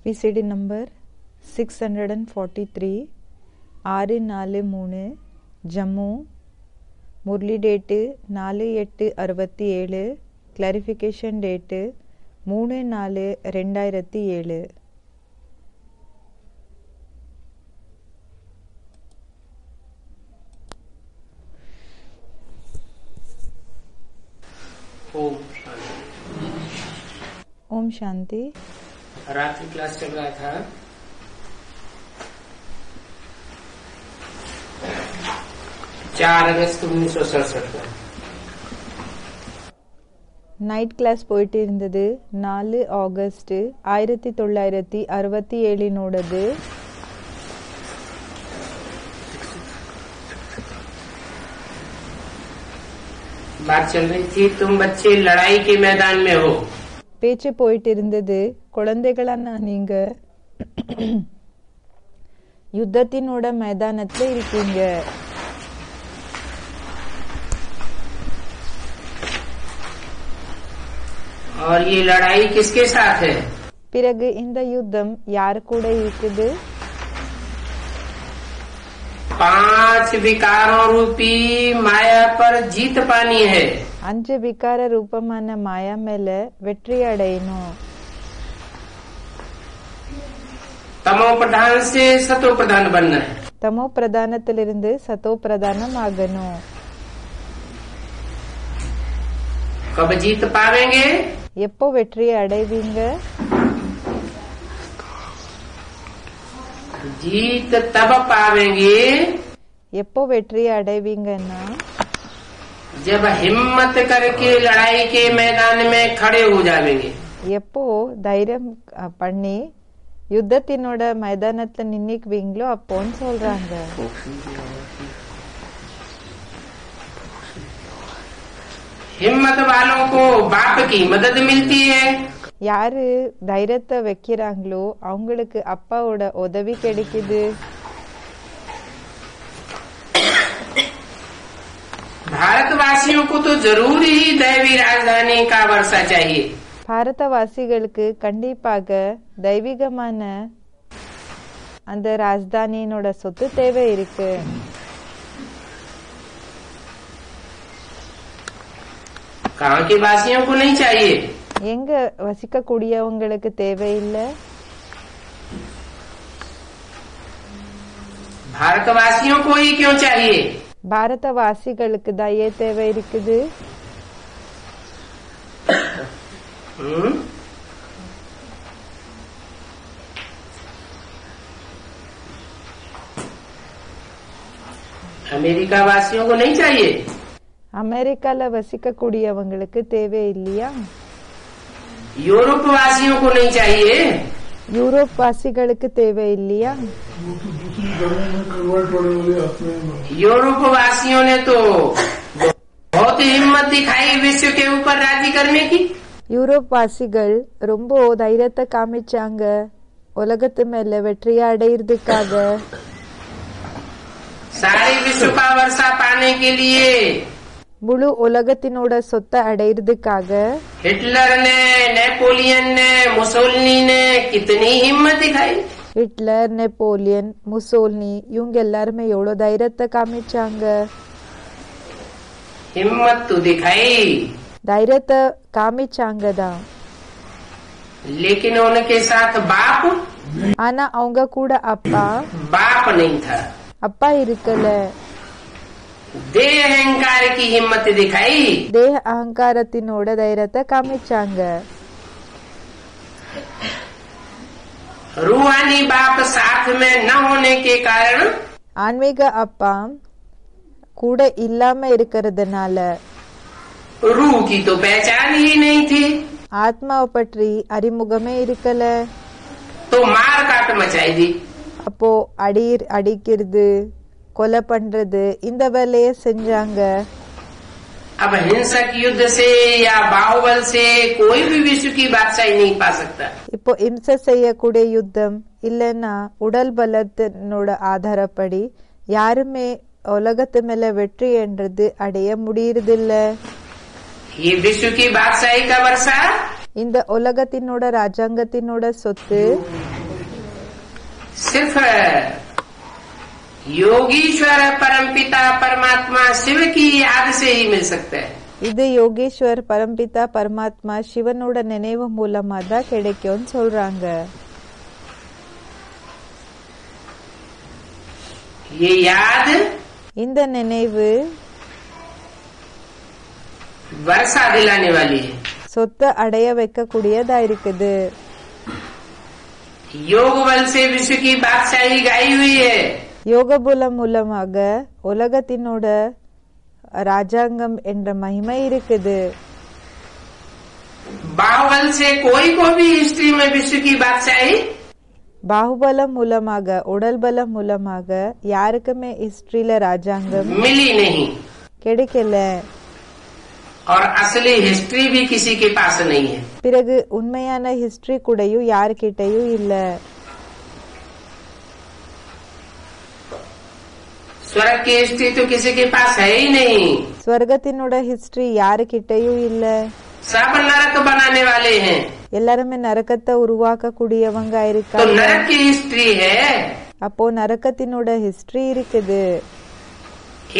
PCD number 643 643 Jammu. Murali date 4/8/67. Clarification date 3/4/2007. Om Shanti. रात की class चल रहा था। चार अगस्त 1967 நைட் கிளாஸ் போயிட்டு இருந்தது. 4 ஆகஸ்ட் 1967 बात चल रही थी तुम बच्चे लड़ाई के मैदान में हो। பேச்சு போயிட்டு இருந்தது. குழந்தைகளான நீங்க யுத்தத்தினோட மைதானத்துல இருக்கீங்க. और ये लड़ाई किसके साथ है? பிறகு இந்த யுத்தம் யார் கூட இருக்குது? 5 विकारों रूपी माया पर जीत पानी है। 5 விகார ரூபமான மாயா மேல வெற்றி அடையணும். तमो प्रधान से सतो प्रधान बनना है। தமோ பிரதானத்திலிருந்து சதோ பிரதானம் ஆகணும். कब जीत पावेंगे? எப்போ வெற்றியை அடைவீங்க? जीत तब पावेंगे எப்போ வெற்றியை அடைவீங்கன்னா जब हिम्मत करके लड़ाई के मैदान में खड़े हो जाएंगे। எப்போ தைரியம் பண்ணி யுத்தத்தினோட மைதானத்துல நின்னுக்குவீங்களோ அப்போன்னு சொல்றாங்க. हिम्मत वालों को बाप की मदद मिलती है। யாரு தைரியத்தை வைக்கிறாங்களோ அவங்களுக்கு அப்பாவோட உதவி கிடைக்குது. भारतवासियों को तो जरूर ही दैवी राजधानी का वर्षा चाहिए। பாரதவாசிகளுக்கு கண்டிப்பாக தெய்வீகமான அந்த ராஜதானியினோட சொத்து தேவை இருக்கு. कहाँ के वासियों को नहीं चाहिए? எங்க வசிக்க கூடியவங்களுக்கு தேவையில்லை. भारतवासियों को ही क्यों चाहिए? பாரதவாசிகளுக்கு தான் ஏன் தேவை இருக்குது? अमेरिका वासियों को नहीं चाहिए? அமெரிக்கால வசிக்க கூடியவங்களுக்கு தேவை இல்லையா? यूरोप वासियों को नहीं चाहिए? யூரோப் வாசிகளுக்கு தேவை இல்லையா? यूरोप वासियों ने तो बहुत हिम्मत दिखाई विश्व के ऊपर राज्य करने की। யூரோப் வாசிகள் ரொம்ப தைரியத்தை காமிச்சாங்க உலகத்து மேல வெற்றியை அடையிறதுக்காக. सारे विश्व का वर्षा पाने के लिए முழு உலகத்தினோட சொத்தை அடையிறதுக்காக हिटलर ने, नेपोलियन ने, मुसोलिनी ने कितनी हिम्मत दिखाई। ஹிட்லர், நெப்போலியன், முசோலினி இவங்க எல்லாருமே எவ்வளவு தைரியத்தை காமிச்சாங்க. हिम्मत तो दिखाई தைரியத்தை காமிச்சாங்க தான். लेकिन उनके साथ बाप ஆனா அவங்க கூட बाप नहीं था। அப்பா இருக்கல. देह अहंकार की हिम्मत दिखाई। தேக அகங்காரத்தினோட தைரியத்தை காமிச்சாங்க. रूहानी बाप साथ में न होने के कारण ஆன்மீக அப்பா கூட இல்லாம இருக்கிறதுனால रूह की तो पहचान ही नहीं थी। ஆத்மாவை பற்றி அறிமுகமே இருக்கல. तो मार काट मचाई दी। அப்போ அடிக்கிறது, கொலை பண்றது இந்த வேலைய செஞ்சாங்க. अब हिंसक युद्ध से या बाहुबल से कोई भी विश्व की बादशाही नहीं पा सकता। இப்போ இம்சை செய்யக்கூடிய யுத்தம் இல்லைன்னா உடல் பலத்தினோட ஆதாரப்படி யாருமே உலகத்து மேல வெற்றி என்றது அடைய முடியறதில்ல. ये विश्व की बादशाही का वर्षा இந்த உலகத்தினோட ராஜாங்கத்தினோட சொத்து सिर्फ योगीश्वर परमपिता परमात्मा शिव की याद से ही मिल सकता है. இது யோகேஸ்வர் பரம்பிதா பரமாத்மா சிவனோட நினைவு மூலமா தான் கிடைக்கும்னு சொல்றாங்க. ये याद இந்த நினைவு वर्षा दिलाने वाली है. சொத்தை அடைய வைக்கக்கூடியதா இருக்குது. योग बल से विश्व की बादशाही गाई हुई है. யோகபுலம் மூலமாக உலகத்தினோட ராஜாங்கம் என்ற மகிமை இருக்குது. बाहुबल से कोई को भी हिस्ट्री में विश्व की बादशाही பாகுபலம் மூலமாக உடல் பலம் மூலமாக யாருக்குமே ஹிஸ்டரியில ராஜாங்கம் मिली नहीं கிடைக்கல. और असली हिस्ट्री भी किसी के पास नहीं है. பிறகு உண்மையான ஹிஸ்டரி கூடயும் யாருக்கிட்டையும் இல்ல. स्वर्ग की हिस्ट्री तो किसी के पास है ही नहीं. ஸ்வர்கத்தினோட ஹிஸ்டரி யாருக்கிட்டையும் இல்ல. सब नरक बनाने वाले हैं. எல்லாருமே நரகத்தை உருவாக்க கூடியவங்க तो இருக்காங்க. नरक की हिस्ट्री है. அப்போ நரகத்தினோட ஹிஸ்டரி இருக்குது.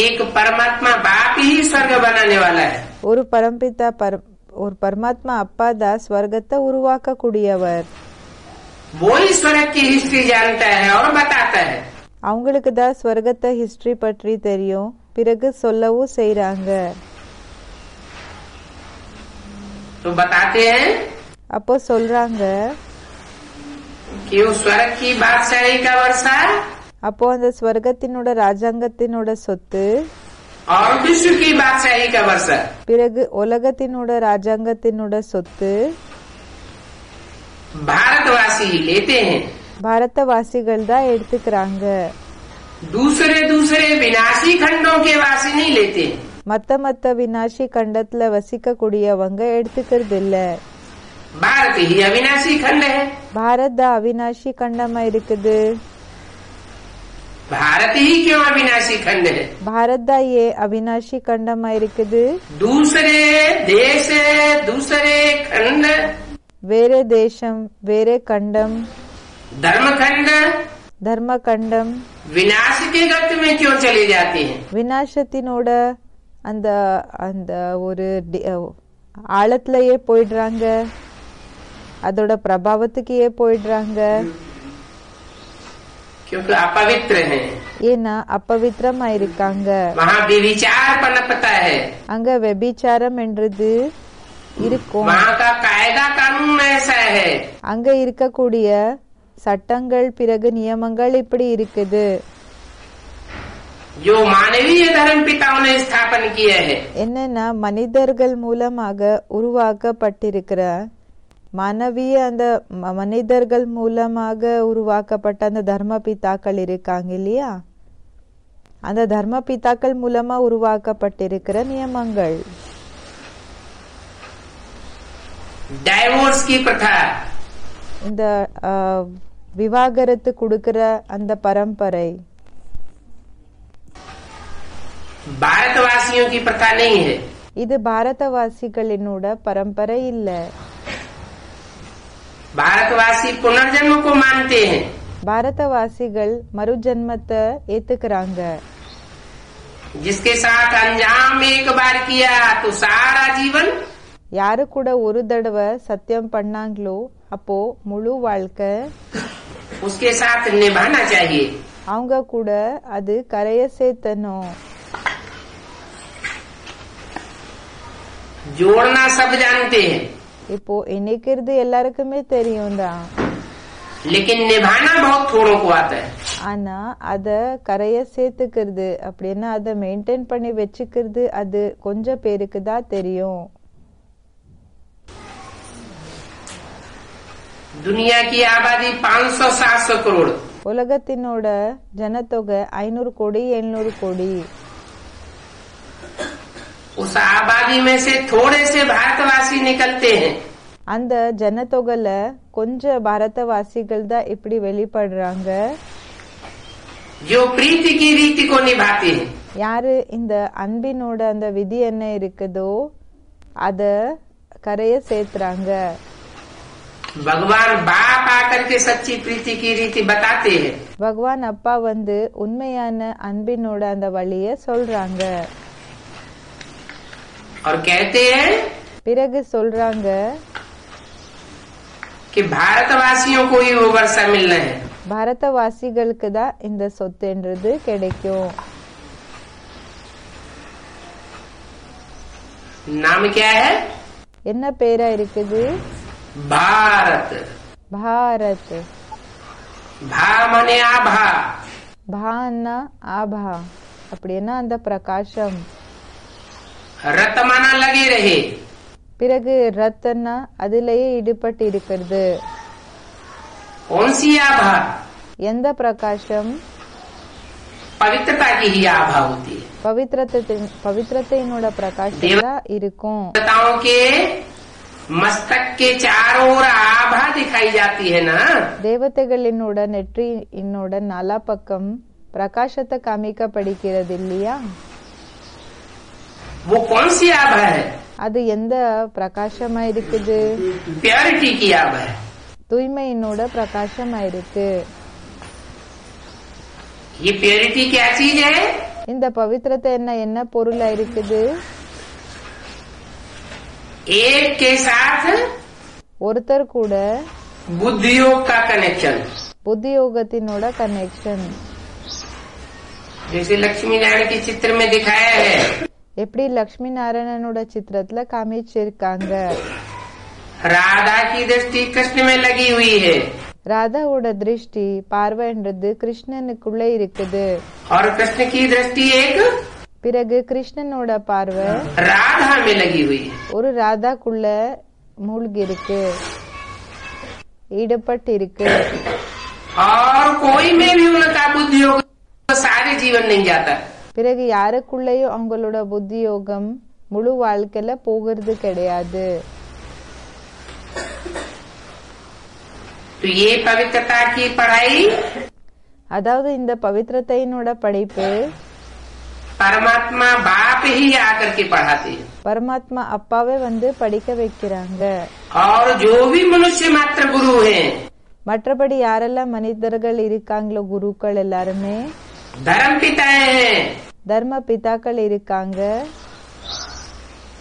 एक परमात्मा बाप ही स्वर्ग बनाने वाला है. ஒரு பரம்பிதா ஒரு பரமாத்மா அப்பா தான் ஸ்வர்கத்தை உருவாக்க கூடியவர். वो ही स्वर्ग की हिस्ट्री जानता है और बताता है. அவங்களுக்கு தான் ஸ்வர்கத்தை ஹிஸ்டரி பற்றி தெரியும், பிறகு சொல்லவும் செய்யறாங்க. तो बताते हैं அப்போ சொல்றாங்க कि वो स्वर्ग की बादशाही का वर्षा அப்போ அந்த ஸ்வர்கத்தினோட ராஜாங்கத்தினோட சொத்து और विश्व की बादशाही का वर्षा பிறகு உலகத்தினோட ராஜாங்கத்தினோட சொத்து भारतवासी लेते हैं. பாரதவாசிகள் தான் எடுத்துக்கிறாங்க. दूसरे दूसरे विनाशी खंडों के वासी नहीं लेते. மத்த வினாசி கண்டத்துல வசிக்க கூடியவங்க எடுத்துக்கிறது இல்ல. भारत ही अविनाशी खंड है. பாரத் தான் அவினாசி கண்டமா இருக்குது. भारत ही क्यों अविनाशी खंड है? பாரத் தான் ஏ அவினாசி கண்டமா இருக்குது. दूसरे देश दूसरे खंड வேறே தேசம் வேறே கண்டம் धर्मखंड தர்ம கண்டம் विनाश के गत में क्यों चले जाते हैं? வினாசத்தினோட அந்த அந்த ஒரு ஆழத்திலேயே போயிடுறாங்க, அதோட பிரபாவத்துக்கு போயிடுறாங்க. क्योंकि अपवित्र हैं. ஏன்னா அப்பவித்திரமா இருக்காங்க. वहाँ व्यभिचार पनपता है. அங்க வெபிச்சாரம் என்றது இருக்கும். वहाँ का कायदा कानून ऐसा है. அங்க இருக்கக்கூடிய சட்டங்கள் பிறகு நியமங்கள் இப்படி இருக்குது. जो मानवीय धर्म पिताओं ने स्थापन किया है. என்னன்னா மனிதர்கள் மூலமாக உருவாக்கப்பட்டிருக்கிற மானவீய அந்த மனிதர்கள் மூலமாக உருவாக்கப்பட்ட அந்த தர்ம பிதாக்கள் இருக்காங்க இல்லையா, அந்த தர்ம பிதாக்கள் மூலமா உருவாக்கப்பட்டிருக்கிற நியமங்கள். डाइवोर्स की प्रथा இந்த விவாகரத்து கொடுக்கிற அந்த பரம்பரை भारतवासियों की प्रथा नहीं है. இது பாரதவாசிகளினோட பரம்பரை இல்ல. भारतवासी पुनर्जन्म को मानते हैं. பாரதவாசிகள் மறுஜன்மத்தை ஏத்துக்கிறாங்க. जिसके साथ अंजाम एक बार किया तो सारा जीवन யாரு கூட ஒரு தடவை சத்தியம் பண்ணாங்களோ அப்போ முழு வாழ்க்கை उसके साथ निभाना चाहिए. அவங்க கூட அது கரைய சேர்த்தணும். जोड़ना सब जानते हैं, இப்போ இணைக்கிறது எல்லாருக்குமே தெரியும் தான், लेकिन निभाना बहुत थोड़ों को आता है. ஆனா அத கரைய சேர்த்துக்கிறது அப்படின்னா அதை மெயின்டைன் பண்ணி வச்சுக்கிறது அது கொஞ்சம் பேருக்கு தான் தெரியும். दुनिया की आबादी 500-700 करोड़. உலகத்தினோட ஜனத்தொகை 500 கோடி 700 கோடி. उस आबादी में से थोड़े से भारतवासी निकलते हैं. அந்த ஜனத்தொகைல கொஞ்சம் பாரதவாசிகள் தான் இப்படி வெளிப்படுறாங்க. जो प्रीति की रीति को निभाते हैं. யாரு இந்த அன்பினோட அந்த விதி என்ன இருக்குதோ அத கரைய சேர்த்துறாங்க. भगवान बाप आकर के सच्ची प्रीति की रीति बताते हैं பகவான் அப்பா வந்து உண்மையான அன்பினோட அந்த வழிய சொல்றாங்க. और कहते हैं பிறகு சொல்றாங்க कि भारतवासियों को ही वो वर्षा मिलना है. பாரதவாசிகளுக்கு தான் இந்த சொத்துன்றது கிடைக்கும். नाम क्या है? என்ன பேரா இருக்குது? भारत. பாரத். भा माने आभा. பான்னா ஆபா, அப்படின்னா அந்த பிரகாசம். रत माना लगे रहे. பிறகு ரத்தனா அதிலேயே ஈடுபட்டு இருக்கிறது. कौन सी आभा? எந்த பிரகாசம்? पवित्रता की ही आभा होती है. பவித்திரத்தினோட பிரகாசம் தான் இருக்கும். देवताओं के मस्तक के चारों ओर आभा दिखाई जाती है ना. தேவதைகளினோட நெற்றியினோட நாலா பக்கம் பிரகாசத்தை காமிக்கப்படுகிறது இல்லையா? वो कौन सी आभा है? அது எந்த பிரகாசமா இருக்குது? प्योरिटी की आभा है. தூய்மையினோட பிரகாசமா இருக்கு. ये प्योरिटी क्या चीज है? இந்த பவித்திரத்தை என்ன பொருளா இருக்குது? एक के साथ ஒருத்தர் கூட बुद्धि योग का कनेक्शन. புத்தி யோகத்தினோட கனெக்ஷன். जैसे लक्ष्मी नारायण के चित्र में दिखाया है. எப்படி லக்ஷ்மி நாராயணனோட சித்திரத்துல காமிச்சிருக்காங்க. राधा की दृष्टि कृष्ण में लगी हुई है ராதாவோட திருஷ்டி பார்வைன்றது கிருஷ்ணனுக்குள்ள இருக்குது. और कृष्ण की दृष्टि एक பிறகு கிருஷ்ணனோட பார்வை राधा में लगी हुई है. ஒரு ராதாக்குள்ள மூழ்கி இருக்கு, ஈடுபட்டு இருக்கு. और कोई में भी उनका बुद्धि योग सारे जीवन नहीं जाता. பிறகு யாருக்குள்ளேயும் அவங்களோட புத்தி யோகம் முழு வாழ்க்கையில போகிறது கிடையாது. तो ये पवित्रता की पढ़ाई அதாவது இந்த பவித்திரத்தையினோட படிப்பு परमात्मा बाप ही आकर के पढ़ाते हैं. பரமாத்மா அப்பாவே வந்து படிக்க வைக்கிறாங்க. और जो भी मनुष्य मात्र गुरु हैं, மற்றபடி யாரெல்லாம் மனிதர்கள் இருக்காங்களோ குருக்கள் எல்லாருமே धर्म पिता हैं, தர்ம பிதாக்கள் இருக்காங்க.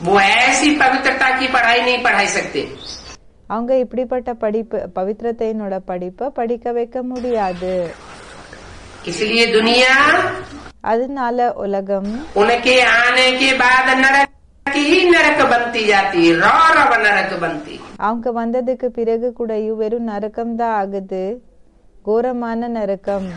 वो ऐसी पवित्रता की पढ़ाई नहीं पढ़ाई सकते. அவங்க இப்படிப்பட்ட படிப்பு பவித்திரத்தையினோட படிப்பை படிக்க வைக்க முடியாது. इसलिए दुनिया அதனால உலகம் उनके आने के बाद नरक ही नरक बनती जाती, रौरव नरक बनती. அவங்க வந்ததுக்கு பிறகு கூட வெறும் நரகம் தான் ஆகுது, கோரமான நரகம்.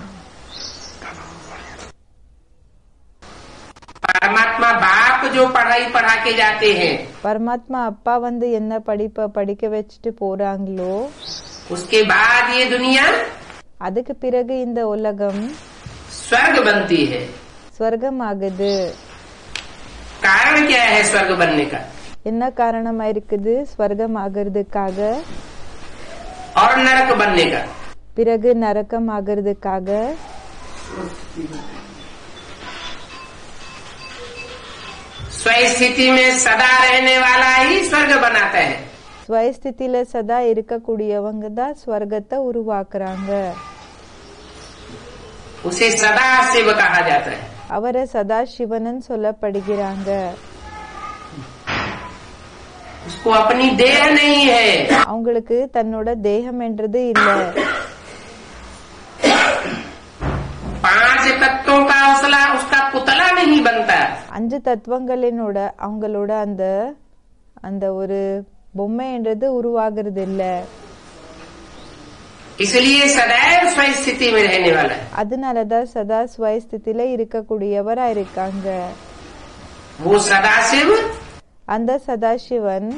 परमात्मा बाप जो पढ़ाई पढ़ा के जाते हैं, பரமாத்மா அப்பா வந்து என்ன படிப்பை படிக்க வச்சுட்டு போறாங்களோ उसके बाद ये दुनिया அதுக்கு பிறகு இந்த உலகம் स्वर्ग बनती है. ஸ்வர்க்கம் ஆகுது. कारण क्या है स्वर्ग बनने का? என்ன காரணமா இருக்குது ஸ்வர்க்கம் ஆகிறதுக்காக? और नरक बनने का? பிறகு நரகம் ஆகிறதுக்காக. स्वस्थिति में सदा रहने वाला ही स्वर्ग बनाता है. ஸ்வஸ்திதியில சதா இருக்கக்கூடியவங்க தான் ஸ்வர்க்கத்தை உருவாக்குறாங்க. उसे सदा शिव कहा जाता है. அவரை சதா சிவனன் சொல்லப்படுகிறாங்க. उसको अपनी देह नहीं है. அவங்களுக்கு தன்னோட தேகம் என்றது இல்ல. 5 तत्वों का उसका पुतला नहीं बनता. 5 தத்துவங்களினோட அவங்களோட அந்த ஒரு பொம்மை என்றது உருவாகிறது இல்ல. इसलिए सदैव स्वस्थिति में रहने वाला है. அதனாலதான் சதா ஸ்வஸ்திதியில இருக்கக்கூடியவரா இருக்காங்க. वो सदाशिव அந்த சதாசிவன்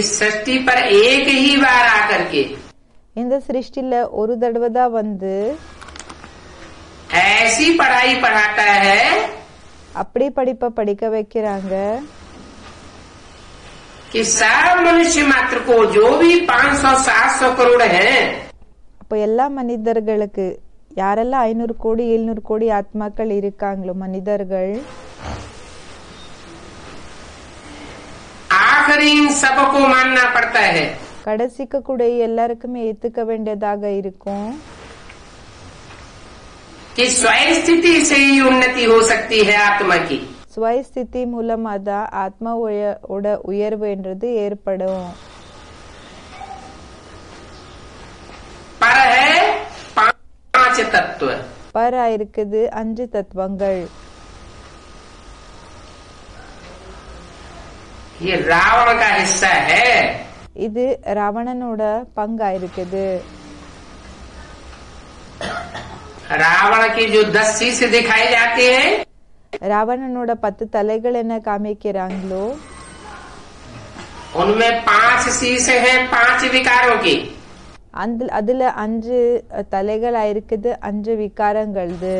इस सृष्टि पर एक ही बार आकर के இந்த சிருஷ்டில ஒரு தடவை தான் வந்து ऐसी पढ़ाई पढ़ाता है, அப்படி படிப்பை படிக்க வைக்கிறாங்க कि सब मनुष्य मात्र को जो भी 500-700 करोड़ हैं, அப்ப எல்லா மனிதர்களுக்கு யாரெல்லாம் 500 கோடி 700 கோடி ஆத்மாக்கள் இருக்காங்களோ மனிதர்கள் 8 आखिर इन सबको मानना पड़ता है கடைசிக்கு கூட எல்லாருக்குமே ஏத்துக்க வேண்டியதாக இருக்கும். कि स्वयं स्थिति से ही उन्नति हो सकती है आत्मा की. ஸ்வயஸ்திதி மூலமா தான் ஆத்மாவோட உயர்வு என்றது ஏற்படும். पर है 5 तत्व. பர இருக்குது 5 தத்துவங்கள். ये रावण का हिस्सा है. இது ராவணனோட பங்கா இருக்குது. रावण की जो 10 शीश दिखाई जाते हैं ராவணனோட 10 தலைகள் என்ன காமிக்கிறாங்களோ उनमें 5 शीश हैं 5 विकारों की. அதுல 5 தலைகளா இருக்குது 5 விகாரங்கள்து.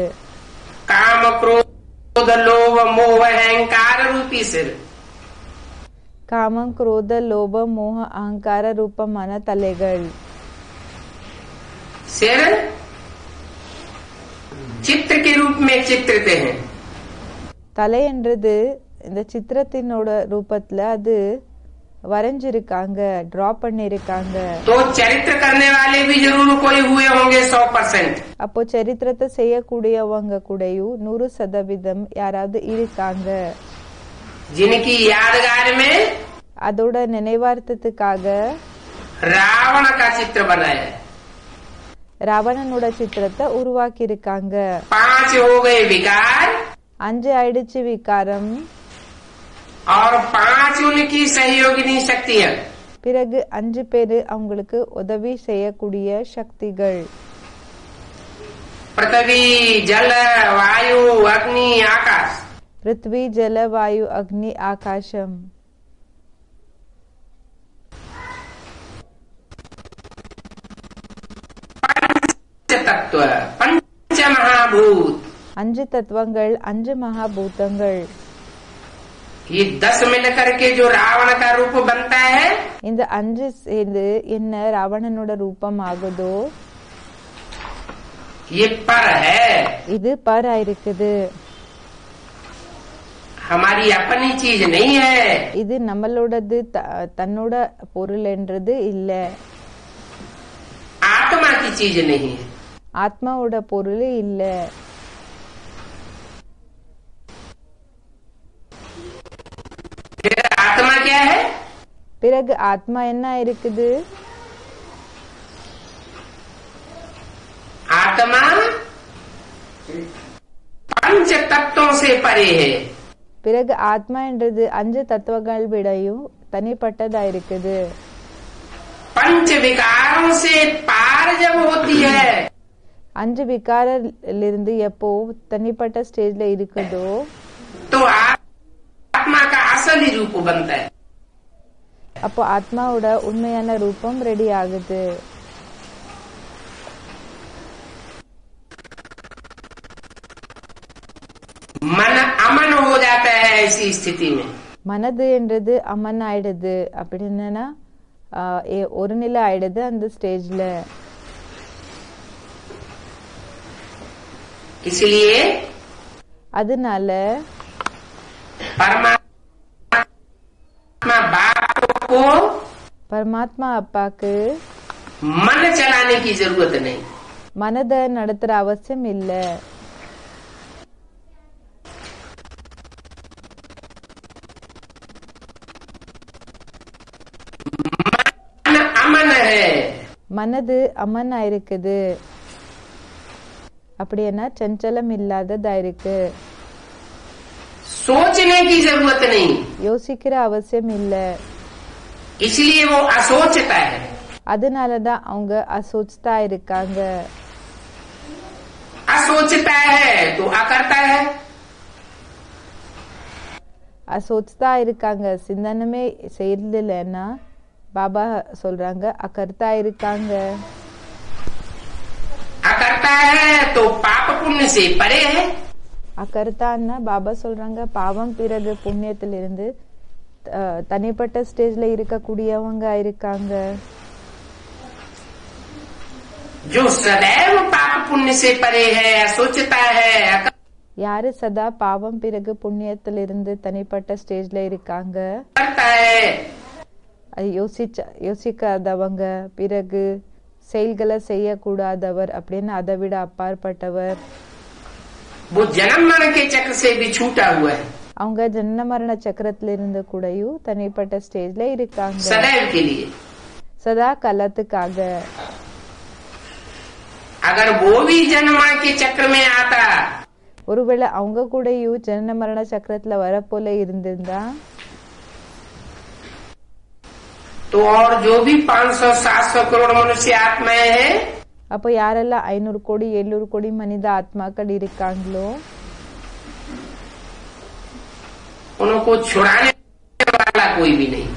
काम क्रोध लोभ मोह अहंकार रूपी सिर. காமம் குரோத லோப மோக அகங்கார ரூபமான தலைகள். सिर चित्र के रूप में चित्रित हैं. தலை என்றது இந்த சித்திரத்தினோட ரூபத்துல அது வரைஞ்சிருக்காங்க, டிரா பண்ணிருக்காங்க. तो चरित्र करने वाले भी जरूर कोई हुए होंगे 100%. அப்போ சரித்திரத்தை செய்யக்கூடியவங்க கூடயும் 100% யாராவது இருக்காங்க. जिनकी यादगार में அதோட நினைவார்த்தத்துக்காக रावण का चित्र बनाया. ராவணனோட சித்திரத்தை உருவாக்கி இருக்காங்க. 5 हो गए विकार 5 ஆயிடுச்சு விகாரம். और 5 उनकी सहयोगिनी शक्तियां. பிறகு 5 பேரு அவங்களுக்கு உதவி செய்யக்கூடிய சக்திகள். पृथ्वी जल वायु अग्नि आकाश. पृथ्वी जल वायु अग्नि आकाशम. तत्व पंच महाभूत. 5 தத்துவங்கள் 5 மகாபூதங்கள். ये 10 मिलकर के जो रावण का रूप बनता है இந்த 5 சேர்ந்து என்ன ராவணனோட ரூபம் ஆகுதோ ये पर है. இது பர இருக்குது. हमारी अपनी चीज नहीं है. இது நம்மளோடது தன்னோட பொருள் என்றது இல்ல. आत्मा की चीज नहीं है. ஆத்மாவோட பொருள் இல்ல. फिर आत्मा क्या है? பிறகு ஆத்மா என்ன இருக்குது? आत्मा 5 तत्वों से परे है. பிறகு ஆத்மா என்றது 5 தத்துவங்கள் விடையும் தனிப்பட்டதா இருக்குது. 5 विकारों से पार जब होती है 5 விகாரிலிருந்து எப்போ தனிப்பட்ட ஸ்டேஜ்ல இருக்குதோ तो आत्मा का असली रूप बनता है. அப்போ ஆத்மாவோட உண்மையான ரூபம் ரெடி ஆகுது. मन अमन हो जाता है ऐसी स्थिति में. மனது என்றது அமன் ஆயிடுது. அப்படின்னா ஒரு நிலை ஆயிடுது அந்த ஸ்டேஜ்ல. इसलिए அதனால परमात्मा बाप को பரமாத்மா அப்பாக்கு मन चलाने की जरूरत नहीं. மனதை நடத்துற அவசியம் இல்ல. मन अमन है. மனது அமன் ஆயிருக்குது. அப்படின்னா சஞ்சலம் இல்லாததா இருக்கு. सोचने की जरूरत नहीं. யோசிக்கிற அவசியம் இல்ல. इसलिए वो असोचता है. அதனாலதான் அவங்க அசோச்தா இருக்காங்க. असोचता है तो अकर्ता है. அசோச்தா இருக்காங்க, சிந்தனமே செய்யறதில்லைன்னா பாபா சொல்றாங்க அகர்த்தா இருக்காங்க. अकर्ता है तो पाप पुण्य से परे है. அகர்த்தான்னா பாபா சொல்றாங்க பாவம் பிறகு புண்ணியத்திலிருந்து தனிப்பட்ட ஸ்டேஜ்ல இருக்கக்கூடியவங்க இருக்காங்க. जो सदैव पाप पुण्य से परे है असोचता है யாரு சதா பாவம் பிறகு புண்ணியத்திலிருந்து தனிப்பட்ட ஸ்டேஜ்ல இருக்காங்க करता है அது யோசிக்காதவங்க, பிறகு செயல்களை செய்யக்கூடாதவர் அப்படின்னு அதை விட அப்பாற்பட்டவர். वो जन्म मरण के चक्र से भी छूटा हुआ है, அவங்க ஜன்ன மரண சக்கரத்துல இருந்து கூடயும் தனிப்பட்ட ஸ்டேஜ்ல இருக்காங்க, सदैव के लिए। சதா காலத்துக்காக. अगर वो भी जन्म मरण के चक्र में आता, ஒருவேளை அவங்க கூடயும் ஜன்ன மரண சக்கரத்துல வர போல இருந்திருந்தா, तो और जो भी 500-700 करोड़ मनुष्य आत्माएं हैं, அப்போ யாரெல்லாம் 500 கோடி 700 கோடி மனித ஆத்மாக்கள் இருக்காங்களோ उनको छुड़ाने वाला कोई भी नहीं,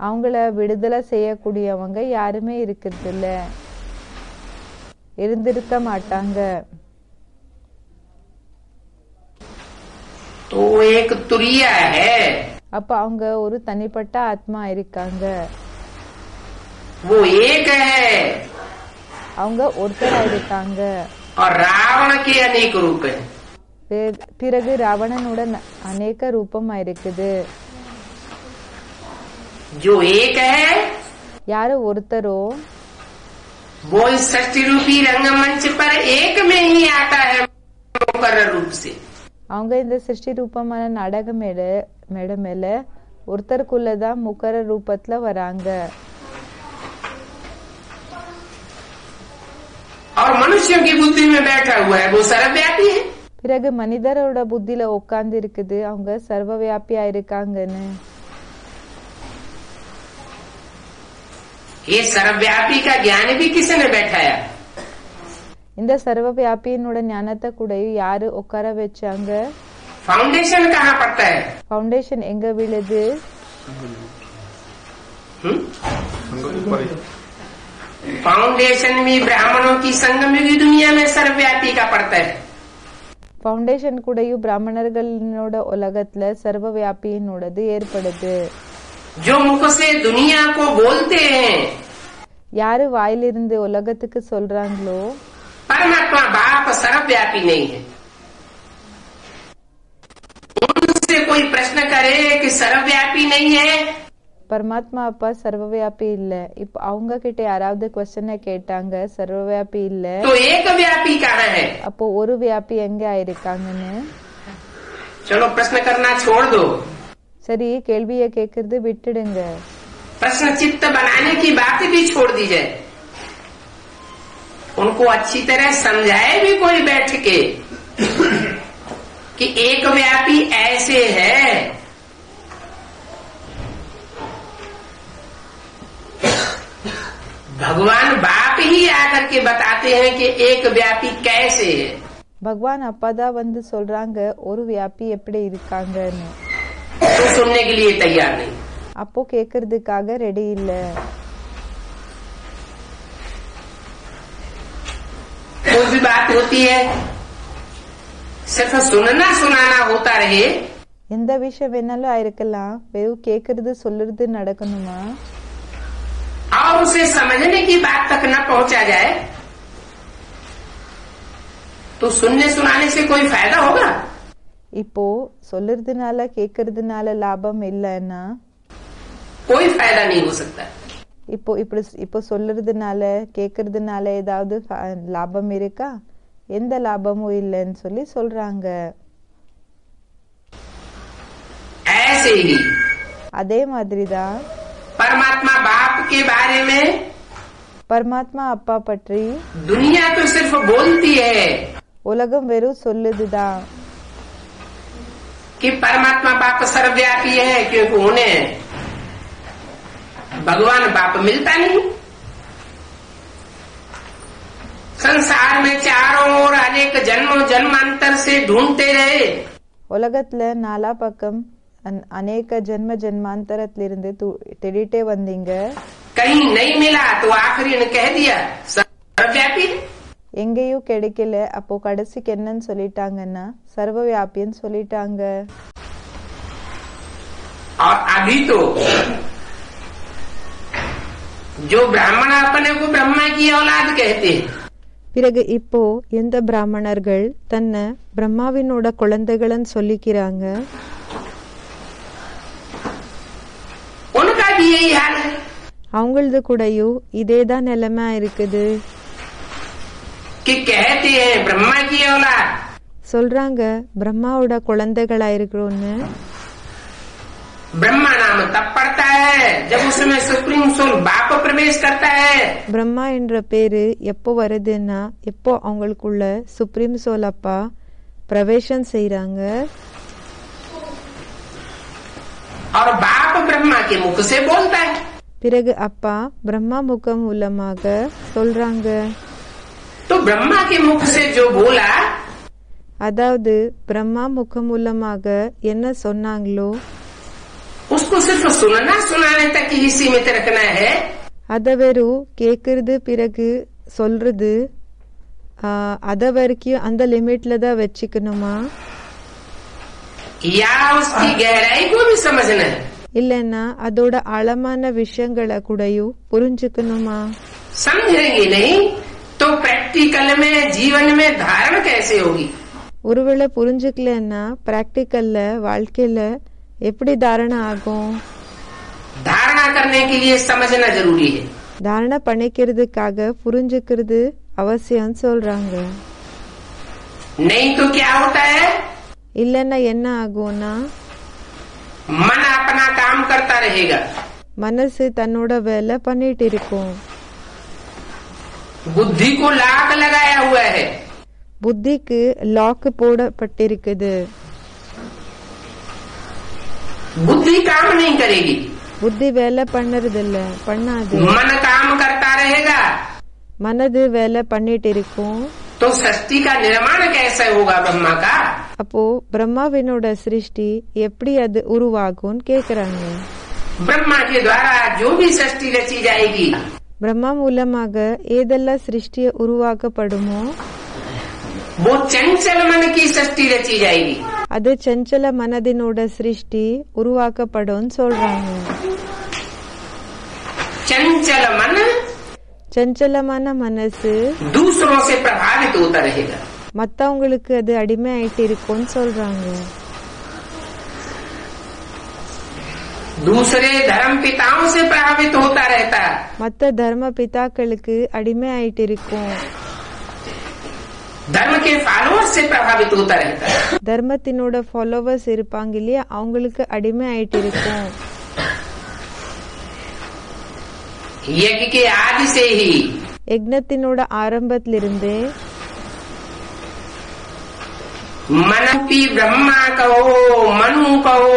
அவங்கள விடுதலை செய்யக்கூடியவங்க யாருமே இருக்கிறது இல்ல, இருந்திருக்க மாட்டாங்க. तो एक तुरिया है, அப்ப அவங்க ஒரு தனிப்பட்ட ஆத்மா இருக்காங்க, वो एक है, அவங்க ஒருத்தரா இருக்காங்க. और रावण के अनेक रूप है, பிறகு ராவணனோட அநேக ரூபமா இருக்குது. जो एक है யாரு ஒருத்தரோ वो इस सृष्टि रूपी रंगमंच पर एक में ही आता है, मुकर्रर रूप से। அவங்க இந்த சிருஷ்டி ரூபமான நாடக மேடை மேல ஒருத்தருக்குள்ளதான் முக்கர ரூபத்துல வராங்க. और मनुष्यों की बुद्धि में बैठा हुआ है, वो सर्वव्यापी है। பிறகு மனிதரோட புத்தியில உட்கார்ந்து இருக்குது, அவங்க சர்வவியாபியா இருக்காங்கன்னு. ये सर्वव्यापी का ज्ञान भी किसने बैठाया? இந்த சர்வவியாபியினோட ஞானத்தை கூட யாரு உட்கார வச்சாங்க? फाउंडेशन कहाँ पड़ता है? ஃபவுண்டேஷன் எங்க விழுது? फाउंडेशन भी ब्राह्मणों की संगमयुगी दुनिया में सर्वव्यापी का पड़ता है। ஃபவுண்டேஷன் கூடயும் பிராமணர்களோட உலகத்துல சர்வவியாபியினோடது ஏற்படுது. जो मुख से दुनिया को बोलते हैं, யாரு வாயிலிருந்து உலகத்துக்கு சொல்றாங்களோ परमात्मा बाप सर्वव्यापी नहीं है। उनसे कोई प्रश्न करे कि सर्वव्यापी नहीं है, பரமாத்மா அப்பா சர்வவியாபி இல்ல. இப்ப அவங்க கிட்ட யாராவது क्वेश्चन கேட்டாங்க சர்வவியாபி இல்ல, तो एक व्यापी कहाँ है? அப்போ ஒரு வியாபி எங்க ஆயிருக்காங்கன்னு. चलो प्रश्न करना छोड़ दो, சரி கேள்விய கேக்குறது விட்டுடுங்க, प्रश्न चित्त बनाने की बात भी छोड़ दी जाए। उनको अच्छी तरह समझाए भी कोई बैठ के कि एक व्यापी ऐसे है। भगवान बाप ही आकर के बताते हैं कि एक व्यापी कैसे है। பகவான் அப்பாதான் வந்து சொல்றாங்க ஒரு வியாபி எப்படி இருக்காங்கன்னு. तो सुनने के लिए तैयार नहीं, அப்போ கேக்குறதுக்காக ரெடி இல்ல. कोई भी बात होती है सिर्फ सुनना सुनाना होता रहे, எந்த விஷயம் வேணாலும் ஆயிருக்கலாம், வெறும் கேக்குறது சொல்லுறது நடக்கணுமா? और उसे समझने की बात तक न पहुंचा जाए तो सुनने सुनाने से कोई फायदा होगा? இப்போ சொல்லுறதுனால கேக்குறதுனால லாபம் இல்லைன்னா कोई फायदा नहीं हो सकता। இப்போ சொல்லுறதுனால கேக்குறதுனால ஏதாவது லாபம் இருக்கா? எந்த லாபமும் இல்லைன்னு சொல்லி சொல்றாங்க. ऐसे ही அதே மாதிரிதான் परमात्मा बाप के बारे में பரமாத்மா அப்பா பற்றி दुनिया तो सिर्फ बोलती है உலகம் வெறும் சொல்லுதுதான் कि परमात्मा बाप सर्वव्यापी है, क्योंकि उन्हें भगवान बाप मिलता नहीं। संसार में चारों ओर अनेक जन्मों जन्मांतर से ढूंढते रहे, உலகத்துல நாலா பக்கம் அநேக ஜென்ம ஜென்மாந்தரத்திலிருந்து தேடிட்டே வந்தீங்க, कहीं नहीं मिला तो आखिरी ने कह दिया सर्वव्यापी है। எங்கேயும் கிடைக்கல, அப்போ கடைசிக்கு என்னன்னு சொல்லிட்டாங்கன்னா சர்வவியாபின்னு சொல்லிட்டாங்க. और अभी तो जो ब्राह्मण अपने को ब्रह्मा की औलाद कहते हैं, பிறகு இப்போ எந்த பிராமணர்கள் தன்னை பிரம்மாவினோட குழந்தைகள்னு சொல்லிக்கிறாங்க, उनका भी भी यही हाल है। அவங்களது கூடயும் இதேதான் நிலைமை இருக்குது. कि कहते हैं ब्रह्मा की औलाद, சொல்றாங்க பிரம்மாவோட குழந்தைகளா இருக்கிறோன்னு. ब्रह्मा नाम तब पड़ता है जब उसमें सुप्रीम सोल बाप प्रवेश करता है। பிரம்மா என்ற பேரு எப்போ வருதுன்னா எப்போ அவங்களுக்குள்ள சுப்ரீம் சோல் அப்பா பிரவேசம் செய்யறாங்க. और बाप ब्रह्मा के मुख से बोलता है। பிறகு அப்பா பிரம்மா முகம் மூலமாக சொல்றாங்க. तो ब्रह्मा के मुख से जो बोला, அதாவது பிரம்மா முகம் மூலமாக என்ன சொன்னாங்களோ उसको सिर्फ सुनना सुनाने तक ही सीमित रखना है। அத வெறும் கேக்குறது பிறகு சொல்றது அத வரைக்கும் அந்த லிமிட்ல தான் வச்சுக்கணுமா, या उसकी गहराई को भी समझना है। இல்லன்னா அதோட ஆழமான விஷயங்களை கூடயும் புரிஞ்சுக்கணுமா? समझेंगे नहीं तो प्रैक्टिकल में जीवन में धारण कैसे होगी? ஒருவேளை புரிஞ்சுக்கலன்னா பிராக்டிக்கல்ல வாழ்க்கையில எப்படி தாரணை ஆகும்? धारणा करने के लिए समझना जरूरी है। தாரணை பண்ணிக்கிறதுக்காக புரிஞ்சுக்கிறது அவசியம் சொல்றாங்க. नहीं तो क्या होता है, இல்லன்னா என்ன ஆகும்னா मन अपना काम करता रहेगा, மனசு தன்னோட வேலை பண்ணிட்டு இருக்கும். बुद्धि को लाक लगाया हुआ है, புத்திக்கு லாக் போடப்பட்டிருக்குது. बुद्धि काम नहीं करेगी, புத்தி வேலை பண்ணறதில்ல, பண்ணாது. मन काम करता रहेगा। மனது வேலை பண்ணிட்டு இருக்கும். तो सृष्टि का निर्माण कैसे होगा ब्रह्मा का? அப்போ பிரம்மாவினோட சிருஷ்டி எப்படி அது உருவாகும்னு கேக்குறாங்க. ब्रह्मा के द्वारा जो भी सृष्टि रची जाएगी, பிரம்மா மூலமாக ஏதெல்லாம் சிருஷ்டிய உருவாக்கப்படுமோ वो चंचल मन की सृष्टि रची जाएगी। அது சஞ்சல மனதினோட சிருஷ்டி உருவாக்கப்படும் சொல்றாங்க. चंचल मन சஞ்சலமான மனசு दूसरों से प्रभावित होता रहेगा। மத்தவங்களுக்கு அது அடிமை ஆயிட்டு இருக்கும்னு சொல்றாங்க. दूसरे धर्म पिताओं से प्रभावित होता रहता है। மத்த தர்ம பிதாக்களுக்கு அடிமை ஆயிட்டு இருக்கும். धर्म के फॉलोअर्स से प्रभावित होता रहता है। தர்மத்தினோட ஃபாலோவர்ஸ் இருப்பாங்க இல்லையா, அவங்களுக்கு அடிமை ஆயிட்டு இருக்கும். यज्ञ के आदि से ही யக்னத்தினோட ஆரம்பத்திலிருந்தே मनरूपी ब्रह्मा कहो, मनु कहो,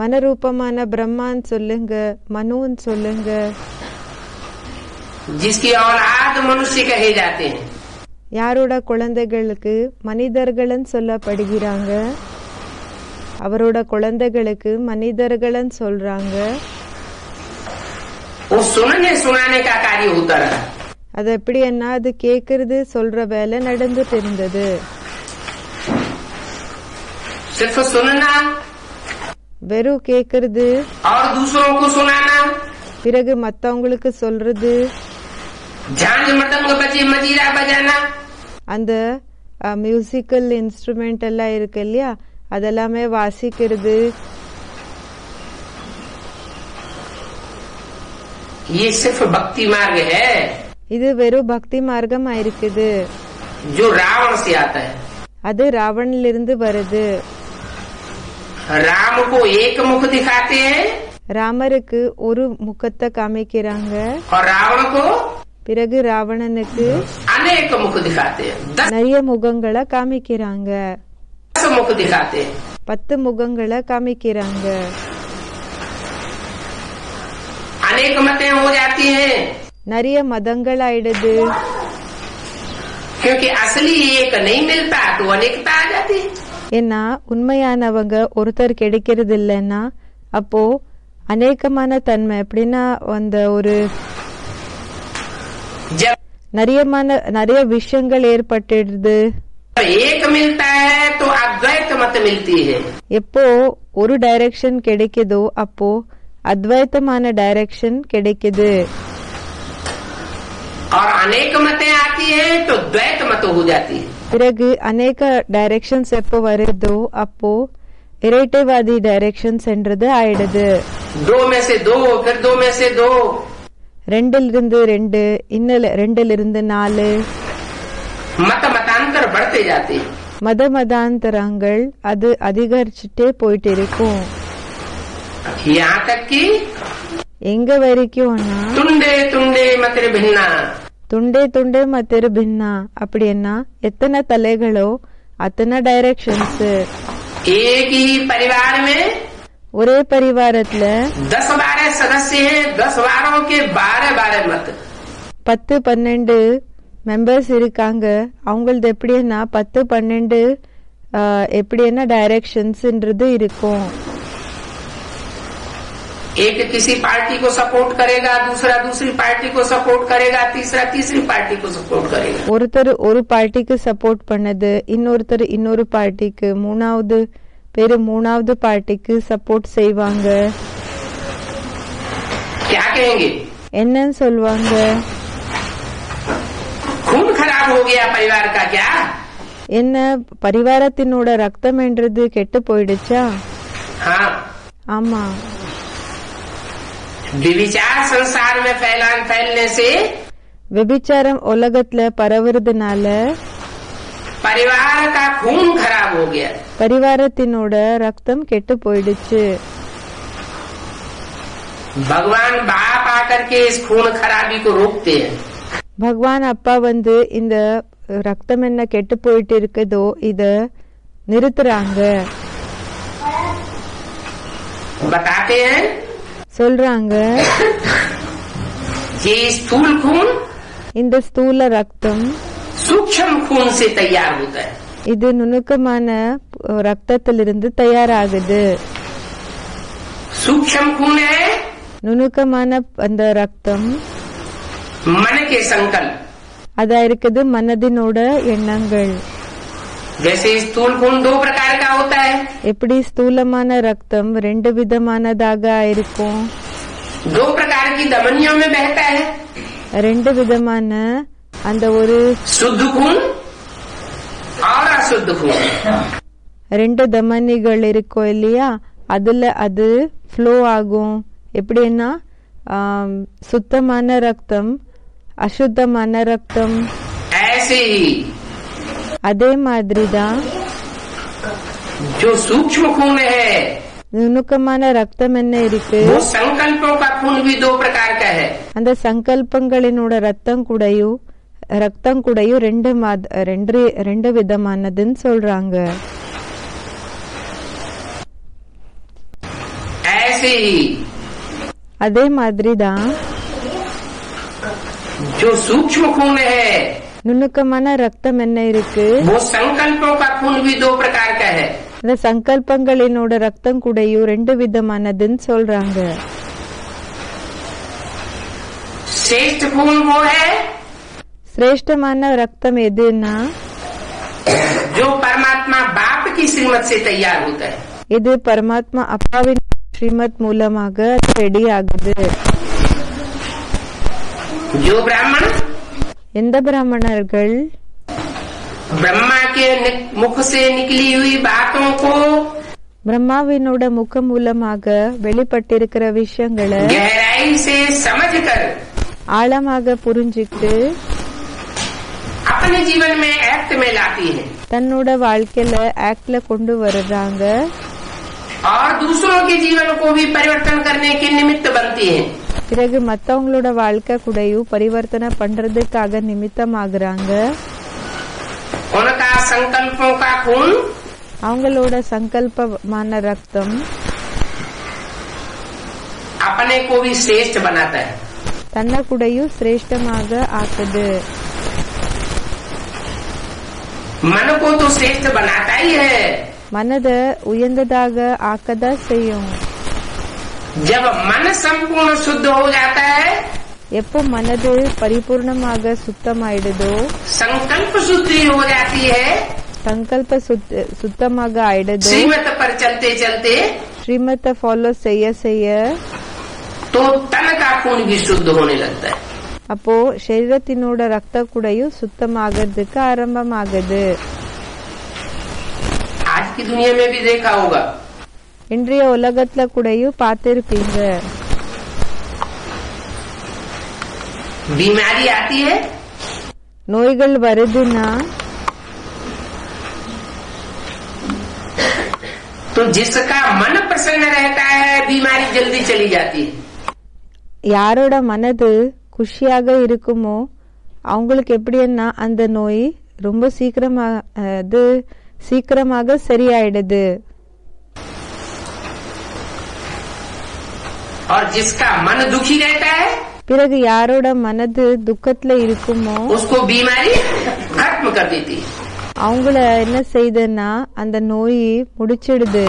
மனரூபமான பிரம்மான்னு சொல்லுங்க, மனுன்னு சொல்லுங்க, जिसकी औलाद मनुष्य कहे जाते हैं, யாரோட குழந்தைகளுக்கு மனிதர்கள்னு சொல்லப்படுகிறாங்க, அவரோட குழந்தைகளுக்கு மனிதர்கள்னு சொல்றாங்க. वो सुनने सुनाने का कार्य होता रहा। அது எப்படி என்ன, அது கேக்குறது சொல்ற வேலை நடந்துட்டு இருந்தது. सिर्फ सुनना வெறும் கேக்குறது और दूसरों को सुनाना, பிறகு மத்தவங்களுக்கு சொல்றது, झांझ मृदंग बजे मजीरा बजाना, அந்த மியூசிக்கல் இன்ஸ்ட்ருமெண்ட் எல்லாம் இருக்கு இல்லையா, அதெல்லாமே வாசிக்கிறது, ये सिर्फ भक्ति मार्ग है இது வெறும் பக்தி மார்க்கமா இருக்குது. जो रावण से आता है। அது ராவணிலிருந்து வருது. राम को एक मुख दिखाते हैं ராமருக்கு ஒரு முகத்தை காமிக்கிறாங்க, और रावण को பிறகு ராவணனுக்கு अनेक मुख दिखाते हैं। 10 நிறைய முகங்களை காமிக்கிறாங்க, मुख दिखाते हैं। 10 முகங்களை காமிக்கிறாங்க. अनेक मतें हो जाती हैं நிறைய மதங்கள் ஆயிடுது. क्योंकि असली एक नहीं मिलता तो अनेकता आ जाती है। ஏன்னா உண்மையானவங்க ஒருத்தர் கிடைக்கிறது இல்லைன்னா அப்போ அநேகமான தன்மை எப்படின்னா அந்த ஒரு जब நிறைய விஷயங்கள் ஏற்பட்டுடுது. एक मिलता है तो अद्वैत मत मिलती है। எப்போ ஒரு டைரக்ஷன் கிடைக்குதோ அப்போ அத்வைத்தமான டைரக்ஷன் கிடைக்குது. और अनेक मतें आती हैं तो द्वैत मत हो जाती है। பிறகு அநேக டைரக்ஷன்ஸ் எப்போ வருதோ அப்போ இரட்டைவாதி டைரக்ஷன்ஸ் என்றது ஆயிடுது. 2 में से 2, फिर 2 में से 2, 2 2 இன்னும் 2 4 मतांतर बढ़ते जाते हैं। மதாந்தரங்கள் அது அதிகரிச்சுட்டே போயிட்டு இருக்கும். यहाँ तक कि எங்க வரைக்கும்னா तुंडे तुंडे मतिर भिन्ना, துண்டே துண்டே மத்திரு பின்னா அப்படின்னா எத்தனை தலைகளோ அத்தனை டைரக்ஷன்ஸ். एक ही परिवार में ஒரே பரிவாரத்துல 10-12 सदस्य हैं, 10 वारों के 12-12 मत। 10-12 மெம்பர்ஸ் இருக்காங்க. அவங்களது எப்படின்னா 10-12 எப்படின்னா டைரக்ஷன்ஸ்ன்றது இருக்கும். एक किसी पार्टी को सपोर्ट करेगा, दूसरा दूसरी पार्टी को सपोर्ट करेगा, तीसरा तीसरी पार्टी को सपोर्ट करेगा. ஒருத்தர் ஒரு பார்ட்டிக்கு சப்போர்ட் பண்ணது, இன்னொருத்தர் இன்னொரு பார்ட்டிக்கு, மூணாவது பேரு மூணாவது பார்ட்டிக்கு சப்போர்ட் செய்வாங்க. क्या कहेंगे? என்னன்னு சொல்லுவாங்க? खून खराब हो गया परिवार का क्या? என்ன பரிவாரத்தினோட ரத்தம் என்றது கெட்டு போயிடுச்சா? हाँ, ஆமா. विचार संसार में फैलने से விபிச்சாரம் உலகத்துல பரவுறதுனால परिवार का खून खराब हो गया. பரிவாரத்தினோட ரத்தம் கெட்டு போயிடுச்சு. भगवान बाप आकर के इस खून खराबी को रोकते हैं. பகவான் அப்பா வந்து இந்த ரத்தம் என்ன கெட்டு போயிட்டு இருக்குதோ இத நிறுத்துறாங்க. बताते हैं சொல்றாங்க ये स्थूल खून இந்த ஸ்தூல ரத்தம் सूक्ष्म खून से तैयार होता है. இது நுணுக்கமான ரத்தத்திலிருந்து தயாராகுது. सूक्ष्म खून है நுணுக்கமான அந்த ரத்தம் मन के संकल्प. அதா இருக்குது மனதினோட எண்ணங்கள். जैसे स्थूल खून 2 प्रकार का होता है. எப்படி ஸ்தூலமான ரத்தம் 2 விதமானதாக இருக்கும். 2 प्रकार की धमनियों में बहता है. 2 விதமான அந்த ஒரு शुद्ध खून और अशुद्ध खून. 2 தமனிகள் இருக்கும் இல்லையா, அதுல அது ஃப்ளோ ஆகும். எப்படின்னா சுத்தமான ரத்தம், அசுத்தமான ரத்தம். ऐसे ही அதே மாதிரிதான் जो सूक्ष्म खून है நுணுக்கமான ரத்தம் என்ன இருக்கு, वो संकल्पों का खून भी 2 प्रकार का है. அந்த சங்கல்பங்களினோட ரத்தம் கூடயும் ரெண்டு விதமானதுன்னு சொல்றாங்க. ऐसे ही அதே மாதிரிதான் जो सूक्ष्म खून है நுணுக்கமான ரத்தம் என்ன இருக்கு, वो संकल्पों का खून भी 2 प्रकार का है. அந்த சங்கல்பங்களினோட ரத்தம் கூடயும் 2 விதமானதுன்னு சொல்றாங்க. श्रेष्ठ खून वो है சிரேஷ்டமான ரத்தம் எதுன்னா जो परमात्मा बाप की श्रीमत से तैयार होता है. இது பரமாத்மா அப்பாவின் ஸ்ரீமத் மூலமாக ரெடி ஆகுது. जो ब्राह्मण எந்த பிராமணர்கள் ब्रह्मा के मुख से निकली हुई बातों को பிரம்மாவினோட முகம் மூலமாக வெளிப்பட்டிருக்கிற விஷயங்களை गहराई से समझकर ஆழமாக புரிஞ்சுக்கிட்டு अपने जीवन में एक्ट में लाती है தன்னோட வாழ்க்கையில ஆக்ட்ல கொண்டு வர்றாங்க. और दूसरों के जीवन को भी परिवर्तन करने के निमित्त बनती है. பிறகு மத்தவங்களோட வாழ்க்கை கூடயும் பரிவர்த்தனை பண்றதுக்காக நிமித்தம் ஆகுறாங்க. उनका संकल्पों का खून அவங்களோட சங்கல்பமான ரத்தம் अपने को भी श्रेष्ठ बनाता है. தன்னை கூடயும் சிரேஷ்டமாக ஆக்குது. मन को तो श्रेष्ठ बनाता ही है. மனத உயர்ந்ததாக ஆக்கதான் செய்யும். जब मन संपूर्ण शुद्ध हो जाता है, எப்போ மனது பரிபூர்ணமாக சுத்தமாயிடுதோ, संकल्प शुद्धि हो जाती है, சங்கல்ப சுத்தமாக ஆயிடுதோ, श्रीमत पर चलते चलते ஸ்ரீமத்தை ஃபாலோ செய்ய செய்ய तो तन का खून भी शुद्ध होने लगता है. அப்போ சரீரத்தினோட ரத்த கூடயும் சுத்தமாகிறதுக்கு ஆரம்பமாகுது. आज की दुनिया में भी देखा होगा இன்றைய உலகத்துல கூடயும் பார்த்திருப்பீங்க. बीमारी आती है நோய்கள் வருதுன்னா तो जिसका मन प्रसन्न रहता है बीमारी जल्दी चली जाती है. யாரோட மனது குஷியாக இருக்குமோ அவங்களுக்கு எப்படின்னா அந்த நோய் ரொம்ப சீக்கிரமாக சரியாயிடுது. और जिसका मन दुखी रहता है பிறகு யாரோட மனது துக்கத்துல இருக்குமோ उसको बीमारी खत्म कर देती है. அவங்கள என்ன செய்யுதுன்னா அந்த நோய் முடிச்சிடுது.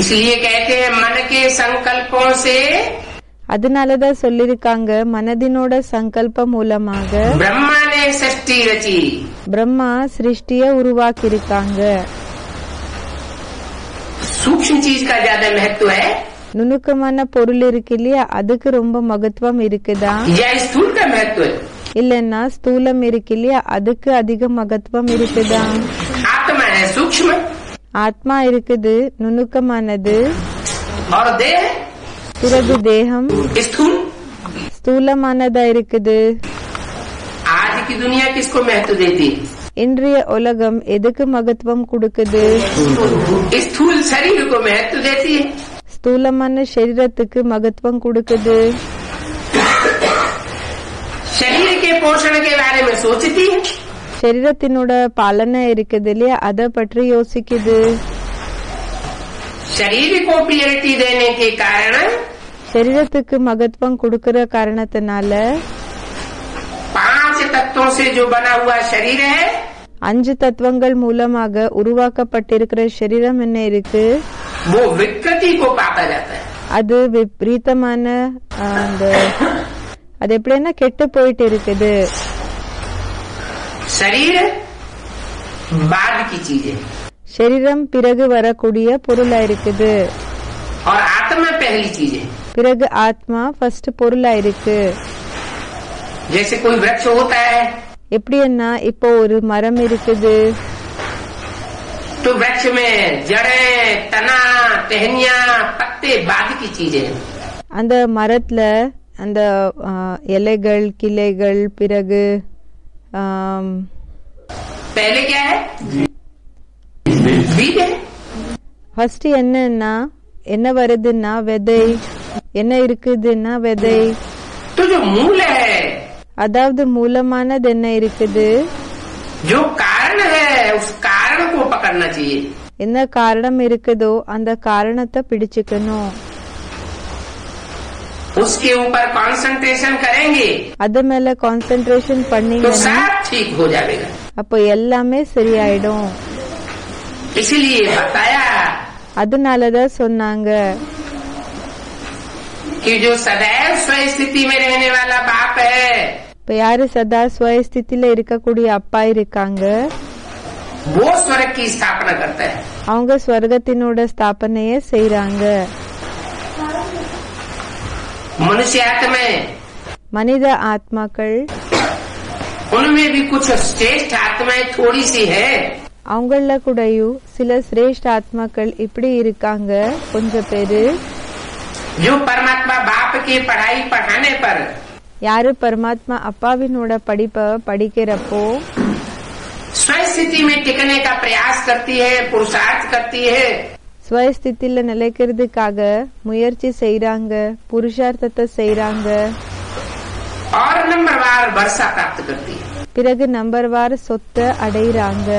इसलिए कहते हैं मन के संकल्पों से அதனாலதான் சொல்லிருக்காங்க மனதினோட சங்கல்பம் மூலமாக ब्रह्मा ने सृष्टि रची. பிரம்மா சிருஷ்டிய உருவாக்கி இருக்காங்க. सूक्ष्म चीज का ज्यादा महत्व है நுணுக்கமான பொருள் இருக்கு இல்லையா, அதுக்கு ரொம்ப மகத்துவம் இருக்குதா या स्थूल का महत्व है? இல்லன்னா ஸ்தூலம் இருக்கு இல்லையா, அதுக்கு அதிக மகத்துவம் இருக்குதா? आत्मा है सूक्ष्म ஆத்மா இருக்குது நுணுக்கமானது, और देह பிறகு தேகம் स्थूल. ஸ்தூலமானதா இருக்குது. आज की दुनिया किसको महत्व देती है? இன்றைய உலகம் எதுக்கு மகத்துவம் கொடுக்குது? स्थूल शरीर को महत्व देती है. ஸ்தூலமான சரீரத்துக்கு மகத்துவம் கொடுக்குது. शरीर के पोषण के बारे में सोचती है. சரீரத்தினோட பாலனை இருக்குது இல்லையா, அத பற்றி யோசிக்குது. शरीर को प्रियरिटी देने के कारण சரீரத்துக்கு மகத்துவம் கொடுக்கற காரணத்தினால 5 तत्वों से जो बना हुआ शरीर है 5 தத்துவங்கள் மூலமாக உருவாக்கப்பட்டிருக்கிற சரீரம் என்ன இருக்கு, वो विकृति को पाता जाता है. அது விபரீதமான அது எப்படின்னா கெட்டு போயிட்டு இருக்குது. शरीर बाद की चीज है சரீரம் பிறகு வரக்கூடிய பொருளா இருக்குது. और आत्मा पहली चीज है. பிறகு ஆத்மா ஃபர்ஸ்ட் பொருளா இருக்கு. जैसे कोई वृक्ष होता है எப்படின்னா இப்போ ஒரு மரம் இருக்குது, तो वृक्ष में जड़ें, तना, टहनियां, पत्ते बाद की चीजें हैं. அந்த மரத்துல அந்த இலைகள் கிளைகள் பிறகு पहले क्या है? बीज है. ஃபர்ஸ்ட் என்னன்னா என்ன வருதுன்னா விதை, என்ன இருக்குதுன்னா விதை. तो जो मूल है, அதாவது மூலமானது என்ன இருக்குது, जो कारण है, उस कारण को पकड़ना चाहिए. என்ன காரணம் இருக்குதோ அந்த காரணத்தை பிடிச்சுக்கணும். उसके ऊपर कंसंट्रेशन करेंगे அது மேல கான்சென்ட்ரேஷன் तो பண்ணீங்கன்னா सब ठीक हो जाएगा. அப்போ எல்லாமே சரியாயிடும். इसलिए बताया அதனாலதான் சொன்னாங்க कि जो सदैव स्वस्थिति में रहने वाला बाप है இப்ப யாரு சதா ஸ்வஸ்திதியில இருக்கக்கூடிய அப்பா இருக்காங்க, वो स्वर्ग की स्थापना करता है. அவங்க ஸ்வர்கத்தினோட ஸ்தாபனைய செய்யறாங்க. मनुष्य आत्माएं மனித ஆத்மாக்கள் उनमें भी कुछ श्रेष्ठ आत्माएं थोड़ी सी है. அவங்கள கூடயும் சில சிரேஷ்ட ஆத்மாக்கள் இப்படி இருக்காங்க கொஞ்சம் பேரு, जो परमात्मा बाप की पढ़ाई पढ़ाने पर யாரு பரமாத்மா அப்பாவினோட படிப்பை படிக்கிறப்போ स्वस्थिति में टिकने का प्रयास करती है, पुरुषार्थ करती है. ஸ்வஸ்திதியில நிலைக்கிறதுக்காக முயற்சி செய்யறாங்க, புருஷார்த்தத்தை செய்யறாங்க. और नंबरवार वर्षा प्राप्त करती है. பிறகு நம்பர்வார் சொத்தை அடையிறாங்க.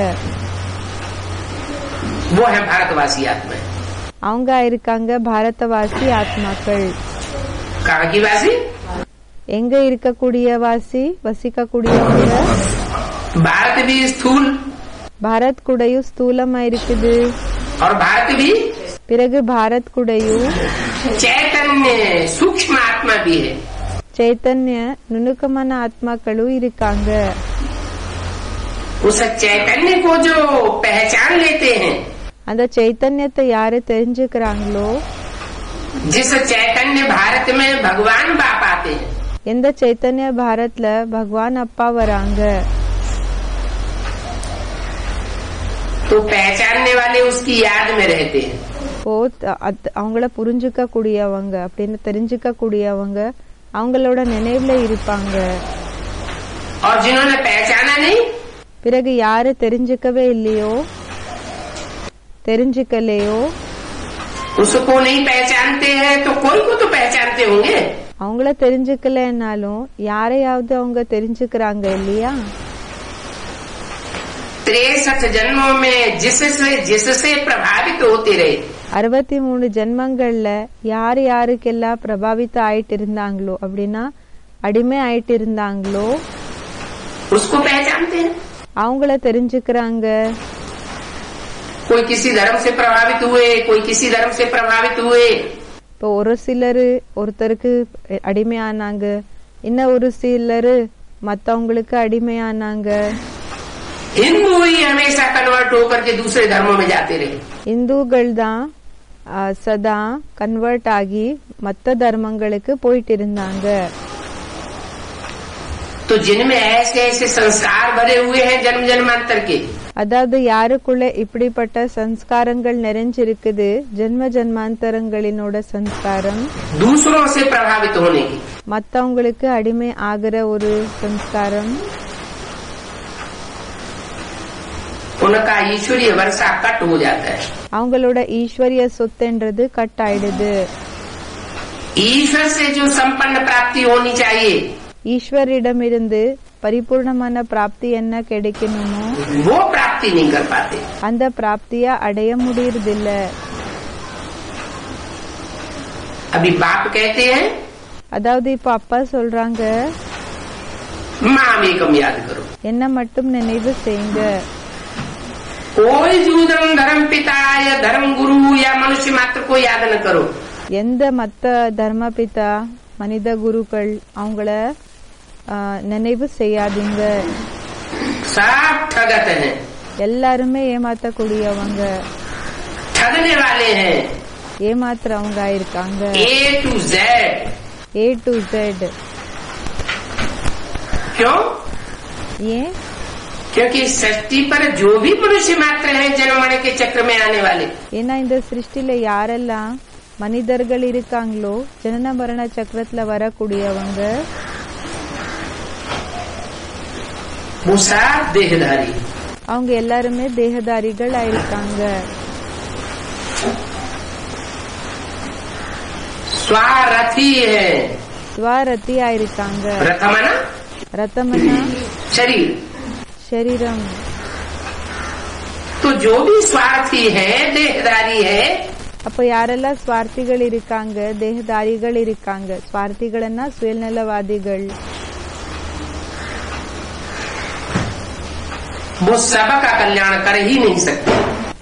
वो है भारतवासी आत्माएं. அவங்க இருக்காங்க பாரதவாசி ஆத்மாக்கள். कहाँ की वासी? எங்க இருக்கக்கூடிய வாசி வசிக்கக்கூடியவங்க. भारत भी स्थूल பாரத் கூடயும் ஸ்தூலமா இருக்குது, और भारत भी பிறகு பாரத் கூடயும் चैतन्य सूक्ष्म आत्मा भी है. சைத்தன்ய நுணுக்கமான ஆத்மாக்களும் இருக்காங்க. उस चैतन्य को जो पहचान लेते हैं, அந்த சைத்தன்யத்தை யாரு தெரிஞ்சுக்கிறாங்களோ, जिस चैतन्य भारत में भगवान बाप आते हैं, எந்த சைத்தன்ய பாரத்ல பகவான் அப்பா வராங்க, तो पहचानने वाले उसकी याद में रहते हैं। அவங்கள புரிஞ்சுக்க கூடியவங்க அப்படின்னு தெரிஞ்சுக்க கூடியவங்க அவங்களோட நினைவுல இருப்பாங்க. और जिन्होंने पहचाना नहीं, பிறகு யாரு தெரிஞ்சுக்கவே இல்லையோ தெரிஞ்சுக்கலையோ उसको नहीं पहचानते हैं तो कोई को तो पहचानते होंगे। அவங்கள தெரிஞ்சுக்கலன்னாலும் யாரையாவது அவங்க தெரிஞ்சுக்கிறாங்க இல்லையா? 63 जन्मों में जिससे प्रभावित होते रहे, 63 ஜென்மங்கள்ல யாரு யாருக்கெல்லாம் பிரபாவித்த ஆயிட்டு இருந்தாங்களோ அப்படின்னா அடிமை ஆயிட்டு இருந்தாங்களோ उसको पहचानते हैं। அவங்கள தெரிஞ்சுக்கிறாங்க. कोई किसी धर्म से प्रभावित हुए, कोई किसी धर्म से प्रभावित हुए। இப்போ ஒரு சிலரு ஒருத்தருக்கு அடிமையானாங்க, இன்னும் ஒரு சிலரு மத்தவங்களுக்கு அடிமையானாங்க. हिंदू ही हमेशा कन्वर्ट होकर के दूसरे धर्मों में जाते रहे। இந்துக்கள் தான் சதா கன்வெர்ட் ஆகி மத்த தர்மங்களுக்கு போயிட்டு இருந்தாங்க. तो जिनमें ऐसे ऐसे संस्कार भरे हुए हैं जन्म जन्मांतर के, அதாவது யாருக்குள்ள இப்படிப்பட்ட சம்ஸ்காரங்கள் நிறைஞ்சிருக்குது, ஜென்ம ஜன்மாந்தரங்களினோட சம்ஸ்காரம், दूसरों से प्रभावित होने की, மத்தவங்களுக்கு அடிமை ஆகிற ஒரு சம்ஸ்காரம், उनका ईश्वरीय वर्षा कट हो जाता है। அவங்களோட ஈஸ்வரிய சொத்துன்றது கட் ஆயிடுது. ईश्वर से जो संपन्न प्राप्ति होनी चाहिए, ஈஸ்வரிடமிருந்து பரிபூர்ணமான பிராப்தி என்ன கிடைக்கணுமோ वो प्राप्ति नहीं कर पाते। அந்த பிராப்திய அடைய முடியறதில்ல. अभी बाप कहते हैं அதாவது இப்ப அப்பா சொல்றாங்க, माम एकम याद करो। என்ன மட்டும் நினைவு செய்யுங்க. कोई जूदम धर्म पिता या धर्म गुरु या मनुष्य मात्र को याद न करो। எந்த மத்த தர்ம பிதா மனித குருக்கள் அவங்கள நினைவு செய்யாதீங்க. सब ठगत हैं, எல்லாருமே ஏமாத்தக்கூடியவங்க, ठगने वाले हैं, ஏமாத்துறவங்க இருக்காங்க. A to Z। क्यों? ஏன்? क्योंकि सृष्टि पर जो भी मनुष्य मात्र है जन्म मरण के चक्र में आने वाले, ஏன்னா இந்த சிருஷ்டில யாரெல்லாம் மனிதர்கள் இருக்காங்களோ ஜனன மரண சக்கரத்துல வரக்கூடியவங்க वो सब देहधारी, அவங்க எல்லாருமே தேகதாரிகள் ஆயிருக்காங்க. स्वारथी है। ஸ்வரதி ஆயிருக்காங்க. रथमना ரத்தமனா शरीर, शरीरम. तो जो भी स्वार्थी है, देहधारी है, அப்போ யாரெல்லாம் ஸ்வார்த்திகள் இருக்காங்க, தேகதாரிகள் இருக்காங்க. ஸ்வார்த்திகள்னா சுயநலவாதிகள். वो सबका कल्याण कर ही नहीं सकते,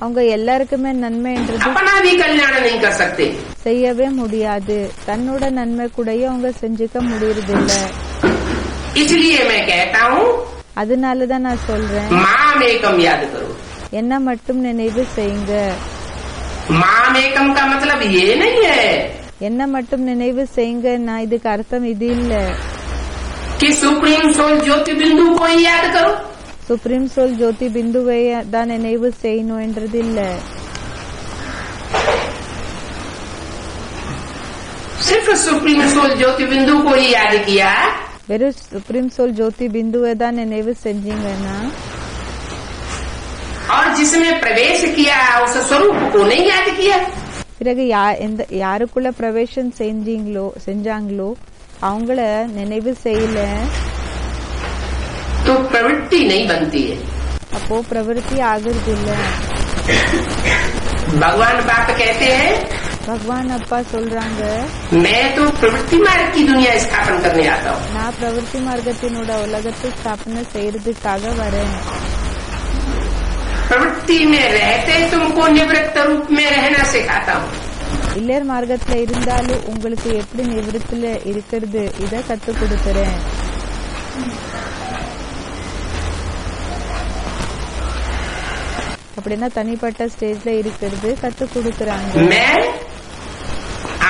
அவங்க எல்லாருக்குமே நன்மைன்றது अपना भी कल्याण नहीं कर सकते। செய்யவே முடியாது. தன்னோட நன்மை கூட அவங்க செஞ்சுக்க முடியறதில்ல. इसलिए मैं कहता हूँ அதனாலதான் நான் சொல்றேன், माम एकम याद करो। என்ன மட்டும் நினைவு செய்யுங்க. माम एकम का मतलब ये नहीं है என்ன மட்டும் நினைவு செய்யுங்கன்னா இதுக்கு அர்த்தம் இது இல்ல कि सुप्रीम सोल ज्योति बिंदु को ही याद करो। சுப்ரீம் சோல் ஜோதி பிந்துவை தான் நினைவு செய்யணும் என்றது இல்ல. सिर्फ सुप्रीम सोल ज्योति बिंदु को ही याद किया, வெறும் சுப்ரீம் சோல் ஜோதி பிந்துவை தான் நினைவு செஞ்சீங்கன்னா, और जिसमें प्रवेश किया उस स्वरूप को नहीं याद किया, பிறகு யாருக்குள்ள பிரவேசம் செஞ்சாங்களோ அவங்கள நினைவு செய்யல, तो प्रवृत्ति नहीं बनती है। அப்போ பிரவருத்தி ஆகுறது இல்ல. भगवान बाप कहते हैं, பகவான் அப்பா சொல்றாங்க, मैं तो प्रवृत्ति मार्ग की दुनिया स्थापन करने आता हूँ। நான் பிரவருத்தி மார்க்கத்தினோட உலகத்தை ஸ்தாபனை செய்யறதுக்காக வரேன். प्रवृत्ति में रहते तुमको निवृत्त रूप में रहना सिखाता हूँ। இல்லர் மார்க்கத்துல இருந்தாலும் உங்களுக்கு எப்படி நிவൃத்தில இருக்கிறது இத கத்து கொடுக்கறேன். அப்படின்னா தனிப்பட்ட ஸ்டேஜ்ல இருக்கிறது கத்து கொடுக்கறாங்க. मैं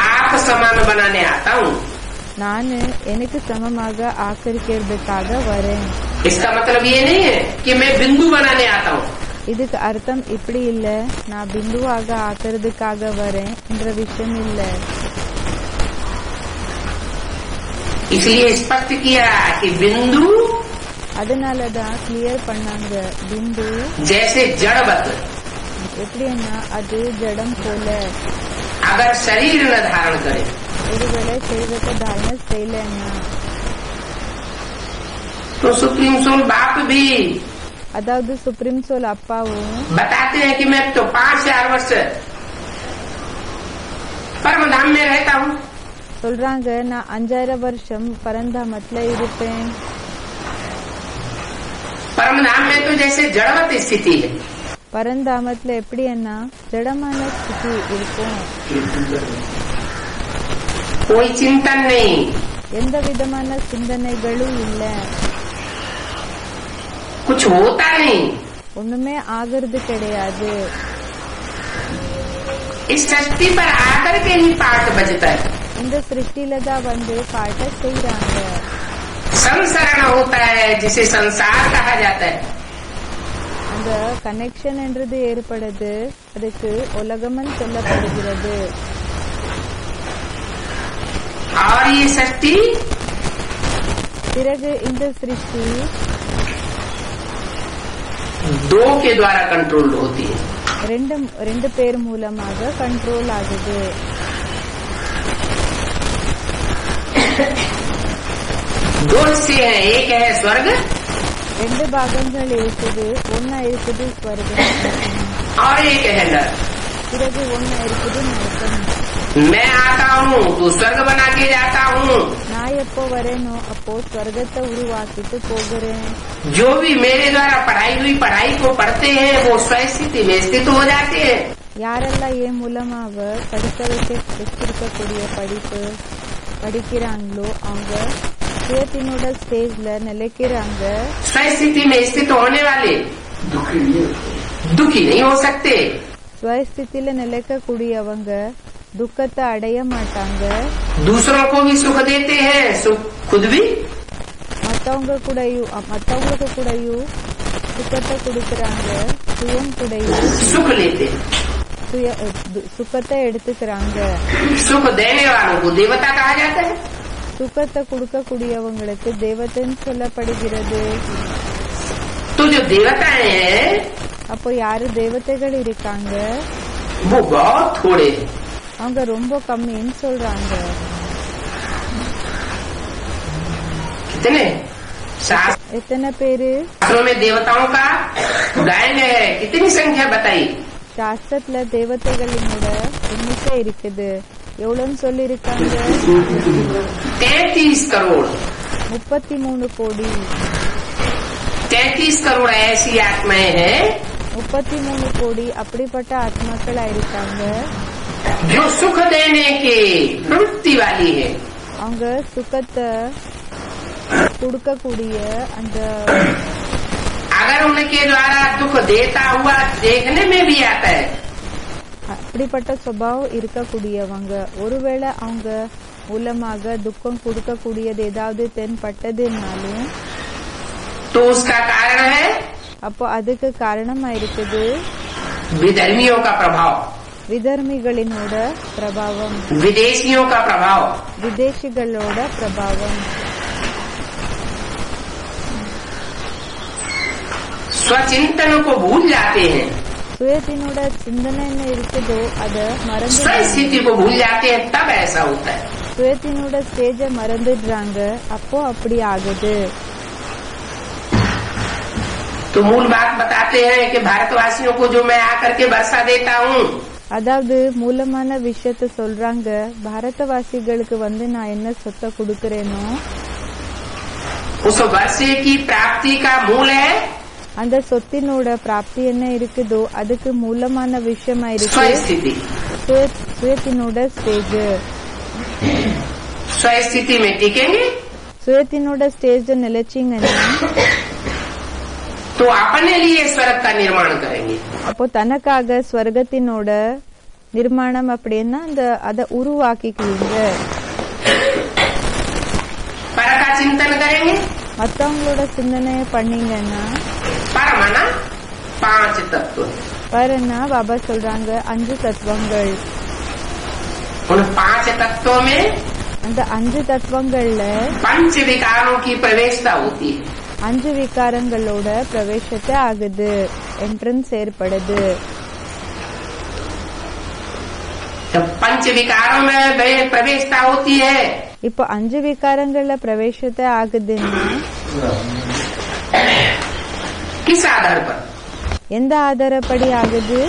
आप समान बनाने आता हूँ। நான் எனக்கு சமமாக ஆக்கரிக்கிறதுக்காக வரேன். इसका मतलब ये नहीं है कि मैं बिंदु बनाने आता हूँ। இதுக்கு அர்த்தம் இப்படி இல்ல, நான் பிந்துவாக ஆக்கிறதுக்காக வரேன் என்ற விஷயம் இல்ல. इसलिए स्पष्ट किया कि बिंदु அதனாலதான் கிளியர் பண்ணாங்க, பிந்து जैसे जड़वत எப்படின்னா அது ஜடம் போல. अगर शरीर न धारण करे ஒருவேளை சரீரத்தை தாரண செய்யலன்னா, तो सुप्रीम सोल बाप भी அதாவது சுப்ரீம் சோல் அப்பாவும் बताते हैं कि मैं तो 5000 वर्ष परम धाम में रहता हूँ. சொல்றாங்க, நான் 5000 வருஷம் பரந்தாமத்துல இருப்பேன். परम धाम में तो जैसे जड़वत स्थिति है. பரந்தாமத்துல எப்படின்னா ஜடமான ஸ்திதி இருக்கும். कोई चिंतन नहीं, எந்த விதமான சிந்தனைகளும் இல்ல, कुछ होता नहीं. ஒண்ணுமே ஆகிறது கிடையாது. इस सृष्टि पर आकर के ही पाठ बजता है. இந்த சிருஷ்டில தான் வந்து பாட்ட செய்யறாங்க. संसरण होता है जिसे संसार कहा जाता है. அந்த கனெக்ஷன் என்றது ஏற்படுது, அதுக்கு உலகமன் சொல்லப்படுகிறது. और ये सृष्टि பிறகு இந்த சிருஷ்டி 2 के द्वारा कंट्रोल्ड होती है. ரெண்டு பேர் மூலமாக கண்ட்ரோல் ஆகுது. 2 हिस्से हैं, एक है स्वर्ग 2 பாகங்கள் இருக்குது. ஒன்னா இருக்குது ஸ்வர்கம், और एक है नरक. பிறகு ஒன்னா இருக்குது நரகம். मैं आता हूँ तो स्वर्ग बना के जाता हूँ. நான் எப்போ வரேனோ அப்போ ஸ்வர்கத்தை உருவாக்கிட்டு போகிறேன். जो भी मेरे द्वारा पढ़ाई हुई पढ़ाई को पढ़ते हैं वो स्वस्थिति में स्थित हो जाते हैं. யாரெல்லாம் என் மூலமாக படிக்க வச்சிருக்கக்கூடிய படிப்பு படிக்கிறாங்களோ அவங்க சுயத்தினோட ஸ்டேஜ்ல நிலைக்கிறாங்க. स्वस्थिति में स्थित होने वाले दुखी नहीं हो सकते. ஸ்வஸ்தித்தில நிலைக்கக்கூடியவங்க துக்கத்தை அடைய மாட்டாங்க. दूसरों को भी सुख देते हैं, सुख खुद भी மத்தவங்களுக்கு கூடயும் சுக்கத்தை கொடுக்கறாங்க, சுயம் கூடயும் सुख लेते हैं. சுக்கத்தை எடுத்துக்கிறாங்க. सुख देने वालों को देवता कहा जाता है. சுக்கத்தை கொடுக்கக்கூடியவங்களுக்கு தேவதைன்னு சொல்லப்படுகிறது. तो जो देवताएं हैं அப்போ யாரு தேவதைகள் இருக்காங்க, वो बहुत थोड़े हैं. அவங்க ரொம்ப கம்மின்னு சொல்றாங்க. कितने எத்தனை பேரு शास्त्रों में देवताओं का गायन है, कितनी संख्या बताई? சாஸ்திரத்துல தேவதைகளினோட எண்ணிக்கை இருக்குது. எவ்வளவுன்னு சொல்லி இருக்காங்க? 33 करोड़. 33 கோடி. 33 करोड़ ऐसी आत्माएं हैं 33 கோடி அப்படிப்பட்ட ஆத்மாக்களா இருக்காங்க. जो सुख देने की प्रवृत्ति वाली है. அவங்க சுகத்தை கொடுக்கக்கூடிய அந்த अगर उनके द्वारा दुख देता हुआ देखने में भी आता है அப்படிப்பட்ட சுபாவம் இருக்கக்கூடியவங்க, ஒருவேளை அவங்க மூலமாக துக்கம் கொடுக்கக்கூடியது ஏதாவது தென்பட்டதுனாலும் तो उसका कारण है அப்போ அதுக்கு காரணமா இருக்குது विधर्मियों का प्रभाव, விதர்மிகளினோட பிரபாவம், विदेशियों का प्रभाव. விதேசிகளோட பிரபாவம். स्वचिंतन को भूल जाते हैं, சுயத்தினோட சிந்தனை என்ன இருக்குதோ அத மறந்து स्वस्थिति को भूल जाते हैं, तब ऐसा होता है. சுயத்தினோட ஸ்டேஜ மறந்துடுறாங்க, அப்போ அப்படி ஆகுது. तो मूल बात बताते हैं कि भारतवासियों को जो मैं आकर के वर्षा देता हूँ, அதாவது மூலமான விஷயத்த சொல்றாங்க, பாரதவாசிகளுக்கு வந்து நான் என்ன சொத்தை கொடுக்கறேனோ उस वर्षे की प्राप्ति का मूल है அந்த சொத்தினோட பிராப்தி என்ன இருக்குதோ அதுக்கு மூலமான விஷயமா இருக்கு स्वस्थिति. சுயத்தினோட ஸ்டேஜ். स्वस्थिति में टिकेंगे சுயத்தினோட ஸ்டேஜ் நிலைச்சிங்கன்னா तो अपने लिए स्वर्ग का निर्माण करेंगे. அப்போ தனக்காக ஸ்வர்கத்தினோட நிர்மாணம் அப்படின்னா அத உருவாக்கிக்குவீங்க. पर का चिंतन करेंगे. மத்தவங்களோட சிந்தனைய பண்ணீங்கன்னா पर माना 5 तत्व। பரனா பாபா சொல்றாங்க 5 தத்துவங்கள். उन 5 तत्वों में அந்த 5 தத்துவங்கள்ல 5 विकारों की प्रवेशता होती है। 5 விகாரங்களோட பிரவேசத்தை ஆகுது, என்ட்ரன்ஸ் ஏற்படுது. जब 5 विकारों में प्रवेशता होती है, இப்போ 5 விகாரங்கள்ல பிரவேசத்தை ஆகுதுன்னா किस आधार पर? எந்த ஆதாரப்படி ஆகுது?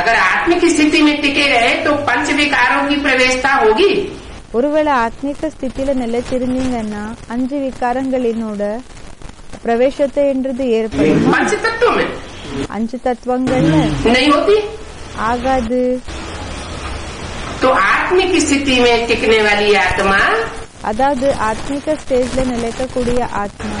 अगर आत्मिक स्थिति में टिके रहे तो 5 विकारों की प्रवेशता होगी। ஒருவேளை ஆத்மிக ஸ்திதியில நிலைச்சிருந்தீங்கன்னா 5 விகாரங்களினோட பிரவேசத்தை என்றது ஏற்படும். 5 तत्वों में 5 தத்துவங்கள்ல नहीं होती। ஆகாது. तो आत्मिक स्थिति में टिकने वाली आत्मा அதாவது ஆத்மிக ஸ்டேஜ்ல நிலைக்கக்கூடிய ஆத்மா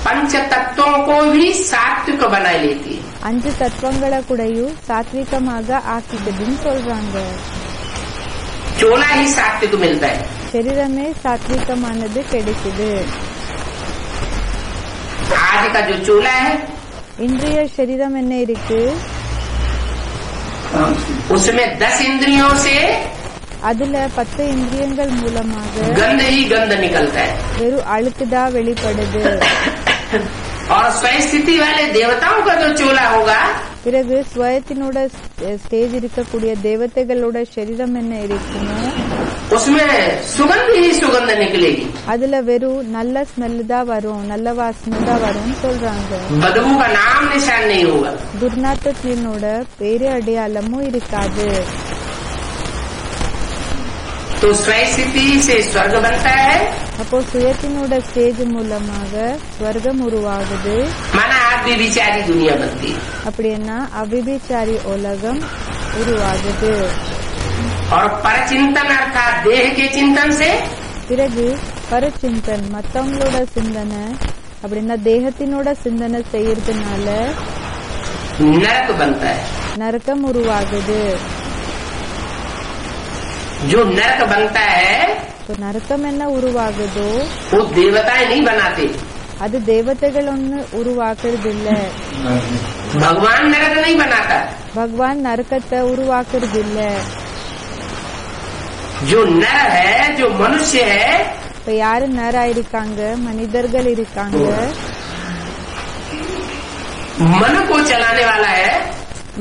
5 तत्वों को भी सात्विक बना लेती है। 5 தத்துவங்களை கூடயும் சாத்விகமாக ஆக்கிக்குதுன்னு சொல்றாங்க. चोला ही सात्विक मिलता है। சரீரமே சாத்விகமானது கிடைக்குது. आज का जो चोला है இன்றைய சரீரம் என்ன இருக்கு? उसमें 10 इंद्रियों से அதுல 10 இந்திரியங்கள் மூலமாக गंध ही गंध निकलता है। வெறும் அழுக்குதான் வெளிப்படுது. और स्वस्थिति वाले देवताओं का जो चोला होगा பிறகு ஸ்வயத்தினோட ஸ்டேஜ் இருக்கக்கூடிய தேவதைகளோட சரீரம் என்ன இருக்குமோ उसमें सुगंध ही सुगंध निकलेगी। அதுல வெறும் நல்ல ஸ்மெல் தான் வரும், நல்ல வாசனை தான் வரும்னு சொல்றாங்க. बदबू का नाम निशान नहीं होगा। துர்நாற்றத்தினோட பேரு அடையாளமும் இருக்காது. तो स्वस्थिति से स्वर्ग बनता है। அப்போ சுயத்தினோட ஸ்டேஜ் மூலமாக ஸ்வர்க்கம் உருவாகுது. माना आप भी विचारी दुनिया बनती है। அப்படின்னா அவிபிச்சாரி உலகம் உருவாகுது. और परचिंतन अर्थात देह के चिंतन से பிறகு பரச்சிந்தன் மத்தவங்களோட சிந்தனை அப்படின்னா தேகத்தினோட சிந்தனை செய்யறதுனால नरक बनता है। நரகம் உருவாகுது. जो नरक बनता है இப்போ நரகம் என்ன உருவாகுதோ वो देवताएं नहीं बनाते। அது தேவதைகள் ஒண்ணு உருவாக்குறது இல்ல. भगवान नरक नहीं बनाता। பகவான் நரகத்தை உருவாக்குறது இல்ல. जो नर है, जो मनुष्य है, இப்ப யாரு நரா இருக்காங்க, மனிதர்கள் இருக்காங்க, मन को चलाने वाला है,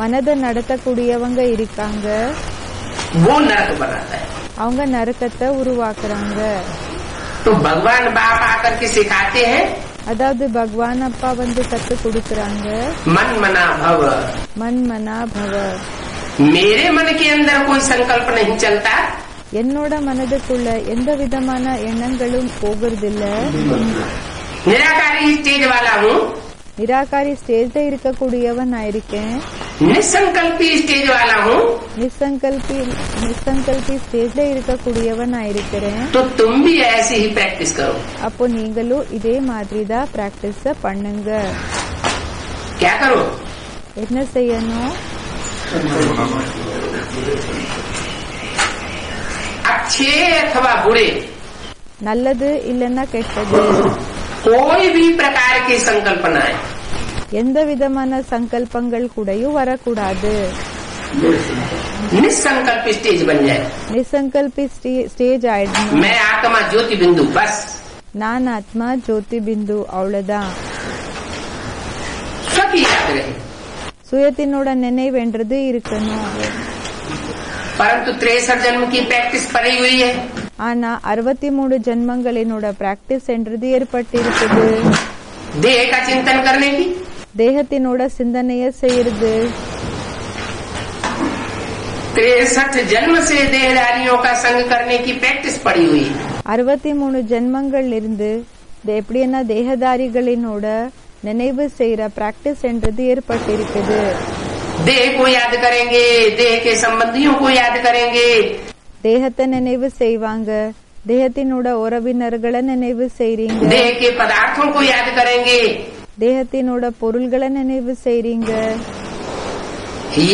மனதை நடத்தக்கூடியவங்க இருக்காங்க, वो नरक बनाता है। அவங்க நரகத்தை உருவாக்குறாங்க. तो भगवान बाप आकर के सिखाते हैं அதாவது பகவான் அப்பா வந்து கத்து கொடுக்கறாங்க, मन मना भव। மன் மனா பவ. मेरे मन के अंदर कोई संकल्प नहीं चलता, என்னோட மனதுக்குள்ள எந்த விதமான எண்ணங்களும் போகிறதில்ல. निराकारी स्टेज वाला हूँ, நிராகாரி ஸ்டேஜ்ல இருக்கக்கூடியவன் நான் இருக்கேன். निसंकल्पी स्टेज वाला हूँ, நிசங்கல்பி ஸ்டேஜ்ல இருக்கக்கூடியவன் நான் இருக்கிறேன். तो तुम भी ऐसी ही प्रैक्टिस करो। அப்போ நீங்களும் இதே மாதிரி தான் பிராக்டிஸ் பண்ணுங்க. क्या करो? என்ன செய்யணும்? अच्छे अथवा बुरे, நல்லது இல்லைன்னா கெட்டது, कोई भी प्रकार की संकल्पनाएं எந்த விதமான சங்கல்பங்கள் கூடயும் வரக்கூடாது. निसंकल्प स्टेज बन जाए। நிசங்கல்பி ஸ்டேஜ் ஆயிடணும். मैं आत्मा ज्योति बिंदु, बस நான் ஆத்மா ஜோதி பிந்து, அவ்வளவுதான். सब याद रहे। சுயத்தினோட நினைவுன்றது இருக்கணும். परंतु 63 जन्म की प्रैक्टिस पड़ी हुई है। ஆனா 63 ஜென்மங்களினோட பிராக்டிஸ் என்றது ஏற்பட்டிருக்குது. देह का चिंतन करने की, தேகத்தினோட சிந்தனைய செய்யறது. 63 जन्म से देहधारियों का संग करने की प्रैक्टिस पड़ी हुई है। 63 ஜென்மங்கள் இருந்து எப்படின்னா தேகதாரிகளினோட நினைவு செய்யற பிராக்டிஸ் என்றது ஏற்பட்டிருக்குது. देह को याद करेंगे, देह के संबंधियों को याद करेंगे, தேகத்தை நினைவு செய்வாங்க, தேகத்தினோட உறவினர்களை நினைவு செய்றீங்க, देह के पदार्थों को याद करेंगे। தேகத்தினோட பொருள்களை நினைவு செய்றீங்க.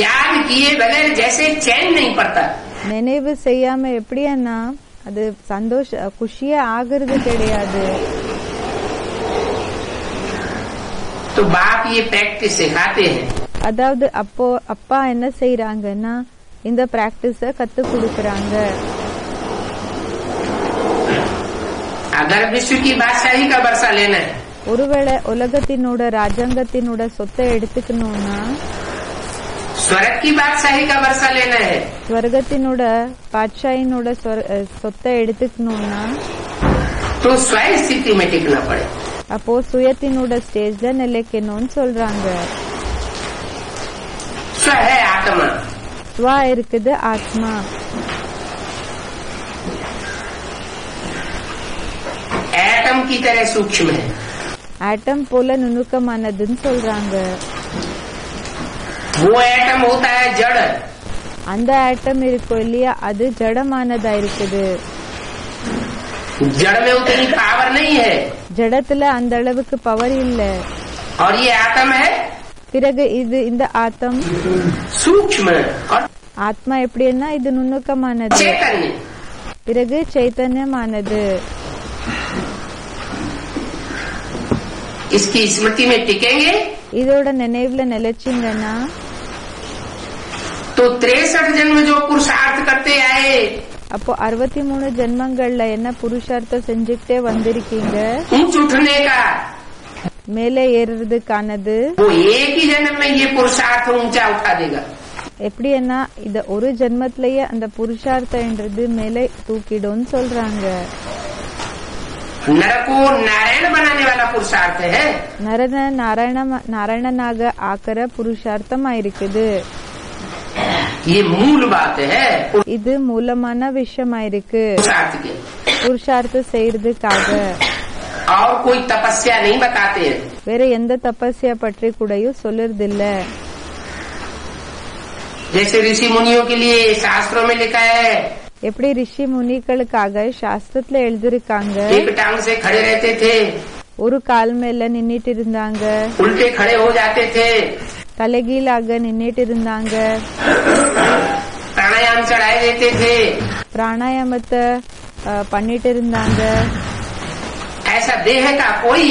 याद किए बगैर जैसे चैन नहीं पड़ता। நினைவு செய்யாம எப்படின்னா அது குஷியே ஆகுறது கிடையாது. तो बाप ये प्रैक्टिस सिखाते हैं। அதாவது அப்போ அப்பா என்ன செய்யறாங்கன்னா இந்த பிராக்டிஸ கத்து கொடுக்கறாங்க. अगर विश्व की बादशाही का वर्षा लेना है, ஒருவேளை உலகத்தினோட ராஜாங்கத்தினோட சொத்தை எடுத்துக்கணும்னா, स्वर्ग की बादशाही का वर्षा लेना है, ஸ்வர்கத்தினோட பாட்சாயினோட சொத்தை எடுத்துக்கணும்னா, तो स्वयं स्थिति में टिकना पड़े। அப்போ சுயத்தினோட ஸ்டேஜ்ல நிலைக்கணும்னு சொல்றாங்க. स्व है आत्मा, ஸ்வா இருக்குது ஆத்மா. एटम की तरह सूक्ष्म है। ஆட்டம் போல நுணுக்கமானதுன்னு சொல்றாங்க. वो एटम होता है जड़, அந்த ஆட்டம் இருக்கும் இல்லையா, அது ஜடமானதா இருக்குது. जड़ में उतनी पावर नहीं है, ஜடத்துல அந்த அளவுக்கு பவர் இல்ல. और ये आत्म है பிறகு இது இந்த ஆத்தம் सूक्ष्म और ஆத்மா எப்படின்னா இது நுணுக்கமானது, चैतन्य। பிறகு சைத்தன்யமானது. इसकी स्मृति में टिकेंगे இதோட நினைவுல நிலைச்சிங்கன்னா तो 63 जन्म जो पुरुषार्थ करते आए, அப்போ 63 ஜென்மங்கள்ல என்ன புருஷார்த்தம் செஞ்சுக்கிட்டே வந்திருக்கீங்க, ऊंच उठने का, மேலே ஏறுறதுக்கானது, वो एक ही जन्म में ये पुरुषार्थ ऊंचा उठा देगा। எப்படின்னா இத ஒரு ஜென்மத்திலேயே அந்த புருஷார்த்தம்ன்றது மேலே தூக்கிடும்னு சொல்றாங்க. नर को नारायण बनाने वाला पुरुषार्थ है, நரன நாராயணனாக ஆக்கிற புருஷார்த்தமா இருக்குது. ये मूल बात है இது மூலமான விஷயமா இருக்கு पुरुषार्थ के। புருஷார்த்தம் செய்யறதுக்காக. और कोई तपस्या नहीं बताते हैं। வேற எந்த தபஸ்யா பற்றி கூடயும் சொல்லுறது இல்ல. जैसे ऋषि मुनियों के लिए शास्त्रों में लिखा है, எப்படி ரிஷி முனிகளுக்காக சாஸ்திரத்துல எழுதிருக்காங்க, एक टांग से खड़े रहते थे, ஒரு கால் மேல நின்னுட்டு இருந்தாங்க, उल्टे खड़े हो जाते थे, தலைகீழாக நின்னுட்டு இருந்தாங்க, प्राणायाम चढ़ाए देते थे। பிராணாயாமத்தை பண்ணிட்டு இருந்தாங்க. ऐसा देह का कोई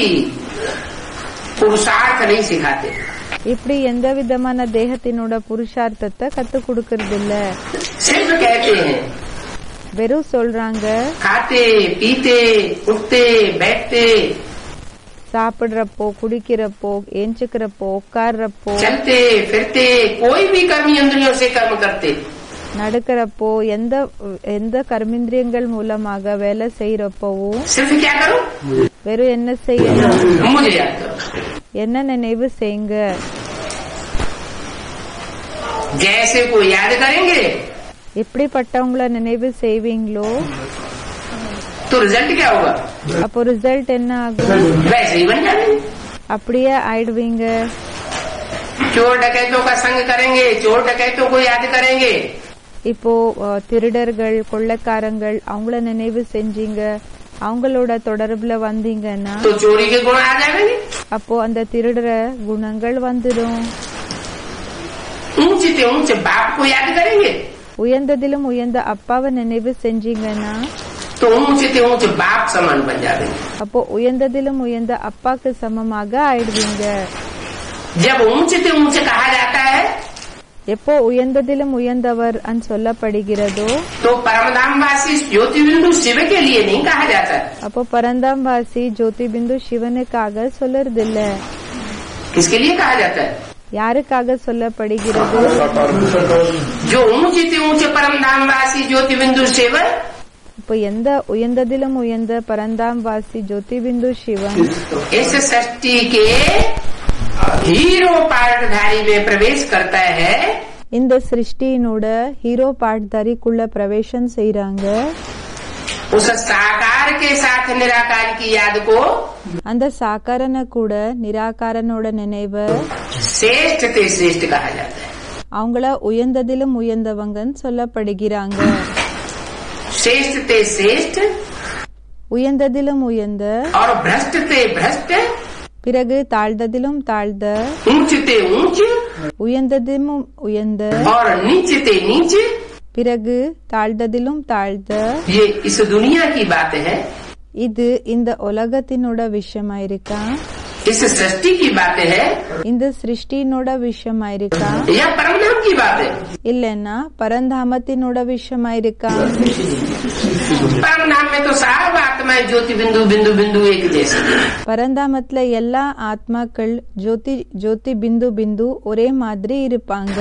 पुरुषार्थ नहीं सिखाते। இப்படி எந்த விதமான தேகத்தினோட புருஷார்த்தத்தை கத்து கொடுக்கறது இல்ல. सिर्फ कहते हैं, வெறும் சொல்றாங்க, खाते पीते उठते बैठते சாப்பிடுறப்போ குடிக்கிறப்போ ஏஞ்சுக்கிறப்போ உட்கார்றப்போ चलते फिरते कोई भी कर्म इंद्रियों से कर्म करते, நடக்கிறப்போ எந்த எந்த கர்மேந்திரியங்கள் மூலமாக வேலை செய்யறப்பவும் सिर्फ क्या करो, வெறும் என்ன செய்யணும், मुझे याद करो। என்ன நினைவு செய்யுங்க. जैसे को याद करेंगे எப்படிப்பட்டவங்கள நினைவு செய்வீங்களோ तो रिजल्ट क्या होगा, அப்போ ரிசல்ட் என்ன ஆகும், वैसे ही बन जाएंगे। அப்படியே ஆயிடுவீங்க. चोर डकैतों का संग करेंगे, चोर डकैतों को याद करेंगे, இப்போ திருடர்கள் கொள்ளைக்காரங்கள் அவங்கள நினைவு செஞ்சீங்க, அவங்களோட தொடர்புல வந்தீங்கன்னா तो चोरी के गुण आ जाएंगे। அப்போ அந்த திருடுற குணங்கள் வந்துடும். ऊंचे से ऊंचे बाप को याद करेंगे உயர்ந்ததிலும் உயர்ந்த அப்பாவை நினைவு செஞ்சீங்கன்னா तो ऊंचे से ऊंचे बाप समान बन जाएंगे। அப்போ உயர்ந்ததிலும் உயர்ந்த அப்பாக்கு சமமாக ஆயிடுவீங்க. जब ऊंचे से ऊंचे कहा जाता है எப்போ உயர்ந்ததிலும் உயர்ந்தவர் சொல்லப்படுகிறதோ तो परमधामवासी ज्योतिबिंदु शिव के लिए नहीं कहा जाता। அப்போ பரந்தாம்பாசி ஜோதிபிந்து சிவனுக்காக சொல்லறதில்ல. किसके लिए कहा जाता है, யாருக்காக சொல்லப்படுகிறது, जो ऊंचे से ऊंचे परमधामवासी ज्योतिबिंदु शिव இப்போ எந்த உயர்ந்ததிலும் உயர்ந்த பரந்தாம்பாசி ஜோதிபிந்து சிவன் इस सृष्टि के हीरो पार्टधारी में प्रवेश करता है, இந்த சிருஷ்டியினோட ஹீரோ பாட்தாரிக்குள்ள பிரவேசம் செய்யறாங்க. उस साकार के साथ निराकार की याद को அந்த சாக்காரன கூட நிராகாரனோட நினைவு श्रेष्ठ से श्रेष्ठ कहा जाता है। அவங்கள உயர்ந்ததிலும் உயர்ந்தவங்கன்னு சொல்லப்படுகிறாங்க. श्रेष्ठ से श्रेष्ठ உயர்ந்ததிலும் உயர்ந்த, और भ्रष्ट से भ्रष्ट, பிறகு தாழ்ந்ததிலும் தாழ்ந்த, ऊंच से ऊंच உயர்ந்ததிலும் உயர்ந்த, और नीच से नीच, பிறகு தாழ்ந்ததிலும் தாழ்ந்த. ये इस दुनिया की बात है। இது இந்த உலகத்தினோட விஷயமா இருக்கா, इस सृष्टि की बातें है இந்த சிருஷ்டினோட விஷயமா இருக்கா या परमधाम की बात है? இல்லன்னா பரந்தாமத்தினோட விஷயமா இருக்கா परमधाम में तो सब आत्माएं ज्योति बिंदु बिंदु बिंदु एक जैसी है। பரந்தாமத்துல எல்லா ஆத்மாக்கள் ஜோதி ஜோதி பிந்து பிந்து ஒரே மாதிரி இருப்பாங்க.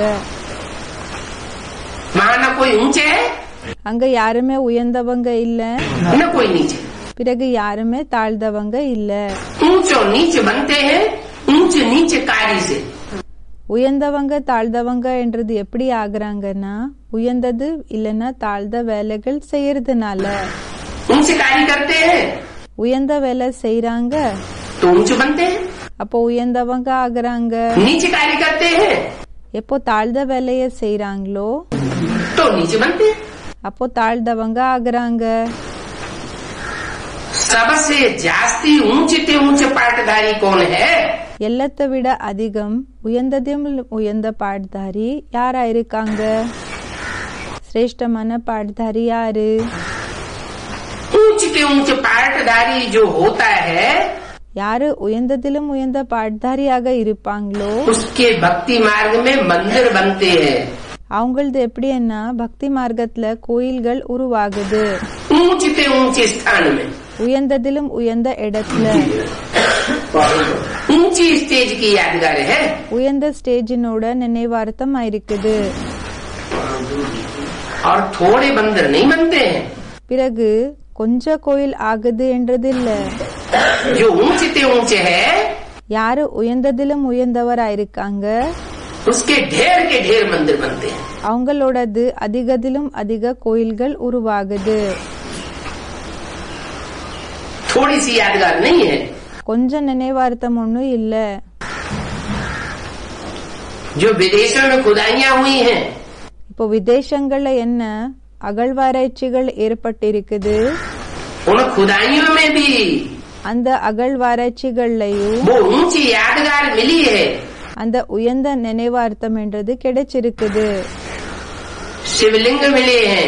वहाँ न कोई ऊंचे है அங்க யாருமே உயர்ந்தவங்க இல்ல, न कोई नीचे। பிறகு யாருமே தாழ்ந்தவங்க இல்ல. ऊंच और नीच बनते हैं ऊंच नीच कार्य से। உயர்ந்தவங்க தாழ்ந்தவங்க என்றது எப்படி ஆகுறாங்கன்னா உயர்ந்தது இல்லன்னா தாழ்ந்த வேலைகள் செய்யறதுனால. ऊंच कार्य करते हैं உயர்ந்த வேலை செய்யறாங்க तो ऊंच बनते हैं, அப்போ உயர்ந்தவங்க ஆகுறாங்க. नीच कार्य करते हैं எப்போ தாழ்ந்த வேலைய செய்யறாங்களோ तो नीच बनते हैं। அப்போ தாழ்ந்தவங்க ஆகுறாங்க. सबसे जास्ती ऊंचे ऊंचे पाटधारी कौन है? எல்லாத்தை விட அதிகம் உயர்ந்ததும் உயர்ந்த பாட்தாரி யாரா இருக்காங்க? சிரேஷ்டமான பாட்தாரி யாரு? ऊंचे ऊंचे पाटधारी जो होता है யாரு உயர்ந்ததிலும் உயர்ந்த பாட்தாரியாக இருப்பாங்களோ उसके भक्ति मार्ग में मंदिर बनते हैं। அவங்களது எப்படின்னா பக்தி மார்க்கத்துல கோயில்கள் உருவாகுது. ऊंचे ऊंचे स्थान में உயர்ந்ததிலும் உயர்ந்த இடத்துல ऊंची स्टेज की यादगार है। உயர்ந்த ஸ்டேஜினோட நினைவார்த்தமா இருக்குது. और थोड़े मंदिर नहीं बनते हैं। பிறகு கொஞ்ச கோயில் ஆகுது என்றது இல்ல. जो ऊंचे ऊंचे है யாரு உயர்ந்ததிலும் உயர்ந்தவரா இருக்காங்க उसके ढेर के ढेर मंदिर बनते हैं। அவங்களோடது அதிகதிலும் அதிக கோயில்கள் உருவாகுது. थोड़ी सी यादगार नहीं है। கொஞ்சம் நினைவார்த்தம் ஒன்னும் இல்ல. जो विदेशों में खुदाइयां हुई हैं இப்போ விதேசங்கள்ல என்ன அகழ்வாராய்ச்சிகள் ஏற்பட்டிருக்குது. उन खुदाइयों में भी அந்த அகழ்வாராய்ச்சிகள்லயும் वो ऊंची यादगार मिली है। அந்த உயர்ந்த நினைவார்த்தம் என்றது கிடைச்சிருக்குது. शिवलिंग मिले हैं,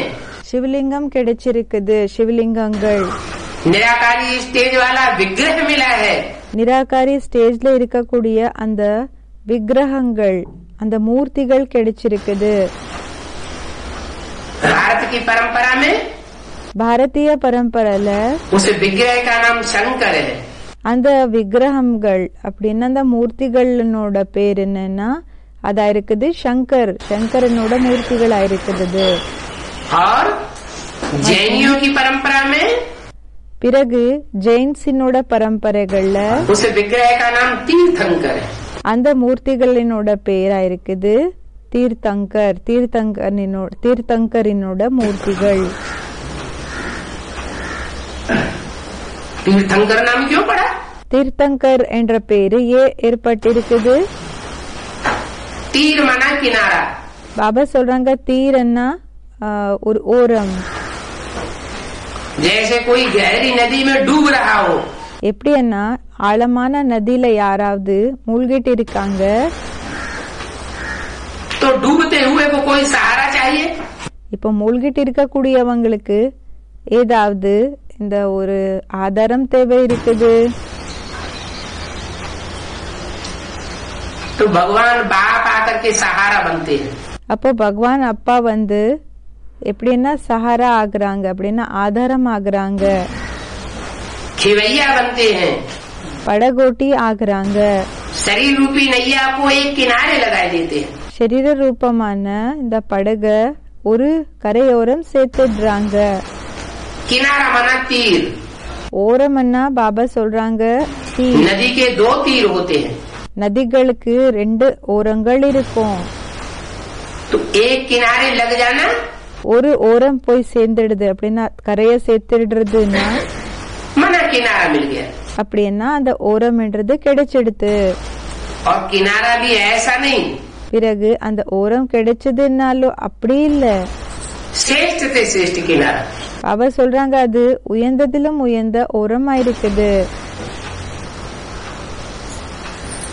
சிவலிங்கம் கிடைச்சிருக்குது. சிவலிங்கங்கள் निराकारी स्टेज वाला विग्रह मिला है। நிராகாரி ஸ்டேஜ்ல இருக்கக்கூடிய அந்த விக்கிரகங்கள் அந்த மூர்த்திகள் கிடைச்சிருக்குது. भारत की परंपरा में பாரதிய பரம்பரையில उस विग्रह का नाम शंकर है। அந்த விக்கிரகங்கள் அப்படின்னு அந்த மூர்த்திகளோட பேர் என்னன்னா அதா இருக்குது சங்கர். சங்கரனோட மூர்த்திகளா இருக்குது. और जैनियों की परंपरा में பிறகு ஜெயின்ஸினோட பரம்பரைகள்ல उस विग्रह का नाम तीर्थंकर है। அந்த மூர்த்திகளினோட பேரா இருக்குது தீர்த்தங்கர். தீர்த்தங்கரினோட மூர்த்திகள். तीर्थंकर नाम क्यों पड़ा? தீர்த்தங்கர் என்ற பேரு ஏன் ஏற்பட்டிருக்குது? तीर माना किनारा। பாபா சொல்றாங்க தீரன்னா ஒரு ஓரம். जैसे कोई गहरी नदी में डूब रहा हो எப்படின்னா ஆழமான நதியில யாராவது மூழ்கிட்டு இருக்காங்க तो डूबते हुए को कोई सहारा चाहिए। இப்போ மூழ்கிட்டு இருக்கக்கூடியவங்களுக்கு ஏதாவது இந்த ஒரு ஆதாரம் தேவை இருக்குது. तो भगवान बाप आकर के सहारा बनते हैं। அப்போ பகவான் அப்பா வந்து எப்படின்னா சஹாரா ஆகுறாங்க, அப்படின்னா ஆதாரம் ஆகுறாங்க. खिवैया बनते हैं, படகோட்டி ஆகுறாங்க. शरीर रूपी नैया को एक किनारे लगा देते हैं। சரீர ரூபமான இந்த படக ஒரு கரையோரம் சேர்த்துடுறாங்க. किनारा माना तीर। ஓரம்னா பாபா சொல்றாங்க தீர். नदी के दो तीर होते हैं நதிகளுக்கு 2 ஓரங்கள் இருக்கும். तो एक किनारे लग जाना ஒரு ஓரம் போய் சேர்ந்துடுது அப்படின்னா கரைய சேர்த்துடுறதுன்னா मना किनारा मिल गया। அப்படின்னா அந்த ஓரம்ன்றது கிடைச்சிடுது. और किनारा भी ऐसा नहीं, பிறகு அந்த ஓரம் கிடைச்சதுன்னாலும் அப்படி இல்ல. श्रेष्ठ से श्रेष्ठ किनारा। பாபா சொல்றாங்க அது உயர்ந்ததிலும் உயர்ந்த ஓரமா இருக்குது.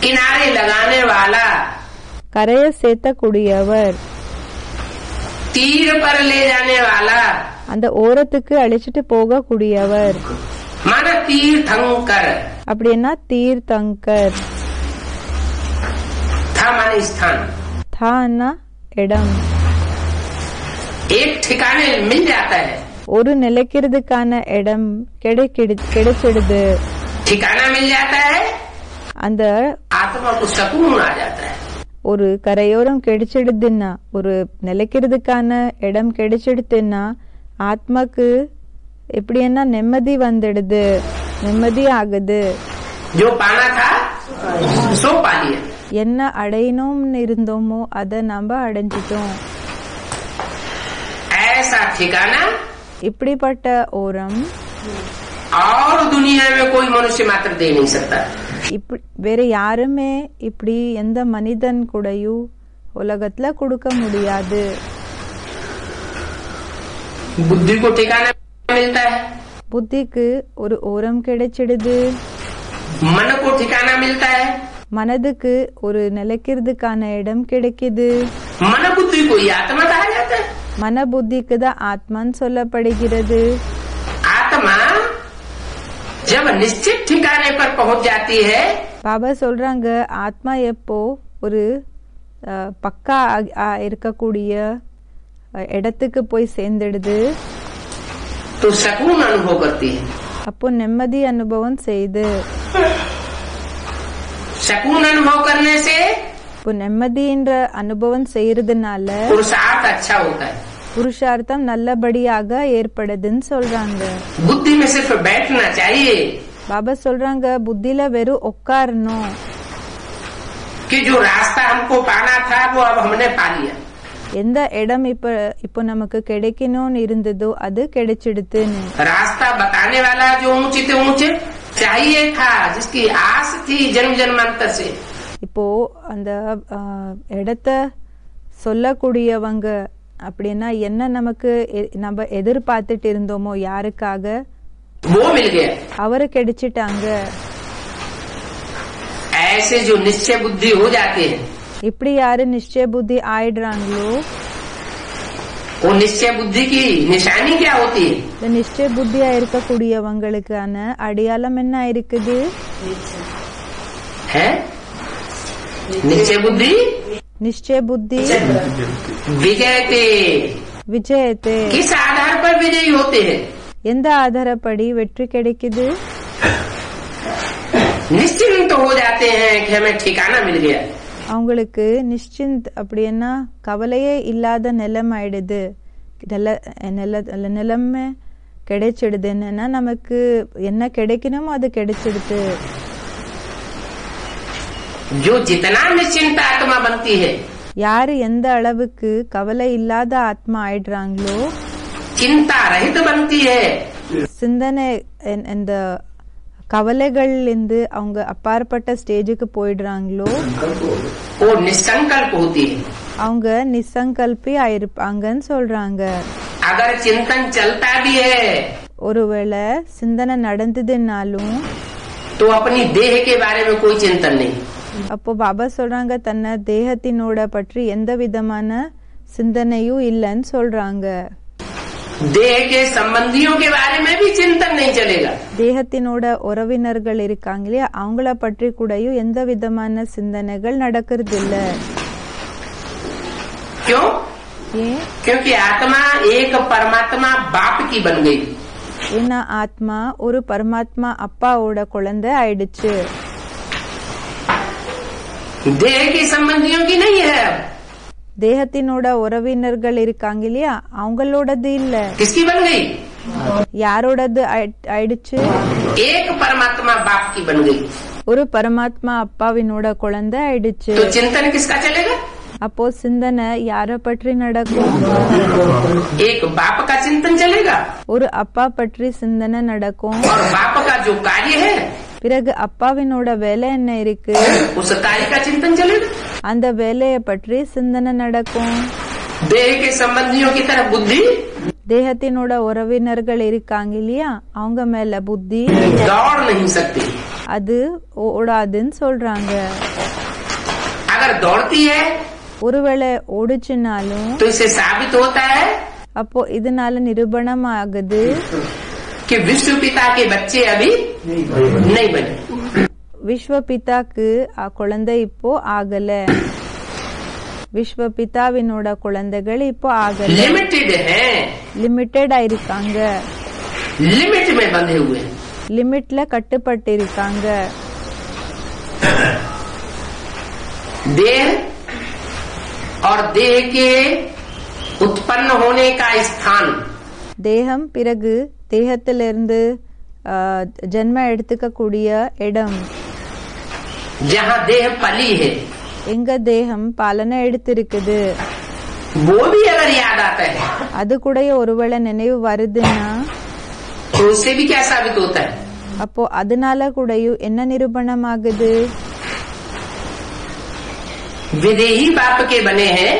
किनारे लगाने वाला கரைய சேர்த்தக்கூடியவர், तीर पर ले जाने वाला, அந்த ஓரத்துக்கு அழைச்சிட்டு போக கூடியவர். माना तीर्थंकर, அப்படின்னா தீர்த்தங்கர். था माने स्थान, தான்னா இடம். एक ठिकाने मिल जाता है, ஒரு நிலைக்கிறதுக்கான இடம் கிடைச்சிடுது. ठिकाना मिल जाता है, அந்த आत्मा को सुकून आ जाता है. ஒரு கரையோரம் கிடைச்சிடுதுன்னா, ஒரு நிலைக்கிறதுக்கான இடம் கிடைச்சிடுதுன்னா ஆத்மாக்கு எப்படின்னா நிம்மதி வந்துடுது, நிம்மதி ஆகுது. जो पाना था सो पा लिया. என்ன அடையணும்னு இருந்தோமோ அதை நம்ம அடைஞ்சிட்டோம். ऐसा ठिकाना இப்படிப்பட்ட ஓரம் और दुनिया में कोई मनुष्य मात्र दे नहीं सकता. வேற யாருமே இப்படி எந்த மனிதன் கூடயும் உலகத்துல கொடுக்க முடியாது. बुद्धि को ठिकाना मिलता है, புத்திக்கு ஒரு ஓரம் கிடைச்சிடுது. मन को ठिकाना मिलता है, மனதுக்கு ஒரு நிலைக்கிறதுக்கான இடம் கிடைக்குது. मन बुद्धि को ही आत्मा कहा जाता है. மன புத்திக்கு தான் ஆத்மான்னு சொல்லப்படுகிறது. आत्मा जब निश्चित ठिकाने पर पहुंच जाती है, பாபா சொல்றாங்க ஆத்மா எப்போ ஒரு பக்கா இருக்கக்கூடிய இடத்துக்கு போய் சேர்ந்துடுது, तो सुकून अनुभव करती है. அப்போ நிம்மதி அனுபவம் செய்து. सुकून अनुभव करने से இப்போ நிம்மதின்ற அனுபவம் செய்யறதுனால पुरुषार्थ अच्छा होता है. புருஷார்த்தம் நல்லபடியாக ஏற்படுதுன்னு சொல்றாங்க. बुद्धि में सिर्फ बैठना चाहिए பாபா சொல்றாங்க புத்தில வெறும் உட்காரணும். कि जो रास्ता हमको पाना था वो अब हमने पा लिया. எந்த இடம் இப்போ நமக்கு கிடைக்கணும்னு இருந்ததோ அது கிடைச்சிடுதுன்னு. रास्ता बताने वाला जो ऊंचे से ऊंचे चाहिए था, जिसकी आस थी जन्म जन्मांतर से, இப்போ அந்த இடத்த சொல்லக்கூடியவங்க அப்படின்னா என்ன நமக்கு நம்ம எதிர்பார்த்துட்டு இருந்தோமோ யாருக்காக वो मिल गया. அவரு கிடைச்சிட்டாங்க. ऐसे जो निश्चय बुद्धि हो जाते हैं, இப்படி யாரு நிச்சய புத்தி ஆயிடுறாங்களோ वो निश्चय बुद्धि की निशानी क्या होती है? இந்த நிச்சய புத்தியா இருக்கக்கூடியவங்களுக்கான அடையாளம் என்ன இருக்குது? है निश्चय बुद्धि, நிச்சய புத்தி विजयते. விஜயத்தே. किस आधार पर विजयी होते हैं? எந்த ஆதாரப்படி வெற்றி கிடைக்குது? निश्चिंत हो जाते हैं कि हमें ठिकाना मिल गया. அவங்களுக்கு நிश्चिंत அப்படின்னா கவலையே இல்லாத நிலம் ஆயிடுது. நிலைமை கிடைச்சிடுது. என்னன்னா நமக்கு என்ன கிடைக்கணுமோ அது கிடைச்சிடுது. जो जितना निश्चिंत आत्मा बनती है, யாரு எந்த அளவுக்கு கவலை இல்லாத ஆத்மா ஆயிடுறாங்களோ, चिंता रहित बनती है, சிந்தனை இந்த கவலைகள்ல இருந்து அவங்க அப்பாற்பட்ட ஸ்டேஜுக்கு போயிடுறாங்களோ, वो निसंकल्प होती है. அவங்க நிசங்கல்பி ஆயிருப்பாங்கன்னு சொல்றாங்க. अगर चिंतन चलता भी है ஒருவேளை சிந்தனை நடந்ததுனாலும் तो अपनी देह के बारे में कोई चिंतन नहीं. அப்போ பாபா சொல்றாங்க தன்ன தேகத்தினோட பற்றி எந்த விதமான சிந்தனையும் இல்லைன்னு சொல்றாங்க. देह के संबंधियों के बारे में भी चिंतन नहीं चलेगा. தேகத்தினோட உறவினர்கள் இருக்காங்க இல்லையா, அவங்கள பற்றி கூடயும் எந்த விதமான சிந்தனைகள் நடக்கிறது இல்ல. क्यों? ஏன்? क्योंकि आत्मा एक परमात्मा बाप की बन गई. ஏன்னா ஆத்மா ஒரு பரமாத்மா அப்பாவோட குழந்தை ஆயிடுச்சு. देह के संबंधियों की नहीं है. தேகத்தினோட உறவினர்கள் இருக்காங்க இல்லையா, அவங்களோடது இல்ல. किसकी बन गई? யாரோடது ஆயிடுச்சு? एक परमात्मा बाप की बन गई. ஒரு பரமாத்மா அப்பாவினோட குழந்தை ஆயிடுச்சு. तो चिंतन किसका चलेगा? அப்போ சிந்தனை யார பற்றி நடக்கும்? एक बाप का चिंतन चलेगा ஒரு அப்பா பற்றி சிந்தனை நடக்கும். और बाप का जो कार्य है பிறகு அப்பாவினோட வேலை என்ன இருக்கு, उस कार्य का चिंतन चलेगा. அந்த வேலைய பற்றி சிந்தனை நடக்கும். देह के संबंधियों की तरफ बुद्धि தேகத்தினோட உறவினர்கள் இருக்காங்க இல்லையா, அவங்க மேல புத்தி दौड़ नहीं सकती. அது ஓடாதுன்னு சொல்றாங்க. अगर दौड़ती है ஒருவேளை ஓடுச்சுனாலும் तो इससे साबित होता है அப்போ இதனால நிரூபணம் ஆகுது कि विश्व पिता के बच्चे अभी नहीं बने। விஸ்வ பிதாக்கு குழந்தை இப்போ ஆகல. விஸ்வ பிதாவினோட குழந்தைகள் இப்போ ஆகல. लिमिटेड है, லிமிட்டடா இருக்காங்க. लिमिट में बंधे हुए हैं। லிமிட்ல கட்டுப்பட்டு இருக்காங்க. देह और देह के उत्पन्न होने का स्थान, தேகம் பிறகு தேகத்திலிருந்து ஜென்ம எடுத்துக்க கூடிய இடம், जहाँ देह पली है, எங்க தேகம் பாலனை எடுத்திருக்குது, वो भी अगर याद आता है அது கூட ஒருவேளை நினைவு வருதுன்னா तो उससे भी क्या साबित होता है? அப்போ அதனால கூட என்ன நிரூபணம் ஆகுது? विदेही बाप के बने हैं,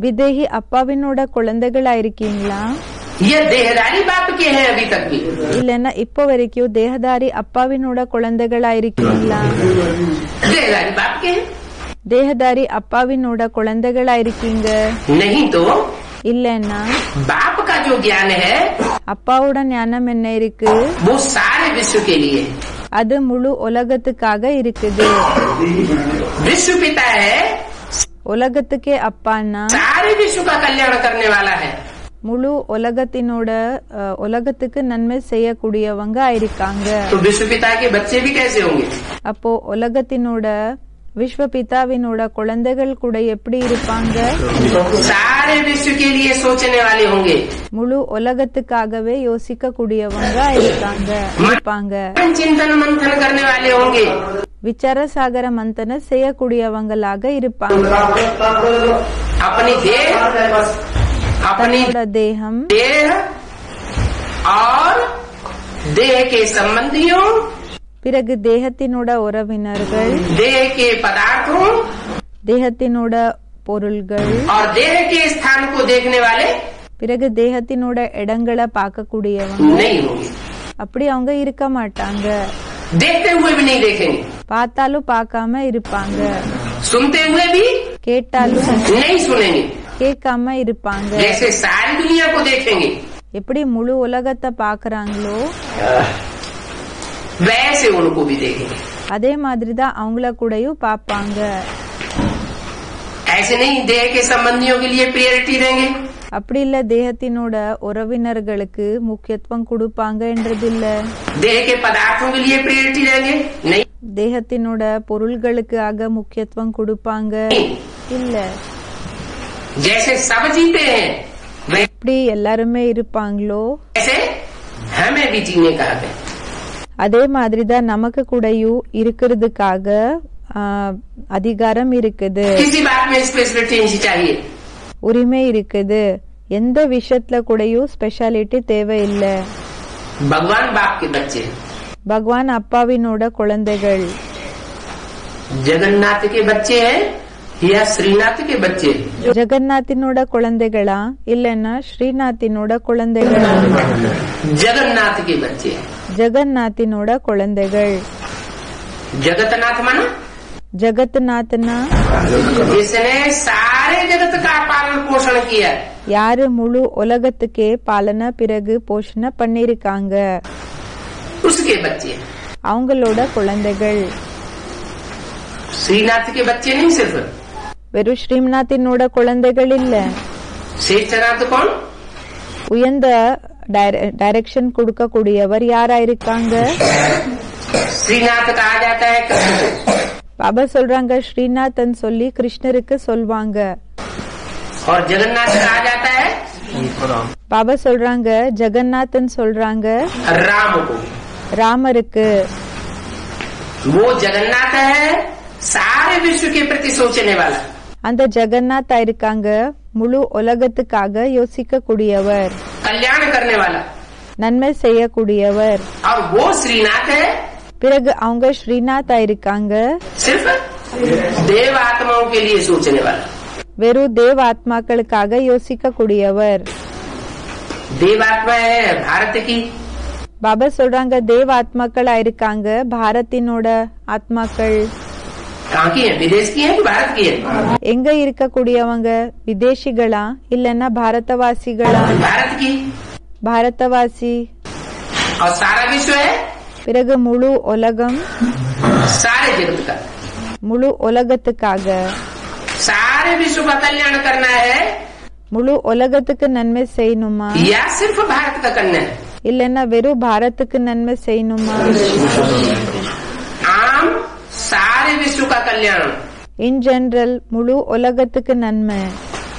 விதேகி அப்பாவினோட குழந்தைகளா இருக்கீங்களா? ये देहदारी बाप के हैं अभी तक भी। இல்லன்னா இப்போ வரைக்கும் தேகதாரி அப்பாவினோட குழந்தைகளா இருக்கீங்களா? देहदारी बाप के हैं, தேகதாரி அப்பாவினோட குழந்தைகளா இருக்கீங்க? नहीं तो இல்லன்னா बाप का जो ज्ञान है அப்பாவோட ஞானம் என்ன இருக்கு? वो सारे विश्व के लिए है। அது முழு உலகத்துக்காக இருக்குது. विश्व पिता है, உலகத்துக்கே அப்பான்னா सारे विश्व का कल्याण करने वाला है। முழு உலகத்தினோட உலகத்துக்கு நன்மை செய்யக்கூடியவங்க இருக்காங்க. तो विश्व पिता के बच्चे भी कैसे होंगे? அப்போ உலகத்தினோட விஸ்வ பிதாவினோட குழந்தைகள் கூட எப்படி இருப்பாங்க? सारे विश्व के लिए सोचने वाले होंगे, முழு உலகத்துக்காகவே யோசிக்க கூடியவங்க இருப்பாங்க. चिंतन मंथन करने वाले होंगे, விசார சாகர மந்தன செய்யக்கூடியவங்களாக இருப்பாங்க. अपनी देह, अपनी தன்னோட தேகம் देह और देह के संबंधियों, பிறகு தேகத்தினோட உறவினர்கள், देह के पदार्थों தேகத்தினோட பொருள்கள், और देह के स्थान को देखने वाले பிறகு தேகத்தினோட இடங்களை பார்க்கக்கூடியவங்க नहीं होंगे। அப்படி அவங்க இருக்க மாட்டாங்க. देखते हुए भी नहीं देखेंगे, பார்த்தாலும் பார்க்காம இருப்பாங்க, सुनते हुए भी கேட்டாலும் नहीं सुनेंगे। கேட்காம இருப்பாங்க. जैसे सारी दुनिया को देखेंगे எப்படி முழு உலகத்தை பாக்குறாங்களோ वैसे उनको भी देखेंगे। அதே மாதிரிதான் அவங்கள கூடயும் பாப்பாங்க. ऐसे नहीं देह के संबंधियों के लिए प्रायोरिटी देंगे, அப்படி இல்ல தேகத்தினோட உறவினர்களுக்கு முக்கியத்துவம் கொடுப்பாங்கன்றது இல்ல. देह के पदार्थों के लिए प्रायोरिटी देंगे नहीं, தேகத்தினோட பொருள்களுக்காக முக்கியத்துவம் கொடுப்பாங்க இல்ல. जैसे सब जीते हैं எப்படி எல்லாருமே இருப்பாங்களோ वैसे हमें भी जीने का हक है। அதே மாதிரிதான் நமக்கு கூடயும் இருக்கிறதுக்காக அதிகாரம் இருக்குது, किसी बात में स्पेशलिटी नहीं चाहिए, உரிமை இருக்குது. எந்த விஷயத்துல கூடயும் ஸ்பெஷாலிட்டி தேவையில்லை. भगवान बाप के बच्चे, பகவான் அப்பாவினோட குழந்தைகள், जगन्नाथ के बच्चे हैं या श्रीनाथ के बच्चे? ஜெகநாத்தினோட குழந்தைகளா இல்லன்னா ஸ்ரீநாத்தினோட குழந்தைகளா? जगन्नाथ के बच्चे, ஜெகநாத்தினோட குழந்தைகள். जगतनाथ माना ஜெகத்நாத்னா जिसने सारे जगत का पालन पोषण किया, யாரு முழு உலகத்துக்கே பாலனை பிறகு போஷணை பண்ணிருக்காங்க, उसके बच्चे। அவங்களோட குழந்தைகள். श्रीनाथ के बच्चे नहीं सिर्फ, வெறும் ஸ்ரீநாத்தினோட குழந்தைகள் இல்ல, श्रेष्ठनाथ कौन? உயர்ந்த டைரக்ஷன் கொடுக்கக்கூடியவர் யாரா இருக்காங்க? श्रीनाथ कहा जाता है कृष्ण को, பாபா சொல்றாங்க ஸ்ரீநாதன் சொல்லி கிருஷ்ணருக்கு சொல்வாங்க. और जगन्नाथ कहा जाता है பாபா சொல்றாங்க ஜெகநாதன் சொல்றாங்க राम को। ராமருக்கு. वो जगन्नाथ है सारे विश्व के प्रति सोचने वाला, அந்த ஜெகநாத் இருக்காங்க முழு உலகத்துக்காக யோசிக்க கூடியவர், कल्याण करने वाला, நன்மை செய்யக்கூடியவர். और वो श्रीनाथ है பிறகு அவங்க ஸ்ரீநாத் இருக்காங்க सिर्फ देव आत्माओं के लिए सोचने वाला। வெறும் தேவ ஆத்மாக்களுக்காக யோசிக்க கூடியவர். देव आत्मा है भारत की, பாபா சொல்றாங்க தேவ ஆத்மாக்கள் இருக்காங்க பாரத்தினோட ஆத்மாக்கள். कहाँ की है? विदेश की है कि भारत की है? எங்க இருக்கக்கூடியவங்க விதேசிகளா இல்லன்னா பாரதவாசிகளா? भारत की। பாரதவாசி. और सारा विश्व है பிறகு முழு உலகம், सारे जगत का, முழு உலகத்துக்காக, सारे विश्व का कल्याण करना है முழு உலகத்துக்கு நன்மை செய்யணுமா या सिर्फ भारत का करना है? இல்லன்னா வெறும் பாரத்துக்கு நன்மை செய்யணுமா? आम सारे विश्व का कल्याण இன் ஜெனரல் முழு உலகத்துக்கு நன்மை,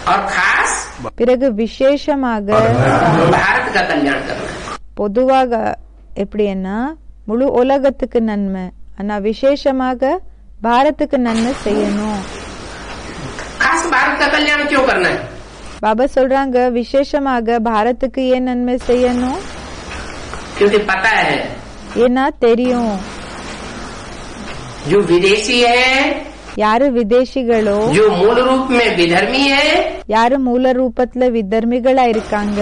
और खास பிறகு விசேஷமாக भारत का कल्याण करना है। பொதுவாக எப்படின்னா முழு உலகத்துக்கு நன்மை, ஆனா விசேஷமாக பாரத்துக்கு நன்மை செய்யணும். खास भारत का कल्याण क्यों करना है? பாபா சொல்றாங்க விசேஷமாக பாரத்துக்கு ஏன் நன்மை செய்யணும்? क्योंकि पता है ஏன்னா தெரியும் जो विदेशी है, யாரு விதேசிகளோ, जो मूल रूप में विधर्मी है, யாரு மூல ரூபத்துல விதர்மிகளா இருக்காங்க,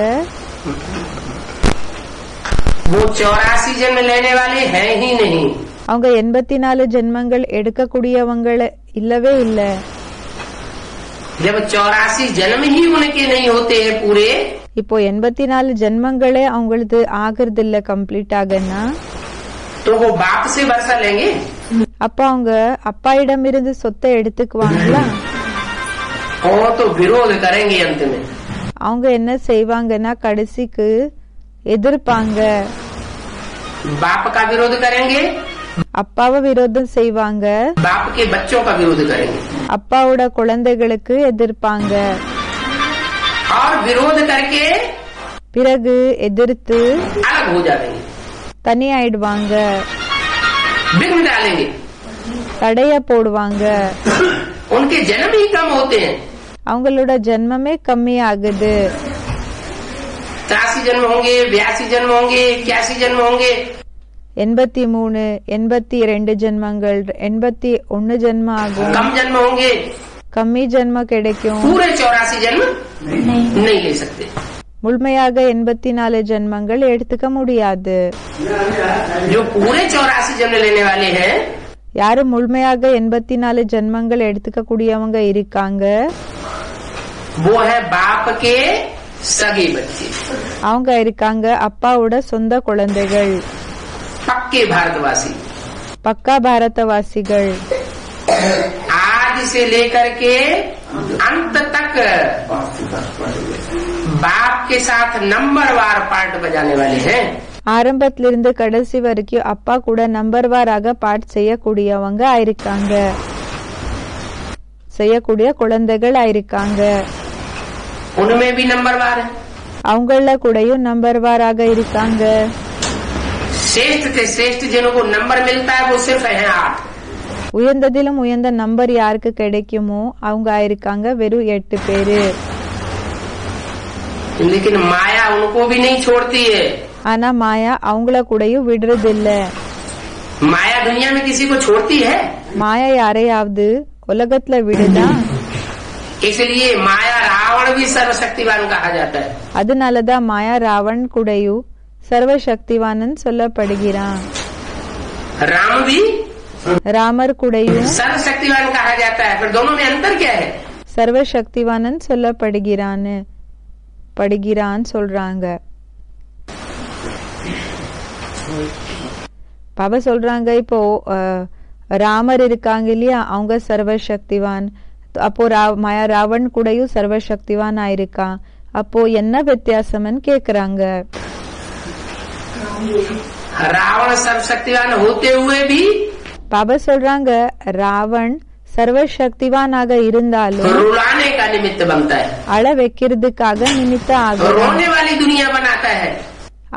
वो 84 जन्म लेने वाले हैं ही नहीं। அவங்க 84 ஜென்மங்கள் எடுக்கக்கூடியவங்க இல்லவே இல்ல. जब 84 जन्म ही उनके नहीं होते हैं पूरे, இப்போ 84 ஜென்மங்களே அவங்களது ஆகிறது இல்ல கம்ப்ளீட் ஆகனா, तो वो बाप से वर्षा लेंगे? அப்ப அவங்க அப்பாயிடம் இருந்து சொத்தை எடுத்துக்குவாங்களா? और तो विरोध करेंगे अंत में। அவங்க என்ன செய்வாங்கன்னா கடைசிக்கு எதிர்ப்பாங்க, बाप का विरोध करेंगे, அப்பாவை விரோதம் செய்வாங்க, बाप के बच्चों का विरोध करेंगे, அப்பாவோட குழந்தைகளுக்கு எதிர்ப்பாங்க, और विरोध करके பிறகு எதிர்த்து अलग हो जाएंगे, தனியாயிடுவாங்க, विघ्न डालेंगे, தடைய போடுவாங்க, उनके जन्म ही कम होते हैं। அவங்களோட ஜென்மமே கம்மி ஆகுது. 83 जन्म होंगे, 82 जन्म होंगे, 81 जन्म होंगे, 83, 82 ஜென்மங்கள், 81 ஜென்மம் ஆகும், कम जन्म होंगे, கம்மி ஜென்மம் கிடைக்கும். पूरे 84 जन्म नहीं ले सकते। முழுமையாக 84 ஜென்மங்கள் எடுத்துக்க முடியாது. जो पूरे 84 जन्म लेने वाले हैं, யாரு முழுமையாக 84 ஜென்மங்கள் எடுத்துக்க கூடியவங்க இருக்காங்க, वो है बाप के सगे बच्चे, அவங்க இருக்காங்க அப்பாவோட சொந்த குழந்தைகள், पक्के भारतवासी। பக்கா பாரதவாசிகள். आज से लेकर के अंत तक बाप के साथ नंबरवार पार्ट बजाने वाले हैं। ஆரம்பத்திலிருந்து கடைசி வரைக்கும் அப்பா கூட நம்பர் வாராக பாட் செய்யக்கூடியவங்க ஆயிருக்காங்க, செய்யக்கூடிய குழந்தைகள் ஆயிருக்காங்க. उनमें भी नंबरवार है, அவங்கள கூடயும் நம்பர் வாராக இருக்காங்க. श्रेष्ठ से श्रेष्ठ जिनको नंबर मिलता है वो सिर्फ है 8। உயர்ந்ததிலும் உயர்ந்த நம்பர் யாருக்கு கிடைக்குமோ அவங்க ஆயிருக்காங்க வெறும் 8 பேரு. लेकिन माया उनको भी नहीं छोड़ती है। ஆனா மாயா அவங்கள கூடயும் விடுறது இல்ல. माया दुनिया में किसी को छोड़ती है? மாயா யாரையாவது உலகத்துல விடுதா? इसलिए माया रावण भी सर्वशक्तिवान कहा जाता है। அதனாலதான் மாயா ராவண் கூடயும் சர்வசக்திவானன் சொல்லப்படுகிறான். राम भी ராமர் கூடயும் सर्वशक्तिवान कहा जाता है। फिर दोनों में अंतर क्या है? சர்வசக்திவானன் சொல்லப்படுகிறான் சொல்றாங்க. பாபா சொல்றாங்க இப்போ ராமர் இருக்காங்க இல்லையா, அவங்க சர்வசக்திவான். அப்போ மாயா ராவண் கூடயும் சர்வசக்திவான் ஆயிருக்கான். அப்போ என்ன வித்தியாசம்னு கேக்குறாங்க. रावण सर्वशक्तिवान होते हुए भी பாபா சொல்றாங்க ராவண் சர்வசக்திவானாக இருந்தாலும் रुलाने का निमित्त बनता है, அழ வைக்கிறதுக்காக நிமித்த ஆகுறான். रोने वाली दुनिया बनाता है।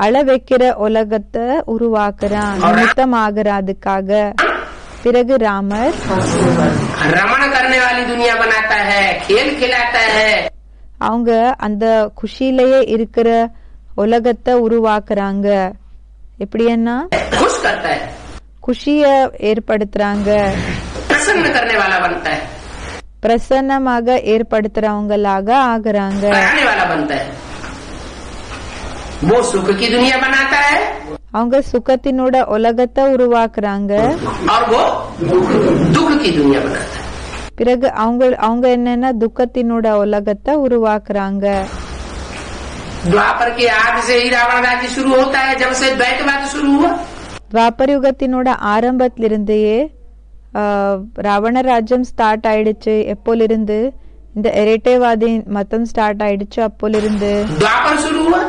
அழ வைக்கிற உலகத்தை உருவாக்குறான் நிமித்தம் ஆகிறதுக்காக. பிறகு ராமர் रमण करने वाली दुनिया बनाता है, खेल खिलाता है। அவங்க அந்த குஷியிலேயே இருக்கிற உலகத்தை உருவாக்குறாங்க. எப்படின்னா खुश करता है, குஷிய ஏற்படுத்துறாங்க, प्रसन्न करने वाला बनता है, பிரசன்னமாக ஏற்படுத்துறவங்களாக ஆகுறாங்க. कराने वाला बनता है। वो सुख की दुनिया बनाता है அவங்க சுகத்தினோட உலகத்தை உருவாக்குறாங்க. और वो दुख की दुनिया बनाता है। பிறகு அவங்க என்னன்னா துக்கத்தினோட உலகத்தை உருவாக்குறாங்க. द्वापर के आदि से ही रावण राज्य शुरू होता है, जब से द्वैतवाद शुरू हुआ। துவாபர யுகத்தினோட ஆரம்பத்திலிருந்தே ராவண ராஜ்யம் ஸ்டார்ட் ஆயிடுச்சு. எப்போலிருந்து இந்த இரட்டைவாதி மதம் ஸ்டார்ட் ஆயிடுச்சு அப்போலிருந்து द्वापर शुरू हुआ,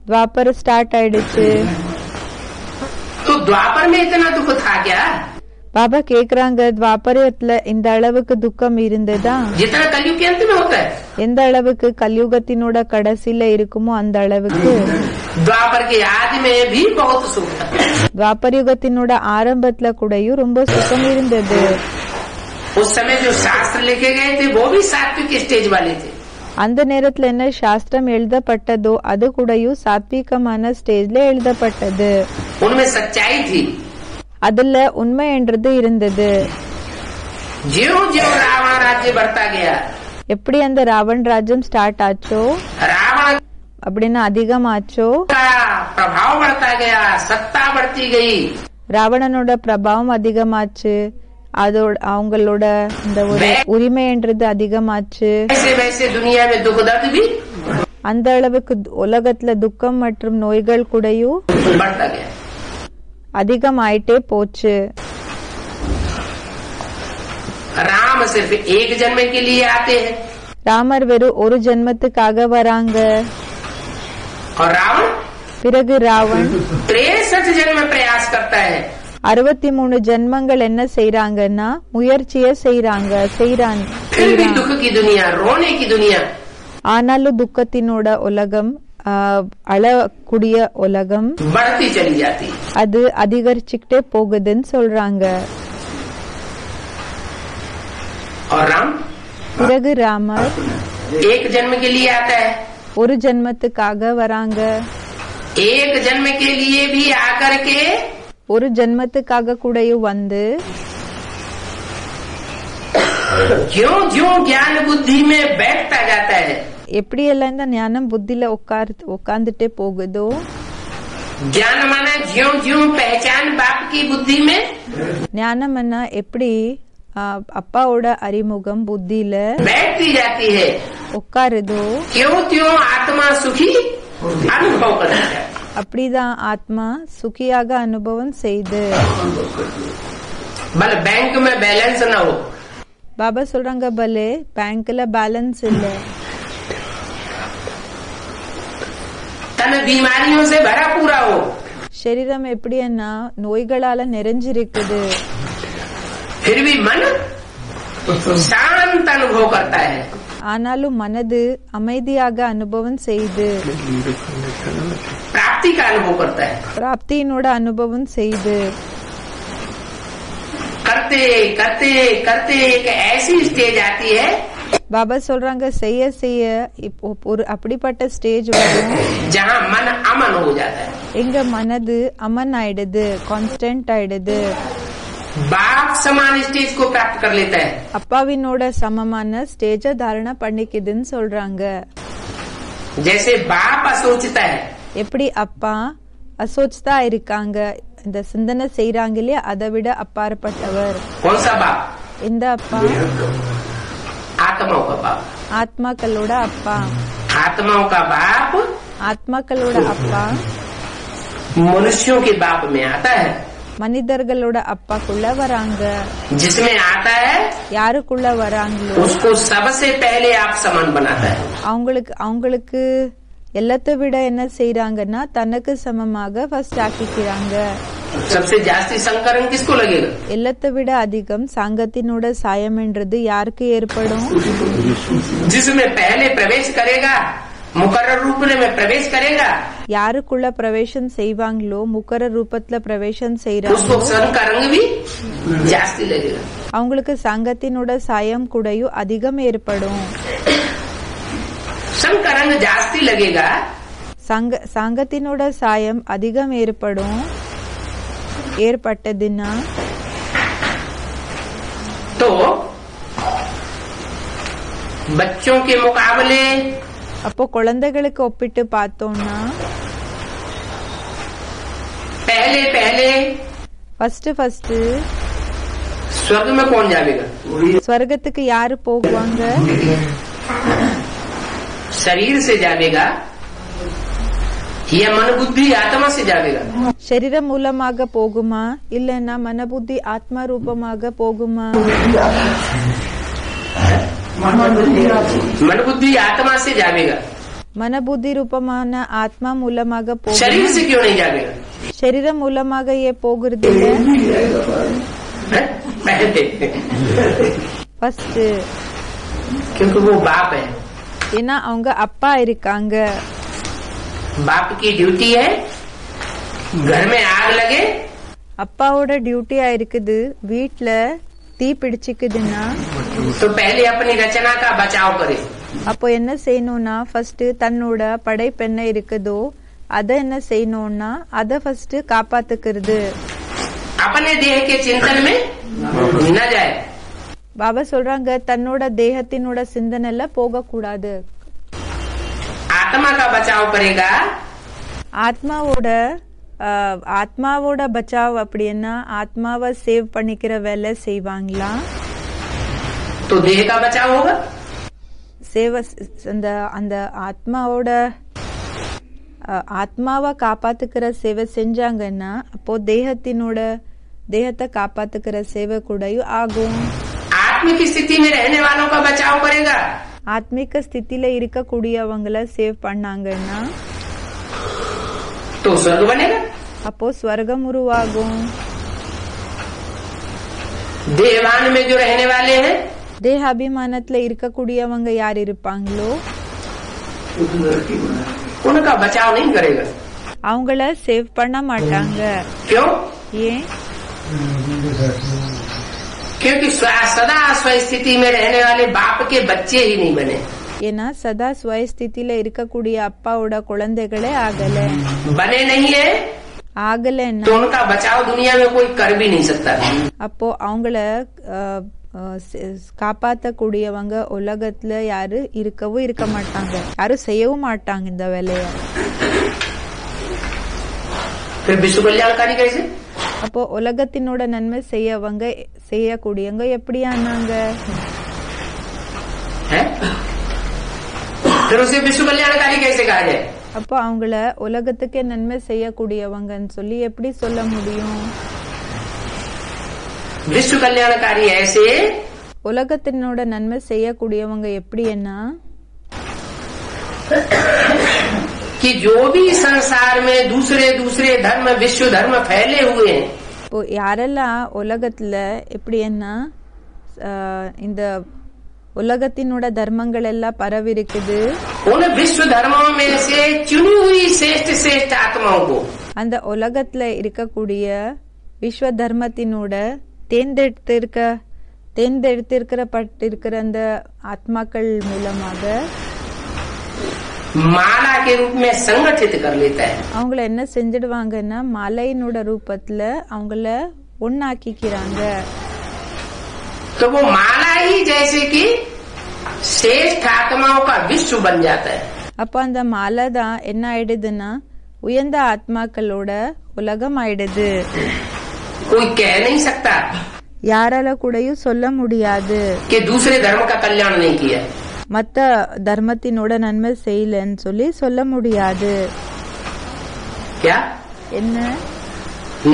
துவாபர ஸ்டார்ட் ஆயிடுச்சு. तो द्वापर में इतना दुख था क्या? பாபா கேக்குறாங்க, துவாபரத்துல இந்த அளவுக்கு துக்கம் இருந்ததா? जितना कलयुग के अंत में होता है, எந்த அளவுக்கு கலியுகத்தினோட கடைசியில இருக்குமோ அந்த அளவுக்கு. द्वापर के आदि में भी बहुत सुख था। துவாபர யுகத்தினோட ஆரம்பத்துல கூடயும் ரொம்ப சுகம் இருந்தது. उस समय जो शास्त्र लिखे गए थे वो भी सात्विक स्टेज वाले थे। அந்த நேரத்துல என்ன சாஸ்திரம் எழுதப்பட்டதோ அது கூடயும் சாத்விகமான ஸ்டேஜ்ல எழுதப்பட்டது. उनमें सच्चाई थी, அதுல உண்மை என்றது இருந்தது. ज्यों ज्यों रावण राज्य बढ़ता गया, எப்படி அந்த ராவண் ராஜ்யம் ஸ்டார்ட் ஆச்சோ, रावण அப்படின்னு அதிகமாச்சோ, का प्रभाव बढ़ता गया, सत्ता बढ़ती गई, ராவணனோட பிரபாவம் அதிகமாச்சு, அதோட அவங்களோட இந்த ஒரு உரிமை என்றது அதிகமாச்சு. वैसे वैसे दुनिया में दुख दर्द भी அந்த அளவுக்கு உலகத்துல துக்கம் மற்றும் நோய்கள் கூடயும் बढ़ता गया। அதிகமாயிட்டே போச்சு. राम सिर्फ एक जन्म के लिए आते हैं ராமர் வெறும் ஒரு ஜென்மத்துக்காக வராங்க. और रावण பிறகு ராவண் 63 जन्म प्रयास करता है, 63 ஜென்மங்கள் என்ன செய்யறாங்கன்னா முயற்சிய செய்யறாங்க. फिर भी दुख की दुनिया, रोने की दुनिया, ஆனாலும் துக்கத்தினோட உலகம், அழக்கூடிய உலகம் बढ़ती चली जाती है। அது அதிகரிச்சுக்கிட்டே போகுதுன்னு சொல்றாங்க. और राम பிறகு ராமர் एक जन्म के लिए आता है, ஒரு ஜென்மத்துக்காக வராங்க. एक जन्म के लिए भी आकर के ஒரு ஜென்மத்துக்காக கூடயும் வந்து ज्यों ज्यों ज्ञान बुद्धि में बैठता जाता है, எப்படியெல்லாம் இந்த ஞானம் புத்தியில உட்கார்ந்துட்டே போகுதோ, ज्ञान माना ज्यों ज्यों पहचान बाप की बुद्धि में, ஞானம் என்ன எப்படி அப்பாவோட அறிமுகம் புத்தியில बैठती जाती है, உட்காருதோ क्यों त्यों आत्मा सुखी अनुभव करता है। அப்படிதான் ஆத்மா சுகியாக அனுபவம் செய்து. भले बैंक में बैलेंस न हो, பாபா சொல்றாங்க, பலே பேங்க்ல பேலன்ஸ் இல்ல, तन बीमारियों से भरा पूरा हो, சரீரம் எப்படின்னா நோய்களால நிறைஞ்சிருக்குது, फिर भी मन शांत अनुभव करता है। ஆனாலும் மனது அமைதியாக அனுபவம் செய்து, प्राप्ति का अनुभव करता है, பிராப்தியினோட அனுபவம் செய்து. करते करते करते एक ऐसी स्टेज आती है, பாபா சொல்றாங்க, செய்ய செய்ய இப்போ ஒரு அப்படிப்பட்ட ஸ்டேஜ் வரும் जहाँ मन अमन हो जाता है, எங்க மனது அமன் ஆயிடுது, கான்ஸ்டன்ட் ஆயிடுது, बाप समान स्टेज को प्राप्त कर लेता है। அப்பாவினோட சமமான ஸ்டேஜ தாரண பண்ணிக்குதுன்னு சொல்றாங்க. जैसे बाप असोचता है, எப்படி அப்பா அசோச்தா இருக்காங்க, இந்த சிந்தனை செய்யறாங்க இல்லையா, அதை விட அப்பாற்பட்டவர். कौन सा बाप? இந்த அப்பா आत्माओं का बाप। ஆத்மாக்களோட அப்பா. आत्माओं का बाप ஆத்மாக்களோட அப்பா मनुष्यों के बाप में आता है, மனிதர்களோட அப்பாக்குள்ள வராங்க. जिसमें आता है யாருக்குள்ள வராங்களோ उसको सबसे पहले आप समान बनाता है। அவங்களுக்கு எல்லாத்தை விட என்ன செய்யறாங்கன்னா தனக்கு சமமாக ஃபர்ஸ்ட் ஆக்கிக்கிறாங்க. सबसे जास्ती संकरण किसको लगेगा? எல்லாத்தை விட அதிகம் சங்கத்தினோட சாயம் என்றது யாருக்கு ஏற்படும்? जिसमें पहले प्रवेश करेगा, मुकर्रर रूप में प्रवेश करेगा, யாருக்குள்ள பிரவேசம் செய்வாங்களோ முக்கர ரூபத்துல பிரவேசம் उसको செய்யறாங்களோ सन का रंग भी जास्ती लगेगा। அவங்களுக்கு சங்கத்தினோட சாயம் கூடயும் அதிகம் ஏற்படும். सन का रंग जास्ती लगेगा, சங்கத்தினோட சாயம் அதிகம் ஏற்பட்டதுன்னா तो बच्चों के मुकाबले அப்போ குழந்தைகளுக்கு ஒப்பிட்டு பார்த்தோம்னா पहले पहले ஃபர்ஸ்ட் स्वर्ग में कौन जाएगा? ஸ்வர்கத்துக்கு யாரு போகுவாங்க? शरीर से जाएगा यह मन बुद्धि आत्मा से जागेगा। சரீரம் மூலமாக போகுமா இல்லைன்னா மனபுத்தி ஆத்மா ரூபமாக போகுமா? मन बुद्धि आत्मा से जागेगा। மனபுத்தி ரூபமான ஆத்மா மூலமாக போகும். शरीर से क्यों नहीं जागेगा? சரீரம் மூலமாக ஏன் போகிறது இல்ல? ஃபர்ஸ்ட் क्योंकि वो बाप है। ஏன்னா அவங்க அப்பா இருக்காங்க. बाप की ड्यूटी है घर में आग लगे அப்பாவோட டியூட்டியா இருக்குது வீட்ல தீ பிடிச்சிக்குதுன்னா तो पहले अपनी रचना का बचाव करे। அப்போ என்ன செய்யணும்னா ஃபர்ஸ்ட் தன்னோட படைப்பு என்ன இருக்குதோ அத என்ன செய்யணும்னா அத ஃபர்ஸ்ட் காப்பாத்துக்கிறது. अपने देह के चिंतन में न जाए। பாபா சொல்றாங்க தன்னோட தேகத்தினோட சிந்தனைல போக கூடாது. आत्मा का बचाव करेगा। ஆத்மாவோட பச்சாவ் அப்படின்னா ஆத்மாவை சேவ் பண்ணிக்கிற வேலை செய்வாங்களா? तो देह का बचाव होगा। அந்த ஆத்மாவை காப்பாத்துக்கிற சேவை செஞ்சாங்கன்னா அப்போ தேகத்தை காப்பாத்துக்கிற சேவை கூடயும் ஆகும். आत्मिक स्थिति में रहने वालों का बचाव करेगा। ஆத்மிக ஸ்திதியில இருக்கக்கூடியவங்களை சேவ் பண்ணாங்கன்னா तो स्वर्ग बनेगा। அப்போ ஸ்வர்க்கம் உருவாகும். देहवान में जो रहने वाले हैं தேக அபிமானத்துல இருக்கக்கூடியவங்க யார் இருப்பாங்களோ उनका बचाव नहीं करेगा। அவங்கள சேவ் பண்ண மாட்டாங்க. क्यों? ஏன்? क्योंकि सदा स्वस्थिति में रहने वाले बाप के बच्चे ही नहीं बने। ஏன்னா சதா ஸ்வயஸ்திதியில இருக்கக்கூடிய அப்பாவோட குழந்தைகளே ஆகல. बने नहीं है ஆகலன்னா तो उनका बचाव दुनिया में कोई कर भी नहीं सकता। அப்போ அவங்கள காப்பாத்தக்கூடியவங்க உலகத்துல யாரு இருக்கவும் இருக்க மாட்டாங்க, யாரும் செய்யவும் மாட்டாங்க இந்த வேலைய. फिर विश्व कल्याणकारी कैसे? அப்போ உலகத்தினோட நன்மை செய்யக்கூடியவங்க எப்படி ஆனாங்க? फिर उसे विश्व कल्याणकारी कैसे कहा जाए? அப்போ அவங்கள உலகத்துக்கே நன்மை செய்யக்கூடியவங்கன்னு சொல்லி எப்படி சொல்ல முடியும்? विश्व कल्याणकारी ऐसे உலகத்தினோட நன்மை செய்யக்கூடியவங்க எப்படின்னா कि जो भी संसार में दूसरे धर्म विश्व धर्म फैले हुए हैं, இப்போ யாரெல்லாம் உலகத்துல எப்படின்னா இந்த உலகத்தினோட தர்மங்கள் எல்லாம் பரவி இருக்குது, उन विश्व धर्मों में से चुनी हुई श्रेष्ठ आत्माओं को அந்த உலகத்துல இருக்கக்கூடிய விஸ்வ தர்மத்தினோட தேர்ந்தெடுத்திருக்கிற அந்த ஆத்மாக்கள் மூலமாக माला के रूप में संगठित कर लेता है। அவங்கள என்ன செஞ்சிடுவாங்கன்னா மாலையினோட ரூபத்துல அவங்கள ஒன்னாக்கிக்கிறாங்க. तो वो माला ही जैसे कि श्रेष्ठ आत्माओं का विश्व बन जाता है। அப்ப அந்த மாலை தான் என்ன ஆயிடுதுன்னா உயர்ந்த ஆத்மாக்களோட உலகம் ஆயிடுது. कोई कह नहीं सकता யாரால கூடயும் சொல்ல முடியாது कि दूसरे धर्म का कल्याण नहीं किया, மத்த தர்மத்தினோட நன்மை செய்யலன்னு சொல்லி சொல்ல முடியாது. क्या என்ன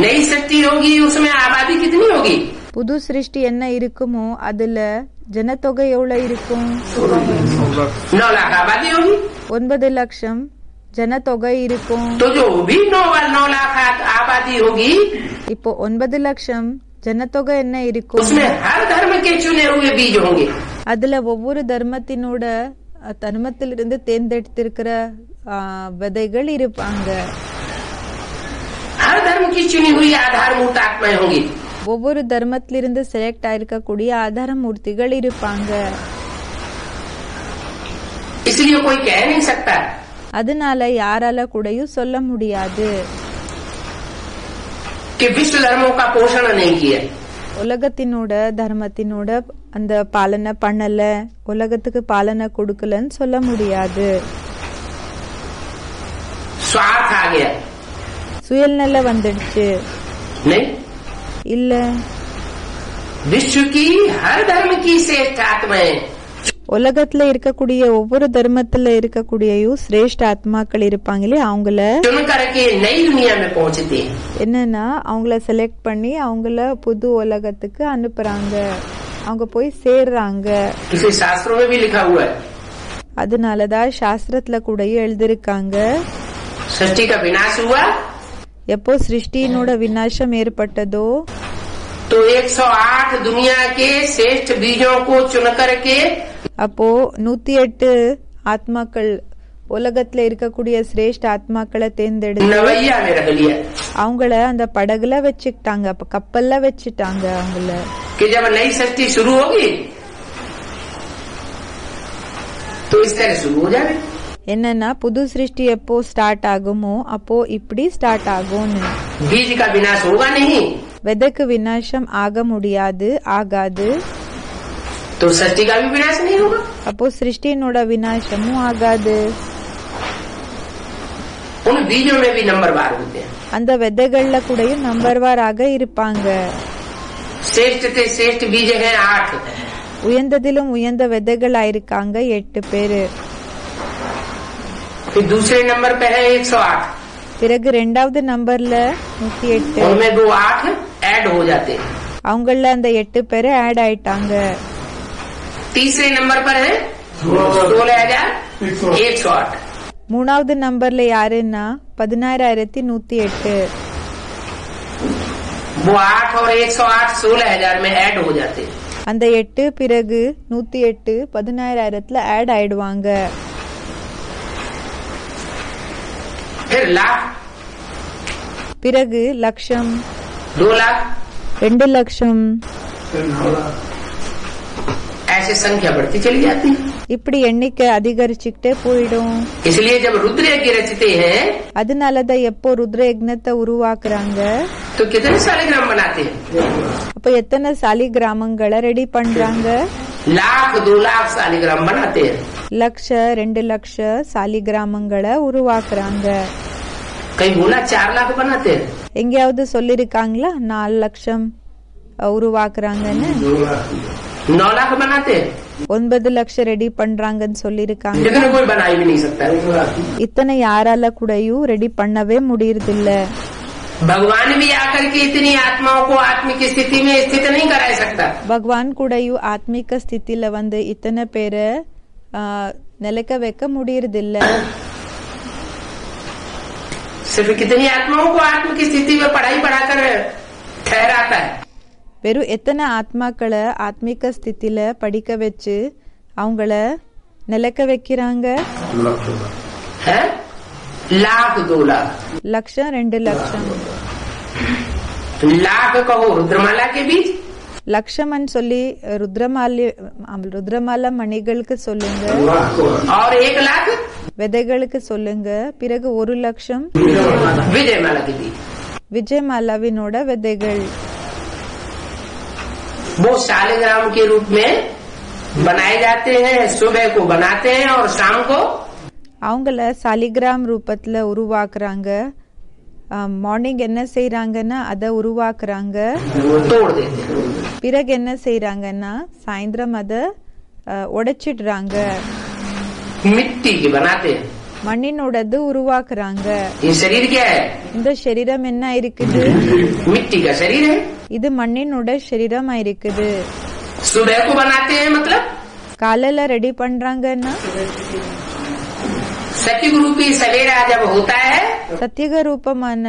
नई सृष्टि होगी उसमें आबादी कितनी होगी? புது சிருஷ்டி என்ன இருக்குமோ அதுல ஜனத்தொகை எவ்வளவு இருக்கும்? 9 लाख आबादी होगी। 9 லட்சம் ஜனத்தொகை இருக்கும். तो जो भी 9 लाख आबादी होगी இப்போ 9 லட்சம் ஜனத்தொகை என்ன இருக்கும்? उसमें हर धर्म के चुने हुए बीज होंगे। அதுல ஒவ்வொரு தர்மத்திலிருந்து தேர்ந்தெடுத்திருக்கிற விதைகள் இருப்பாங்க. हर धर्म की चुनी हुई आधारभूत आत्माएं होंगी। ஒவ்வொரு தர்மத்திலிருந்து செலக்ட் ஆயிருக்கக்கூடிய ஆதார மூர்த்திகள் இருப்பாங்க. इसलिए कोई कह नहीं सकता அதனால யாரால கூடயும் சொல்ல முடியாது कि विश्व धर्मों का पोषण नहीं किया, உலகத்தினோட தர்மத்தினோட அந்த பாலனை பண்ணல, உலகத்துக்கு பாலனை கொடுக்கலன்னு சொல்ல முடியாது. स्वार्थ आ गया சுயநல வந்துடுச்சு. नहीं, இல்ல विश्व की हर धर्म की श्रेष्ठ आत्माएं உலகத்துல இருக்கக்கூடிய ஒவ்வொரு தர்மத்துல இருக்கக்கூடியயும் சிரேஷ்ட ஆத்மாக்கள் இருப்பாங்களே அவங்கள चुन करके नई दुनिया में पहुंचते हैं। என்னன்னா அவங்கள செலக்ட் பண்ணி அவங்கள புது உலகத்துக்கு அனுப்புறாங்க, அவங்க போய் சேர்றாங்க. इसे शास्त्रों में भी लिखा हुआ है। அதனாலதான் சாஸ்திரத்துல கூட எழுதிருக்காங்க, सृष्टि का विनाश हुआ எப்போ சிருஷ்டியினோட விநாசம் ஏற்பட்டதோ तो 108 दुनिया के श्रेष्ठ बीजों को चुन करके அப்போ 108 ஆத்மாக்கள் உலகத்துல இருக்கக்கூடிய சிரேஷ்ட ஆத்மாக்களை தேர்ந்தெடுத்து नवैया में रख लिया அவங்கள அந்த படகுல வச்சுக்கிட்டாங்க, அப்ப கப்பல்ல வச்சுட்டாங்க அவங்கள. कि जब नई सृष्टि शुरू होगी तो इस तरह शुरू हो जाए। என்னன்னா புது சிருஷ்டி எப்போ ஸ்டார்ட் ஆகுமோ அப்போ இப்படி ஸ்டார்ட் ஆகும்னு. बीज का विनाश होगा नहीं விதைக்கு விநாசம் ஆக முடியாது, ஆகாது. तो सृष्टि का भी विनाश नहीं होगा। அப்போ சிருஷ்டியினோட விநாசமும் ஆகாது. उन बीजों में भी नंबरवार होते हैं। அந்த விதைகள்ல கூடயும் நம்பர்வாராக இருப்பாங்க. श्रेष्ठ से श्रेष्ठ बीज हैं 8। உயர்ந்ததிலும் உயர்ந்த விதைகளா இருக்காங்க 8 பேரு. फिर दूसरे नंबर पे है 108। பிறகு 2வது நம்பர்ல 108. उनमें 2 8 ऐड हो जाते हैं। அவங்கள அந்த 8 பேரு ஆட் ஆயிட்டாங்க. तीसरे नंबर पर है 16,108। 3வது நம்பர்ல யாருன்னா 16,108. वो 8 और 108 16,000 में ऐड हो जाते हैं। அந்த 8 பிறகு 108 16,000ல ஆட் ஆயிடுவாங்க. फिर लाख, பிறகு லட்சம், 2 लाख, 2 லட்சம், ऐसे संख्या बढ़ती चली जाती है। இப்படி எண்ணிக்கை அதிகரிச்சுக்கிட்டே போயிடும். इसलिए जब रुद्र यज्ञ रचते हैं அதனாலதான் எப்போ ருத்ர யக்ஞத்தை உருவாக்குறாங்க तो कितने सालिग्राम बनाते हैं? அப்ப எத்தனை சாலி கிராமங்களை ரெடி பண்றாங்க? लाख 2 लाख सालिग्राम बनाते हैं। லட்ச 2 லட்ச சாலி கிராமங்களை உருவாக்குறாங்க. कहीं बोला 4 लाख बनाते हैं? எங்கேயாவது சொல்லிருக்காங்களா 4 லட்சம் உருவாக்குறாங்கன்னு? 9 लाख बनाते हैं, 9 லட்சம் ரெடி பண்றாங்கன்னு சொல்லிருக்காங்க. लेकिन कोई बना ही नहीं सकता। இத்தனை யாரால கூடயும் ரெடி பண்ணவே முடியறது இல்ல. भगवान भी आकर के इतनी आत्माओं को आत्मिक स्थिति में स्थित नहीं करा सकता। பகவான் கூடயும் ஆத்மீக ஸ்திதியில வந்து இத்தனை பேரை நிலைக்க வைக்க முடியறது இல்ல. सिर्फ कितनी आत्माओं को आत्मिक स्थिति में पढ़ाई पढ़ाकर ठहराता है। வெறும் எத்தனை ஆத்மாக்களை ஆத்மீக ஸ்திதியில படிக்க வச்சு அவங்கள நிலைக்க வைக்கிறாங்க? है लाख 2 लाख, லட்சம் 2 லட்சம். लाख कहो रुद्रमाला के बीच, லட்சம்னு சொல்லி ருத்ரமாலா மணிகளுக்கு சொல்லுங்க, और 1 लाख விதைகளுக்கு சொல்லுங்க. பிறகு 1 லட்சம் विजयमाला के बीच। விஜயமாலாவினோட விதைகள். वो शालिग्राम के रूप में बनाए जाते हैं। सुबह को बनाते हैं और शाम को அவங்கள சாலிகிராம் ரூபத்துல உருவாக்குறாங்க. மார்னிங் என்ன செய்யறாங்கன்னா அதை உருவாக்குறாங்க. तोड़ देते हैं। பிறகு என்ன செய்யறாங்கன்னா சாயந்திரம் அதை உடைச்சிடுறாங்க. मिट्टी की बनाते हैं। மண்ணினோடது உருவாக்குறாங்க. ये शरीर क्या है? இந்த சரீரம் என்ன இருக்குது? मिट्टी का शरीर है। இது மண்ணினோட சரீரமா இருக்குது. सुबह को बनाते हैं मतलब காலையில ரெடி பண்றாங்கன்னா सत्युग रूपी सवेरा जब होता है சத்தியக ரூபமான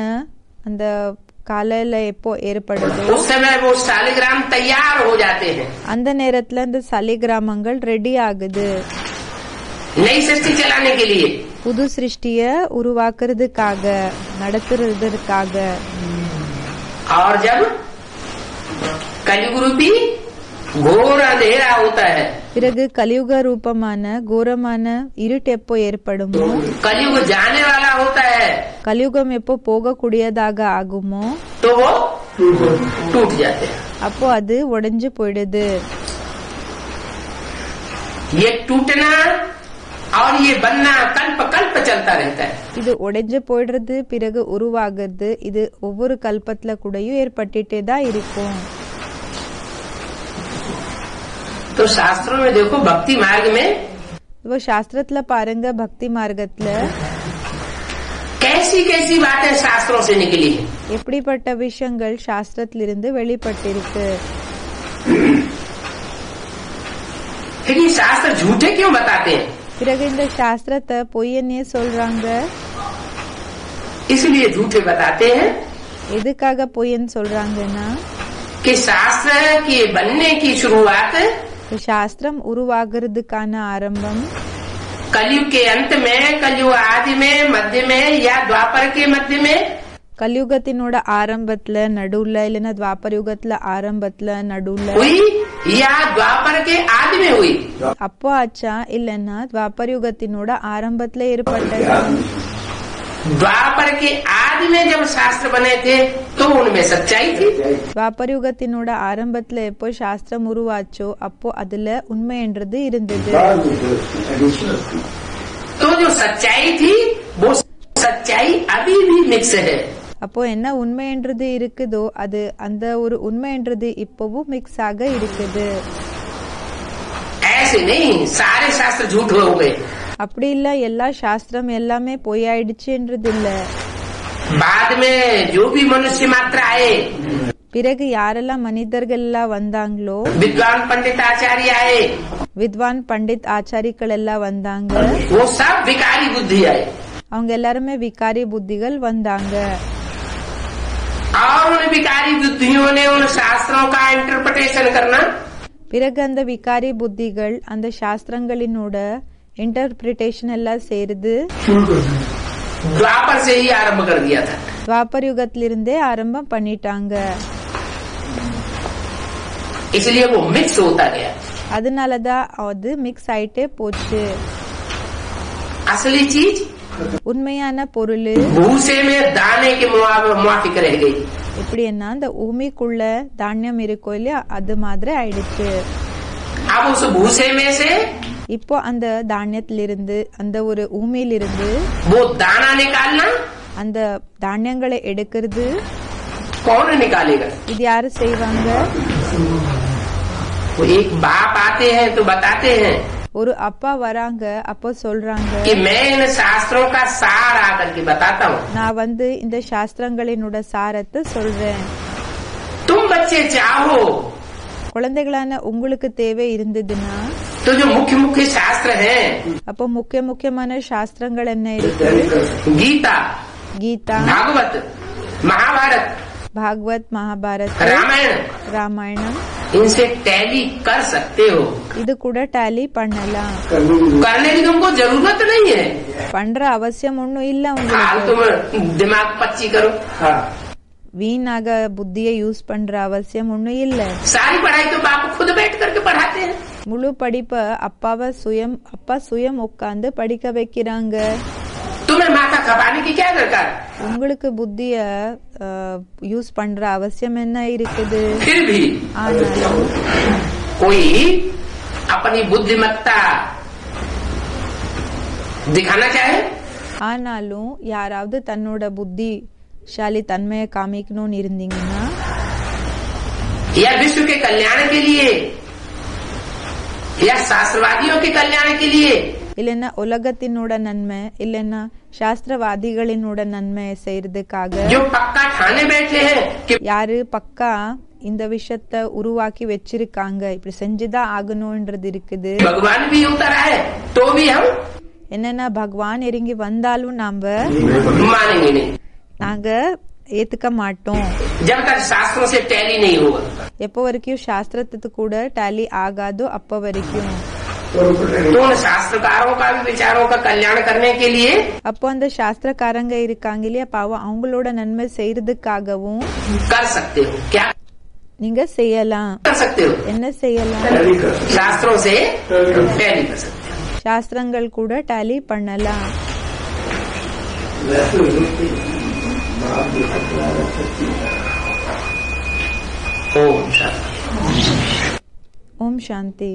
அந்த காலையில எப்போ ஏற்படுது उस समय वो शालिग्राम तैयार हो जाते हैं। அந்த நேரத்துல இந்த சாலிகிராமங்கள் ரெடி ஆகுது नई सृष्टि चलाने के लिए। புது சிருஷ்டிய உருவாக்குறதுக்காக, நடத்துறதுக்காக. और जब कलयुग रूपी घोर अंधेरा होता है, பிறகு கலியுக ரூபமான கோரமான இருட்டு எப்போ ஏற்படுமோ, कलयुग जाने वाला होता है, கலியுகம் எப்போ போகக்கூடியதாக ஆகுமோ तो वो टूट जाते हैं। அப்போ அது உடைஞ்சு போயிடுது. ये टूटना और ये बनना कल्प कल्प चलता रहता है। இது உடைஞ்சு போயிடுறது, பிறகு உருவாகிறது. இது ஒவ்வொரு கல்பத்துல கூடயும் ஏற்பட்டுட்டே தான் இருக்கும். तो शास्त्रों में देखो भक्ति मार्ग में वो शास्त्रத்துல பாருங்க பக்தி மார்க்கத்துல कैसी कैसी बातें शास्त्रों से निकली है। எப்படிப்பட்ட விஷயங்கள் சாஸ்திரத்திலிருந்து வெளிப்பட்டிருக்கு। फिर ये शास्त्र झूठे क्यों बताते हैं? பிறகு இந்த சாஸ்திரத்தை பொய்யன்னே சொல்றாங்க। इसलिए झूठे बताते हैं எதுக்காக பொய்யன்னு சொல்றாங்கன்னா कि शास्त्र के बनने की शुरुआत சாஸ்திரம் உருவாகிறதுக்கான ஆரம்பம் कलयुग के अंत में, कलयुग आदि में, मध्य में या द्वापर के मध्य में, கலியுகத்தினோட ஆரம்பத்துல நடுவுல இல்லைன்னா துவாபர யுகத்துல ஆரம்பத்துல நடுவுல हुई या द्वापर के आदि में हुई। அப்போ ஆச்சா இல்லைன்னா துவாபர யுகத்தினோட ஆரம்பத்துல ஏற்பட்டது। द्वापर के आदि में जब शास्त्र बने थे तो उनमें सच्चाई थी। துவாபர யுகத்தினோட ஆரம்பத்துல எப்போ சாஸ்திரம் உருவாச்சோ அப்போ அதுல உண்மைன்றது இருந்தது। तो जो सच्चाई थी वो सच्चाई अभी भी मिक्स है। அப்போ என்ன உண்மைன்றது இருக்குதோ அது அந்த ஒரு உண்மைன்றது இப்பவும் மிக்ஸ் ஆக இருக்குது। ऐसे नहीं सारे शास्त्र झूठ हो गए। அப்படி இல்ல எல்லா சாஸ்திரம் எல்லாமே பொய்யாயிடுச்சுன்றது இல்ல। बाद में जो भी मनुष्य मात्र आए, பிறகு யாரெல்லாம் மனிதர்கள் எல்லாம் வந்தாங்களோ, विद्वान पंडित आचार्य आए, வித்வான் பண்டித் ஆச்சாரிகள் எல்லாம் வந்தாங்க, वो सब विकारी बुद्धि आए அவங்க எல்லாருமே விகாரி புத்திகள் வந்தாங்க। और उन विकारी बुद्धियों ने उन शास्त्रों का इंटरप्रिटेशन करना பிறகு அந்த விகாரி புத்திகள் அந்த சாஸ்திரங்களினோட இன்டர்பிரிட்டேஷன் எல்லாம் செய்து द्वापर से ही आरंभ कर दिया था। துவாபர யுகத்திலிருந்தே ஆரம்பம் பண்ணிட்டாங்க। इसलिए वो मिक्स होता गया। அதனாலதான் அது மிக்ஸ் ஆயிட்டே போச்சு। असली चीज உண்மையான பொருள் भूसे में दाने के मुआफिक रह गई। எப்படின்னா அந்த பூமிக்குள்ள தானியம் இருக்கும் இல்லையா அது மாதிரி ஆயிடுச்சு। अब उस भूसे में से இப்போ அந்த தானியத்திலிருந்து அந்த ஒரு பூமியிலிருந்து वो दाना निकालना அந்த தானியங்களை எடுக்கிறது कौन निकालेगा? இது யாரு செய்வாங்க? वो एक बाप आते हैं तो बताते हैं ஒரு அப்பா வராங்க, அப்போ சொல்றாங்க कि मैं इन शास्त्रों का सार आकर के बताता हूँ। நான் இந்த சாஸ்திரங்களினோட சாரத்தை சொல்றேன்। तुम बच्चे चाहो குழந்தைகளான உங்களுக்கு தேவை இருந்ததுன்னா तो जो मुख्य मुख्य शास्त्र हैं, அப்போ முக்கியமான சாஸ்திரங்கள் என்ன இருக்கு? गीता, கீதா, भागवत, महाभारत, भागवत, महाभारत, रामायण, ராமாயணம் इनसे टैली कर सकते हो। இது கூட டேலி பண்ணலாம்। करने की तुमको जरूरत नहीं है। பண்ற அவசியம் ஒன்னும் இல்ல हाल உங்களுக்கு। तुम दिमाग पच्ची करो। வீணாக புத்தியை யூஸ் பண்ற அவசியம் ஒன்னும் இல்ல। सारी पढ़ाई तो बाप खुद बैठ करके पढ़ाते हैं। முழு படிப்ப அப்பா சுயம் உட்கார்ந்து படிக்க வைக்கிறாங்க। तुम्हें माथा खपाने की क्या दरकार? உங்களுக்கு புத்திய யூஸ் பண்ற அவசியம் என்ன இருக்குது? फिर भी ஆனாலும் कोई अपनी बुद्धिमत्ता दिखाना चाहे, ஆனாலும் யாராவது தன்னோட புத்திசாலி தன்மையை காமிக்கணும்னு இருந்தீங்கன்னா या विश्व के कल्याण के लिए या शास्त्रवादियों के कल्याण के लिए, இல்லைன்னா உலகத்தினோட நன்மை இல்லைன்னா சாஸ்திரவாதிகளினோட நன்மை செய்யறதுக்காக जो पक्का ठाने बैठे हैं कि யாரு பக்கா இந்த விஷயத்த உருவாக்கி வச்சிருக்காங்க, இப்படி செஞ்சுதான் ஆகணும்ன்றது இருக்குது। भगवान भी उतर आए तो भी हम என்னன்னா பகவான் இறங்கி வந்தாலும் मानेंगे नहीं நாங்க ஏத்துக்க மாட்டோம்। जब तक शास्त्रों से टैली नहीं होगा। எப்போ வரைக்கும் சாஸ்திரத்துக்கு கூட டேலி ஆகாதோ அப்ப வரைக்கும் तो उन शास्त्रकारों का भी विचारों का कल्याण करने के लिए அப்போ அந்த சாஸ்திரக்காரங்க இருக்காங்க இல்லையா பாவம் அவங்களோட நன்மை செய்யறதுக்காகவும் कर सकते हो। क्या நீங்க செய்யலாம்? कर सकते हो? என்ன செய்யலாம்? शास्त्रों से टैली कर सकते हो। சாஸ்திரங்கள் கூட டேலி பண்ணலாம்। ओम शांति। ஓம் சாந்தி।